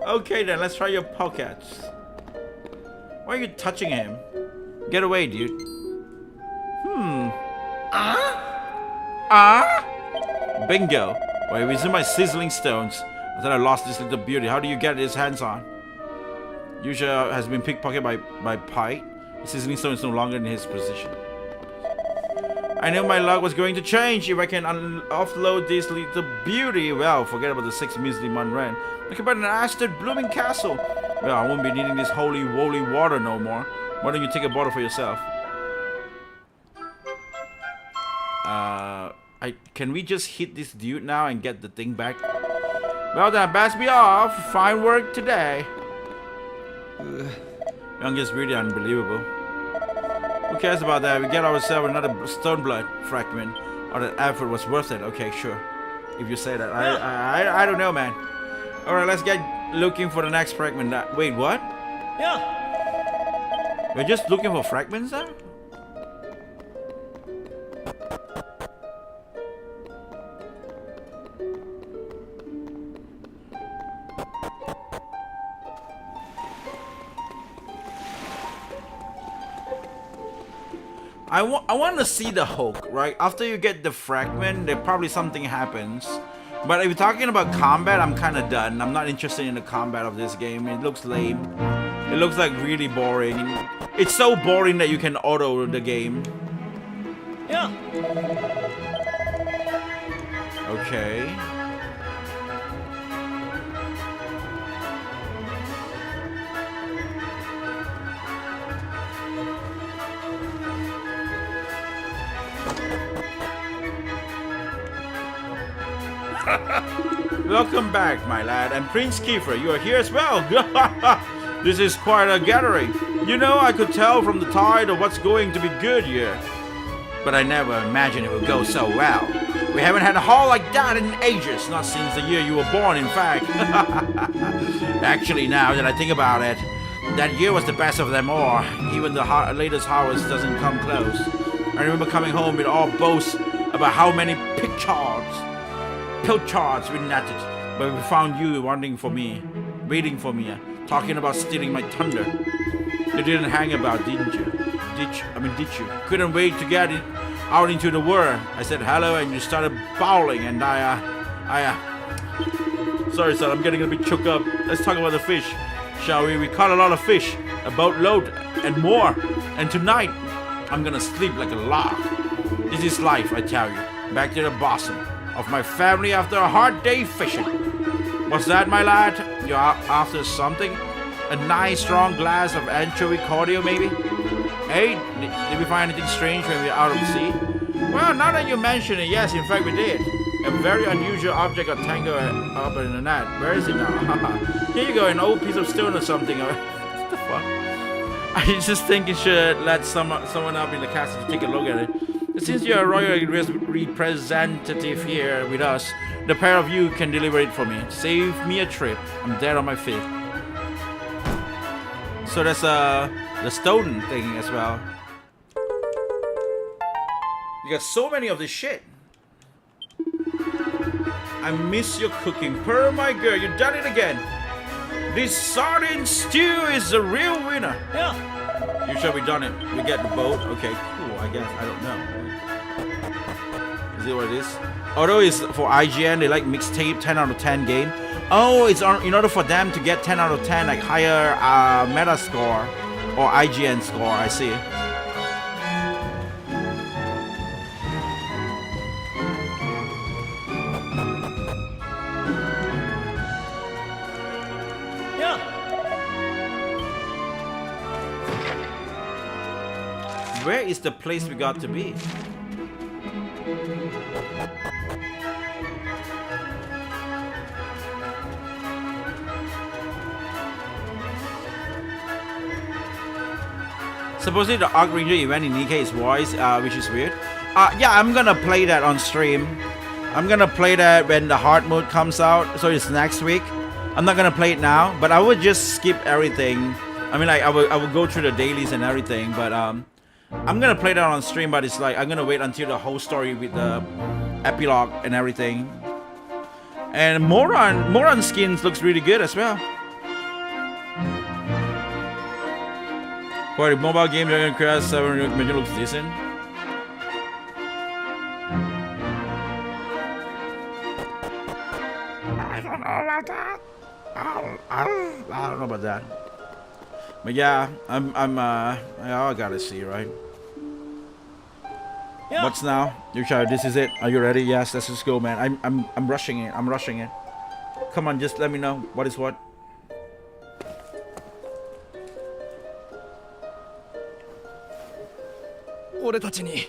Okay then, let's try your pockets. Why are you touching him? Get away, dude. Bingo. Wait, these are my sizzling stones. I thought I lost this little beauty. How do you get his hands on? Yusha has been pickpocketed by Pite. The sizzling stone is no longer in his position. I knew my luck was going to change if I can offload this little beauty. Well, forget about the 6 measly Munren. Look about an Asted blooming castle. Well, I won't be needing this holy woolly water no more. Why don't you take a bottle for yourself? Can we just hit this dude now and get the thing back? Well then, best be off. Fine work today. Youngest really unbelievable. Who cares about that? We get ourselves another Stoneblood fragment. Or that effort was worth it. Okay, sure. If you say that. I don't know, man. Alright, let's get looking for the next fragment. Wait, what? Yeah. We're just looking for fragments there? I want to see the hook, right? After you get the fragment, there probably something happens. But if you're talking about combat, I'm kind of done. I'm not interested in the combat of this game. It looks lame. It looks like really boring. It's so boring that you can auto the game. Yeah. Okay. Welcome back, my lad, and Prince Kiefer, you are here as well. This is quite a gathering. You know, I could tell from the tide of what's going to be good here. But I never imagined it would go so well. We haven't had a haul like that in ages, not since the year you were born, in fact. Actually, now that I think about it, that year was the best of them all. Even the latest harvest doesn't come close. I remember coming home with all boasts about how many pilchards we netted. But we found you waiting for me, talking about stealing my thunder. You didn't hang about, didn't you? Did you? Couldn't wait to get it out into the world. I said hello and you started bowling and sorry son, I'm getting a bit choked up. Let's talk about the fish, shall we? We caught a lot of fish, a boatload and more. And tonight, I'm gonna sleep like a log. This is life, I tell you. Back to the bosom of my family after a hard day fishing. What's that, my lad? You're after something? A nice strong glass of anchovy cordial, maybe? Hey, did we find anything strange when we were out of the sea? Well, now that you mention it, yes, in fact we did. A very unusual object of tango up in the net. Where is it now? Here you go, an old piece of stone or something. What the fuck? I just think you should let someone up in the castle to take a look at it. Since you're a royal representative here with us, the pair of you can deliver it for me. Save me a trip. I'm dead on my feet. So that's the stone thing as well. You got so many of this shit. I miss your cooking. Pearl, my girl, you done it again. This sardine stew is the real winner. Yeah. You shall be done it. We get the boat. Okay, cool. I guess. I don't know. Is it what it is? Although it's for IGN, they like mixtape 10 out of 10 game. Oh, it's in order for them to get 10 out of 10, like higher meta score or IGN score. I see. Yeah. Where is the place we got to be? Supposedly the Arc Ranger event in Nikkei's voice, which is weird. Yeah, I'm gonna play that on stream. I'm gonna play that when the hard mode comes out, so it's next week. I'm not gonna play it now, but I would just skip everything. I mean, like I will go through the dailies and everything, but I'm gonna play that on stream. But it's like I'm gonna wait until the whole story with the epilogue and everything. And Moron skins looks really good as well. For the mobile game, Dragon Quest 7 menu looks decent. I don't know about that. I don't know about that. But yeah, I gotta see, right? Yeah. What's now? This is it. Are you ready? Yes, let's just go, man. I'm rushing it. I'm rushing it. Come on, just let me know what is what.俺たちに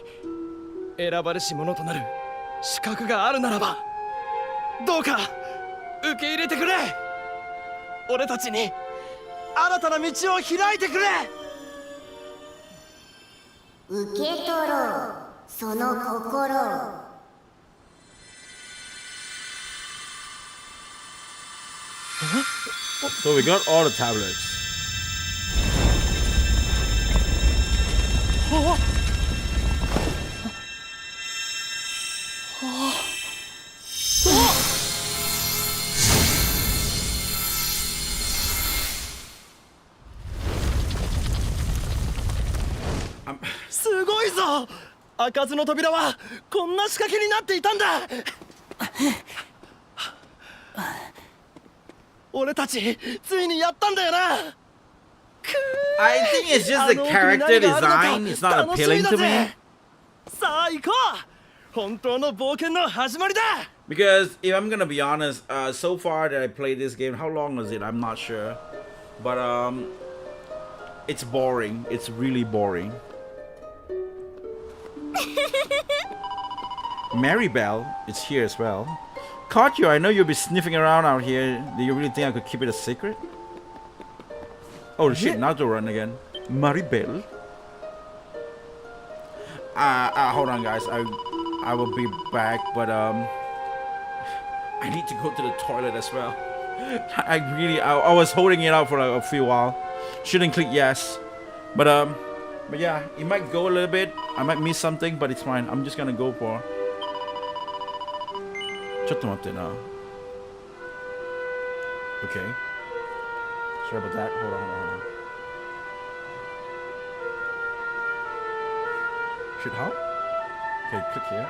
選ばれし者となる資格があるならばどうか受け入れてくれ。俺たちに新たな道を開いてくれ。受け取ろうその心を。So we got all the tablets. Oh. すごいぞ。開かずの扉はこんな仕掛けになっていたんだ。俺たちついにやったんだよな。I think it's just the character design. It's not appealing to me. さあ行こう。本当の冒険の始まりだ。Because if I'm gonna be honest, so far that I played this game, how long was it? I'm not sure, but it's boring. It's really boring. Maribel is here as well. Caught you. I know you'll be sniffing around out here. Do you really think I could keep it a secret? Oh shit! Now to run again. Maribel. Hold on, guys. I will be back, but I need to go to the toilet as well. I was holding it out for like a few while. Shouldn't click yes, but yeah, it might go a little bit. I might miss something, but it's fine. I'm just gonna go for. ちょっと待ってな。Okay. Sorry about that. Hold on. Should how? Okay, click here.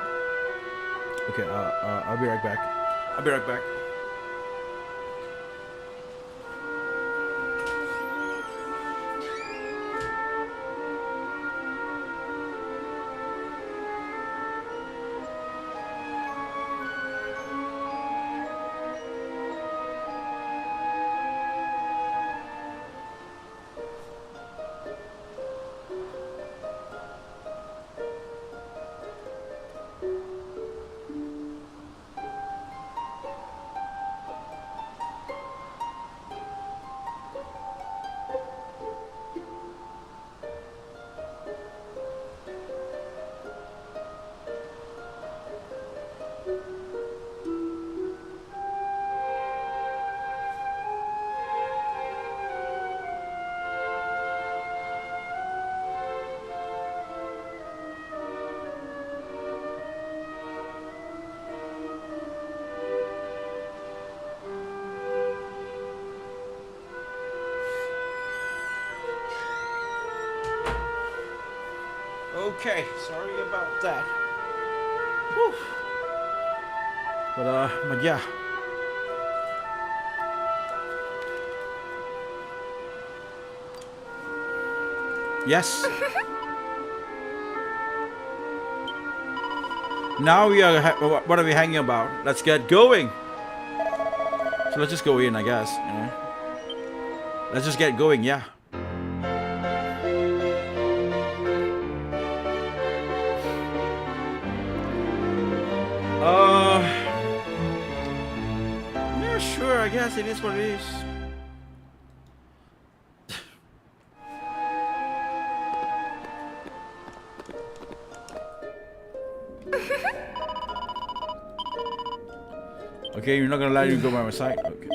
Okay, I'll be right back. Okay, sorry about that. Whew. But yeah. Yes. Now we are. What are we hanging about? Let's get going. So let's just go in, I guess. You know? Let's just get going. Yeah. Yeah, sure. I guess it is what it is. Okay, you're not gonna let you go by my side. Okay.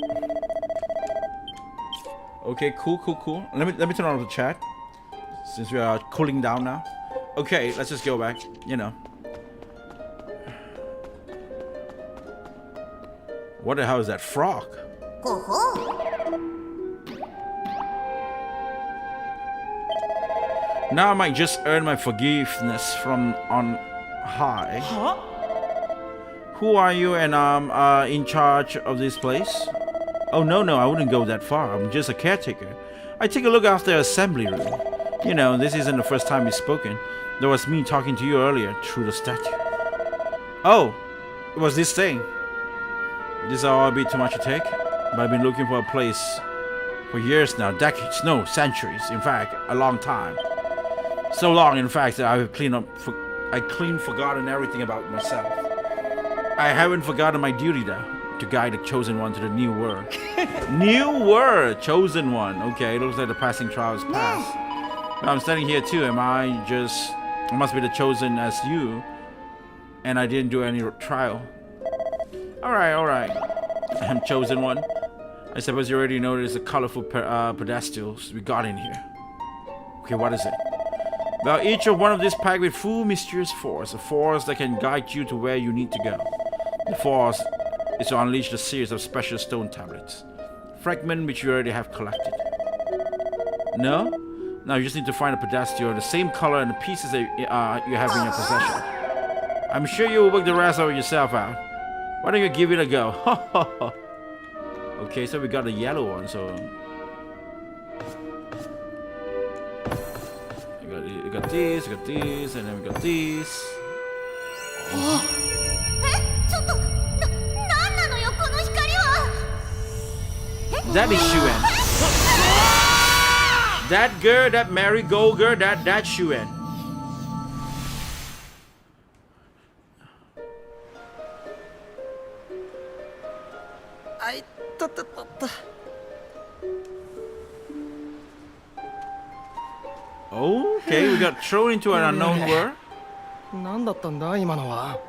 Okay, cool. Let me turn on the chat since we are cooling down now. Okay, let's just go back. You know. What the hell is that frog? Now I might just earn my forgiveness from on high. Huh? Who are you and I'm in charge of this place? Oh no, I wouldn't go that far. I'm just a caretaker. I take a look after the assembly room. You know, this isn't the first time we've spoken. There was me talking to you earlier through the statue. Oh, it was this thing. This is all a bit too much to take, but I've been looking for a place for years now, decades, no, centuries, in fact, a long time. So long, in fact, that I've clean forgotten everything about myself. I haven't forgotten my duty, though, to guide the Chosen One to the new world. New world, Chosen One. Okay, it looks like the passing trials passed. But I'm standing here too. I must be the chosen as you, and I didn't do any trial. All right. I'm Chosen One. I suppose you already noticed the colorful pedestals we got in here. Okay, what is it? Well, each of one of these packed with full mysterious force, a force that can guide you to where you need to go. The force is to unleash a series of special stone tablets, fragments which you already have collected. No? Now you just need to find a pedestal of the same color and the pieces that you have in your possession. I'm sure you will work the rest of it yourself out. Why don't you give it a go? Okay, so we got the yellow one, so... We got these, and then we got these. That is Shuen. That girl, that marigold girl, that's Shuen. Okay, we got thrown into an unknown world. 何だったんだ今のは。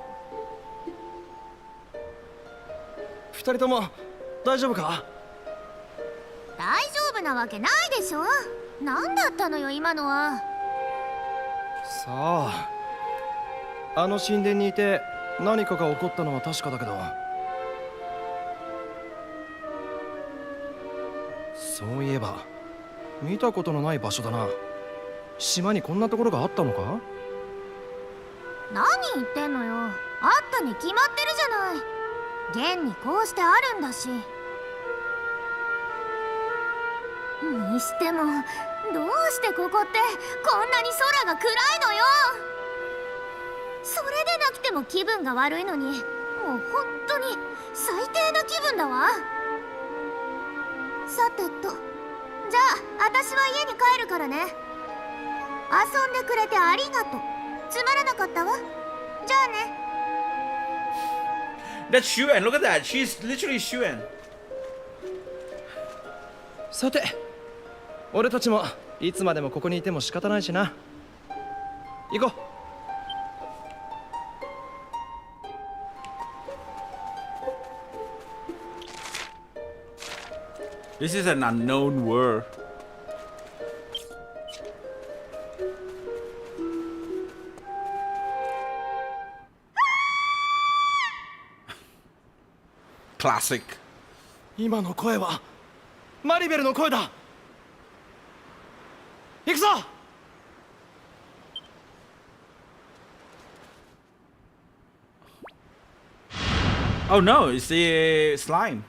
二人とも大丈夫か？大丈夫なわけないでしょ。何だったのよ今のは。さあ、あの神殿にいて何かが起こったのは確かだけど、そういえば見たことのない場所だな。島にこんなところがあったのか？何言ってんのよ。あったに決まってるじゃない。現にこうしてあるんだし。にしてもどうしてここってこんなに空が暗いのよ。それでなくても気分が悪いのに、もう本当に最低な気分だわ。さてと、じゃあ私は家に帰るからね。遊んでくれてありがとう。つまらなかったわ。じゃあね。That's Shuen. Look at that. She's literally Shuen. さて、俺たちもいつまでもここにいても仕方ないしな。行こう。This is an unknown world. Classic. 今の声はマリベルの声だ。行くぞ。Oh no, it's the slime.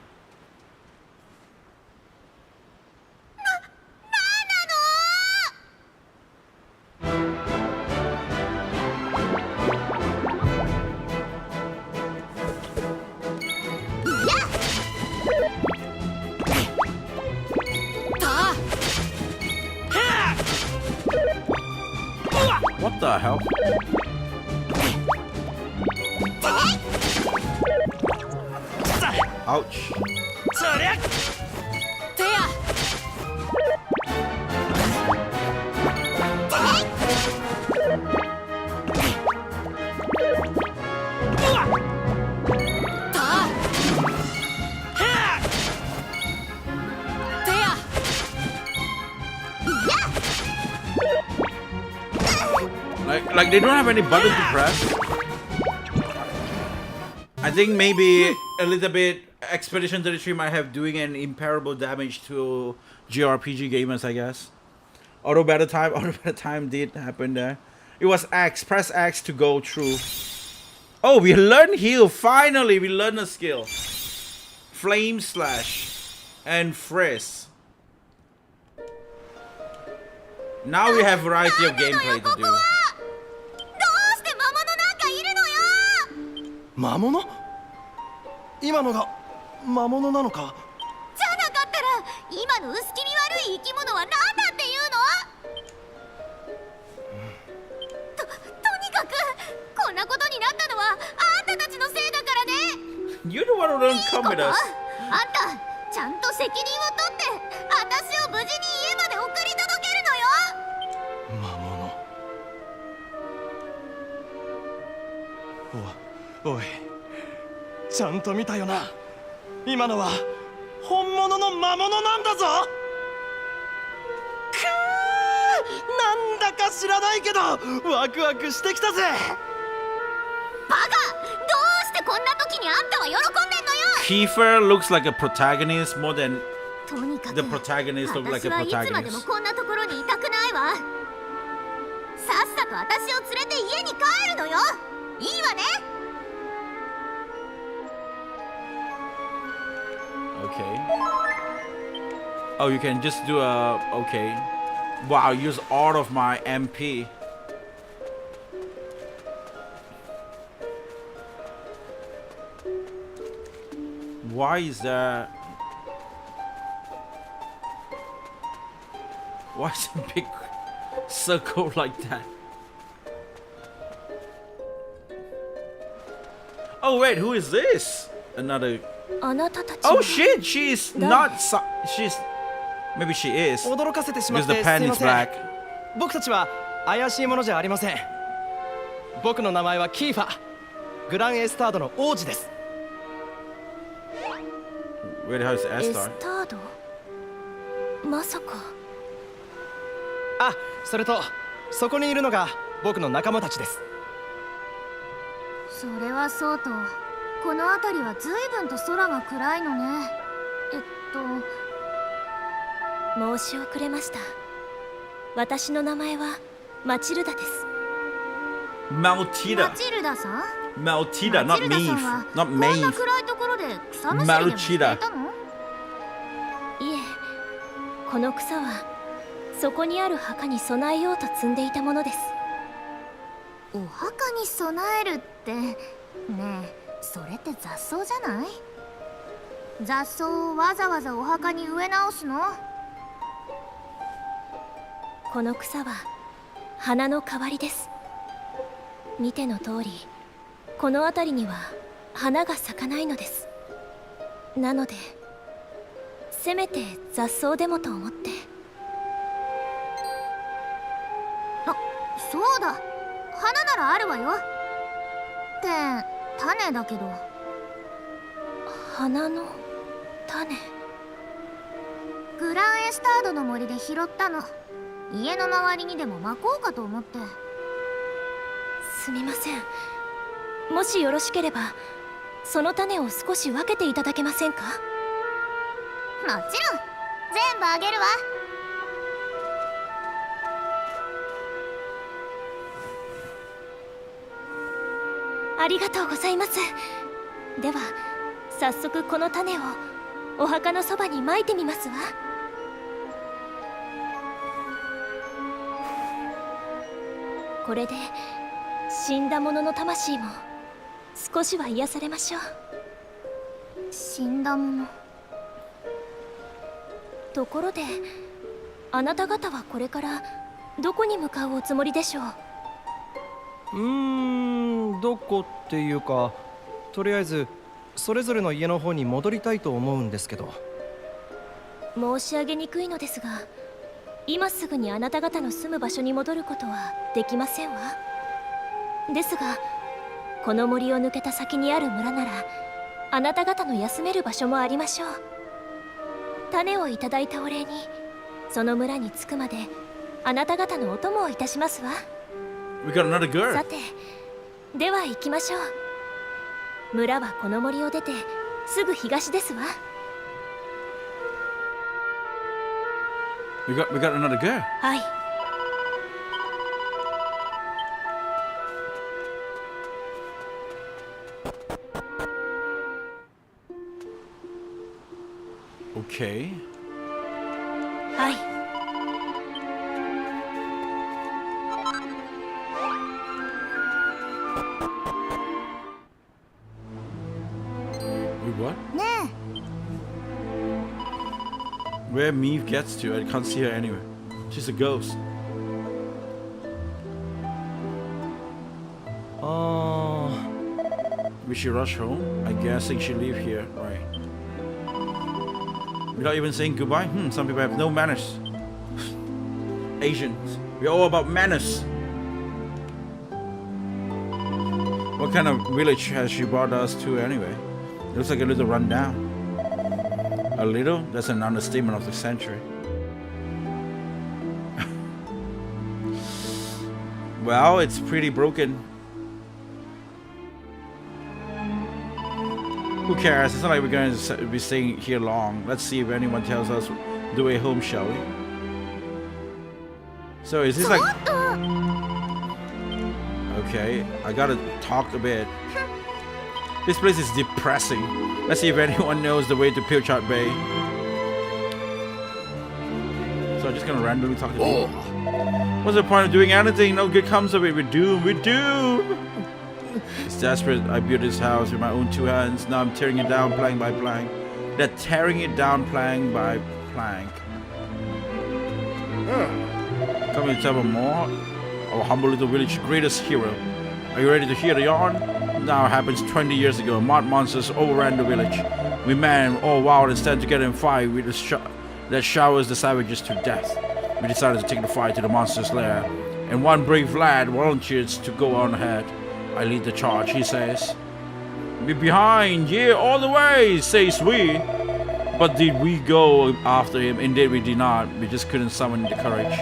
What the hell? Ouch. Like they don't have any button to press. I think maybe a little bit Expedition 33 might have doing an imparable damage to JRPG gamers, I guess. Auto battle time did happen there. It was X, press X to go through. Oh, we learned heal. Finally, we learned a skill. Flame slash and frizz. Now we have variety of gameplay to do. 魔物？今のが魔物なのか？じゃなかったら今の薄気味悪い生き物は何だっていうの？とにかくこんなことになったのはあんたたちのせいだからね。You're the one who don't come with us. あんたちゃんと責任を取って私を無事に家まで送り届けるのよ。魔物。おい、ちゃんと見たよな。今のは本物の魔物なんだぞ。くー、なんだか知らないけどワクワクしてきたぜ。バカ、どうしてこんな時にあんたは喜んでんのよ。Kiefer looks like a protagonist more than とにかく the protagonist looks like a 私はいつまでも protagonist. こんなところにいたくないわ。さっさと私を連れて家に帰るのよ。いいわね。Okay. Oh, you can just do a... Okay. Wow, use all of my MP. Why is that? Why is a big circle like that? Oh wait, who is this? Another... あなたたち Oh shit, she's not... She's... Maybe she is. 驚かせてしまっ Because て the す pen みま is せん。 black. 僕たちは怪しいものじゃありません。僕の名前はキーファ、グランエスタードの王子です。Where the hell is the エ S ス star? タード？まさか。あ、それとそこにいるのが僕の仲間たちです。それはそうと、この辺りは随分と空が暗いのね。申し遅れました。私の名前はマチルダです。Maltida. マチルダさん Maltida, not マチルダさん Maeve. は Not こんな Maeve. 暗いところで草むしりでもしていたの？いえ、この草はそこにある墓に備えようと積んでいたものです。お墓に備えるってねえ、それって雑草じゃない？雑草をわざわざお墓に植え直すの？この草は花の代わりです。見ての通り、この辺りには花が咲かないのです。なのでせめて雑草でもと思って。あ、そうだ、花ならあるわよ。って種だけど。花の種。グランエスタードの森で拾ったの。家の周りにでもまこうかと思って。すみません。もしよろしければその種を少し分けていただけませんか？もちろん、全部あげるわ。ありがとうございます。では早速この種をお墓のそばにまいてみますわ。これで死んだ者の魂も少しは癒されましょう。死んだ者。ところであなた方はこれからどこに向かうおつもりでしょう？どこっていうか、とりあえずそれぞれの家の方に戻りたいと思うんですけど。申し上げにくいのですが、今すぐにあなた方の住む場所に戻ることはできませんわ。ですがこの森を抜けた先にある村ならあなた方の休める場所もありましょう。種をいただいたお礼にその村に着くまであなた方のお供をいたしますわ。We got another girl. さて、では行きましょう。村はこの森を出てすぐ東ですわ。We got another girl. はい。Okay. はい。Wait, what? ね Where Maeve gets to, I can't see her anywhere. She's a ghost. Will she rush home? I'm guessing she'll leave here, right? Without even saying goodbye? Some people have no manners. Asians. We're all about manners. What kind of village has she brought us to anyway? It looks like a little rundown. A little? That's an understatement of the century. Well, it's pretty broken. Who cares? It's not like we're going to be staying here long. Let's see if anyone tells us the way home, shall we? So is this like... Okay, I gotta talk a bit. This place is depressing. Let's see if anyone knows the way to Pilchard Bay. So I'm just gonna randomly talk to people. What's the point of doing anything? No good comes of it. We're doomed. We're doomed! It's desperate. I built this house with my own two hands. Now I'm tearing it down plank by plank. They're tearing it down plank by plank. Come and tell me more. Our humble little village greatest hero. Are you ready to hear the yarn? Now it happens 20 years ago. Mud monsters overran the village. We men all wild and stand together and fight with that showers the savages to death. We decided to take the fight to the monster's lair. And one brave lad volunteers to go on ahead. I lead the charge, he says. Be behind, yeah, all the way, says we. But did we go after him? Indeed we did not. We just couldn't summon the courage.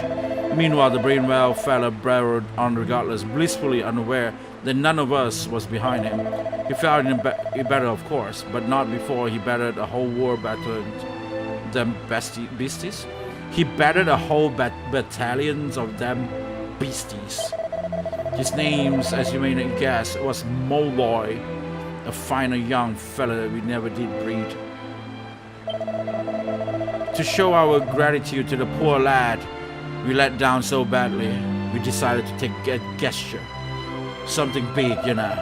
Meanwhile, the brainwell fella barreled on regardless, blissfully unaware that none of us was behind him. He found him better, of course, but not before he battered a whole war battle them beasties. He battered a whole battalions of them beasties. His names, as you may guess, was Molloy, a finer young fella that we never did breed. To show our gratitude to the poor lad we let down so badly, we decided to take a gesture. Something big, you know.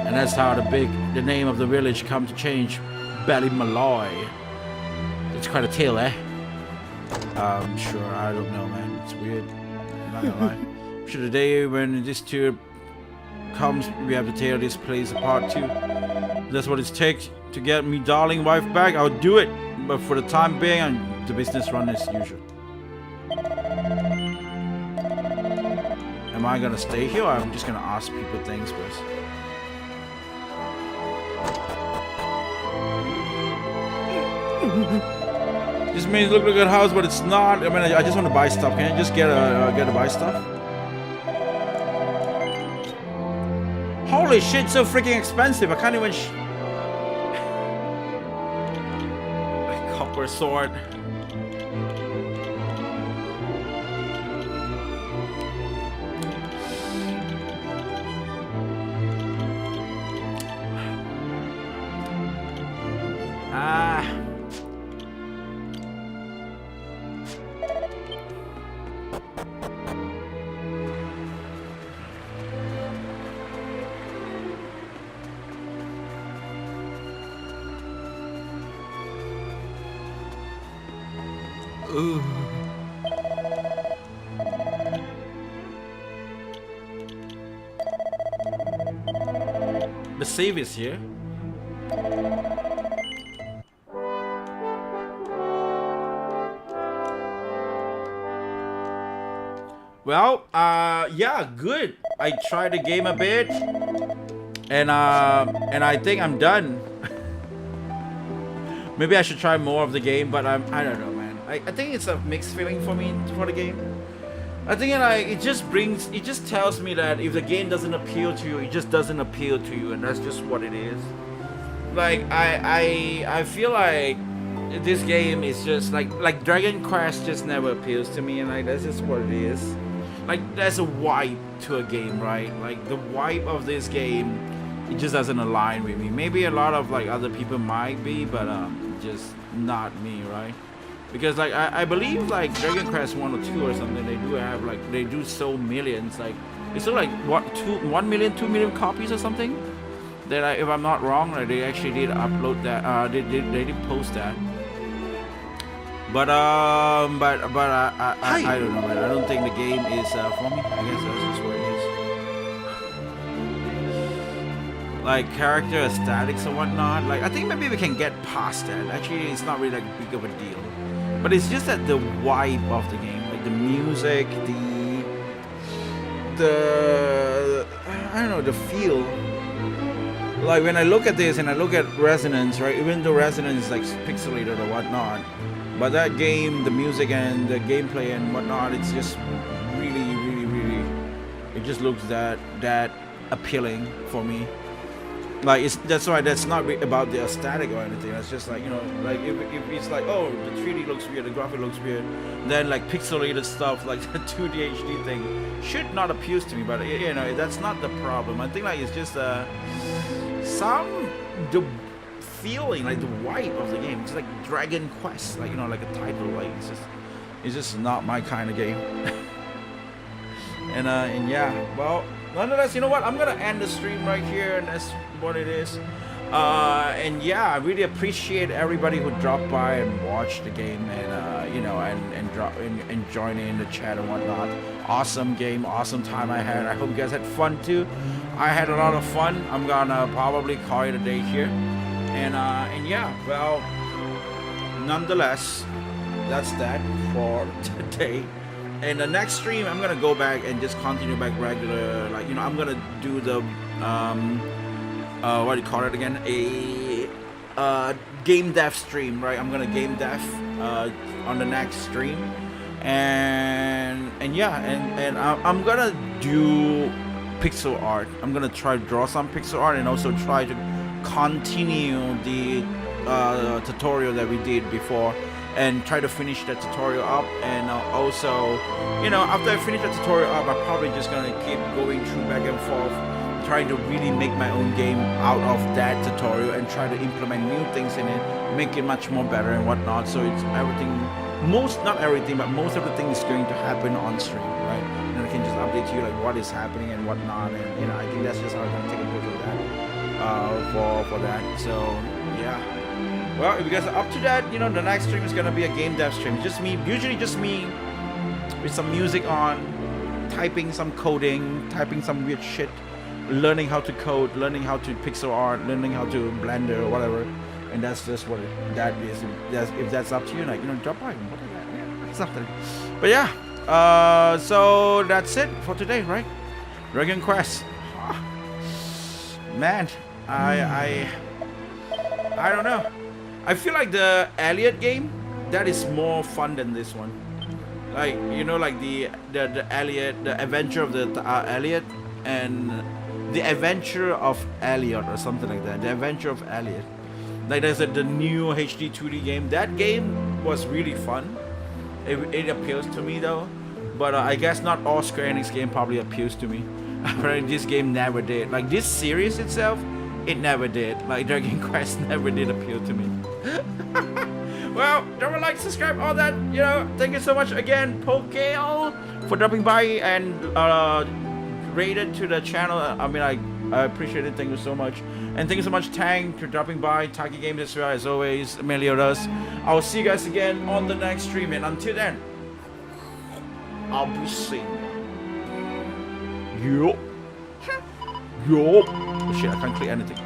And that's how the name of the village come to change. Ballymalloy. It's quite a tale, eh? Sure, I don't know, man. It's weird. I'm not gonna lie. I'm sure the day when this tour comes, we have to tear this place apart too. That's what it takes to get me darling wife back. I'll do it. But for the time being, the business run as usual. Am I gonna stay here, or I'm just gonna ask people things first? This means look like a house, but it's not. I mean, I just want to buy stuff. Can I just get a buy stuff? Holy shit, so freaking expensive. I can't even. A copper sword. The save is here. Well, yeah, good. I tried the game a bit, and I think I'm done. Maybe I should try more of the game, but I don't know, man. I think it's a mixed feeling for me for the game. I think it just tells me that if the game doesn't appeal to you, it just doesn't appeal to you, and that's just what it is. Like I feel like this game is just like Dragon Quest just never appeals to me, and like that's just what it is. Like there's a vibe to a game, right? Like the vibe of this game, it just doesn't align with me. Maybe a lot of like other people might be, but just not me, right? Because like I believe like Dragon Quest 1 or 2 or something, they do sell millions, like it's still like what 1 million, 2 million copies or something. That if I'm not wrong, like, they actually did upload that. They did post that. But I don't know, man. I don't think the game is for me. I guess that's just what it is. Like character aesthetics and whatnot. Like I think maybe we can get past that. Actually, it's not really like big of a deal. But it's just that the vibe of the game, like the music, the I don't know, the feel. Like when I look at this and I look at Resonance, right? Even though Resonance is like pixelated or whatnot, but that game, the music and the gameplay and whatnot, it's just really, really, really. It just looks that appealing for me. Like that's why that's not about the aesthetic or anything. It's just like, you know, like if it's like, oh, the 3D looks weird, the graphic looks weird, then like pixelated stuff like the 2D HD thing should not appeal to me. But you know, that's not the problem. I think like it's just the feeling, like the vibe of the game. It's like Dragon Quest, like, you know, like a title. Like it's just not my kind of game. and yeah, well, nonetheless, you know what? I'm gonna end the stream right here, and that's what it is. And yeah, I really appreciate everybody who dropped by and watched the game, and you know, and join in the chat and whatnot. Awesome game, awesome time I had. I hope you guys had fun too. I had a lot of fun. I'm gonna probably call it a day here, and yeah, well, nonetheless, that's that for today. And the next stream, I'm gonna go back and just continue back regular, like, you know, I'm gonna do the what do you call it again, a game dev stream, right? I'm gonna game dev on the next stream, and yeah, and I'm gonna do pixel art. I'm gonna try to draw some pixel art and also try to continue the tutorial that we did before. and try to finish the tutorial up. And also, you know, after I finish the tutorial up, I'm probably just gonna keep going through back and forth, trying to really make my own game out of that tutorial and try to implement new things in it, make it much more better and whatnot. So it's everything, not everything, but most of the things is going to happen on stream, right? And I can just update you like what is happening and whatnot, and you know, I think that's just how I'm gonna take a look at that for that. So yeah. Well, if you guys are up to that, you know, the next stream is gonna be a game dev stream. Just me, usually just me with some music on, typing some coding, typing some weird shit, learning how to code, learning how to pixel art, learning how to Blender or whatever, and that's just what that is. If that's up to you, like, you know, drop by, something. But yeah, so that's it for today, right? Dragon Quest. Man, I don't know. I feel like the Elliot game, that is more fun than this one. Like, you know, like the Elliot, the adventure of the Elliot, and the adventure of Elliot or something like that. The adventure of Elliot. Like there's the new HD 2D game. That game was really fun. It appeals to me though. But I guess not all Square Enix game probably appeals to me. But this game never did. Like this series itself, it never did. Like Dragon Quest never did appeal to me. Well, don't like, subscribe, all that, you know. Thank you so much again, Pokeo, for dropping by and rated to the channel. I mean, I appreciate it. Thank you so much. And thank you so much, Tang, for dropping by. Taki Games as well, as always. Meliodas. I will see you guys again on the next stream. And until then, I'll be seeing you. Yo. Yo. Oh, shit, I can't click anything.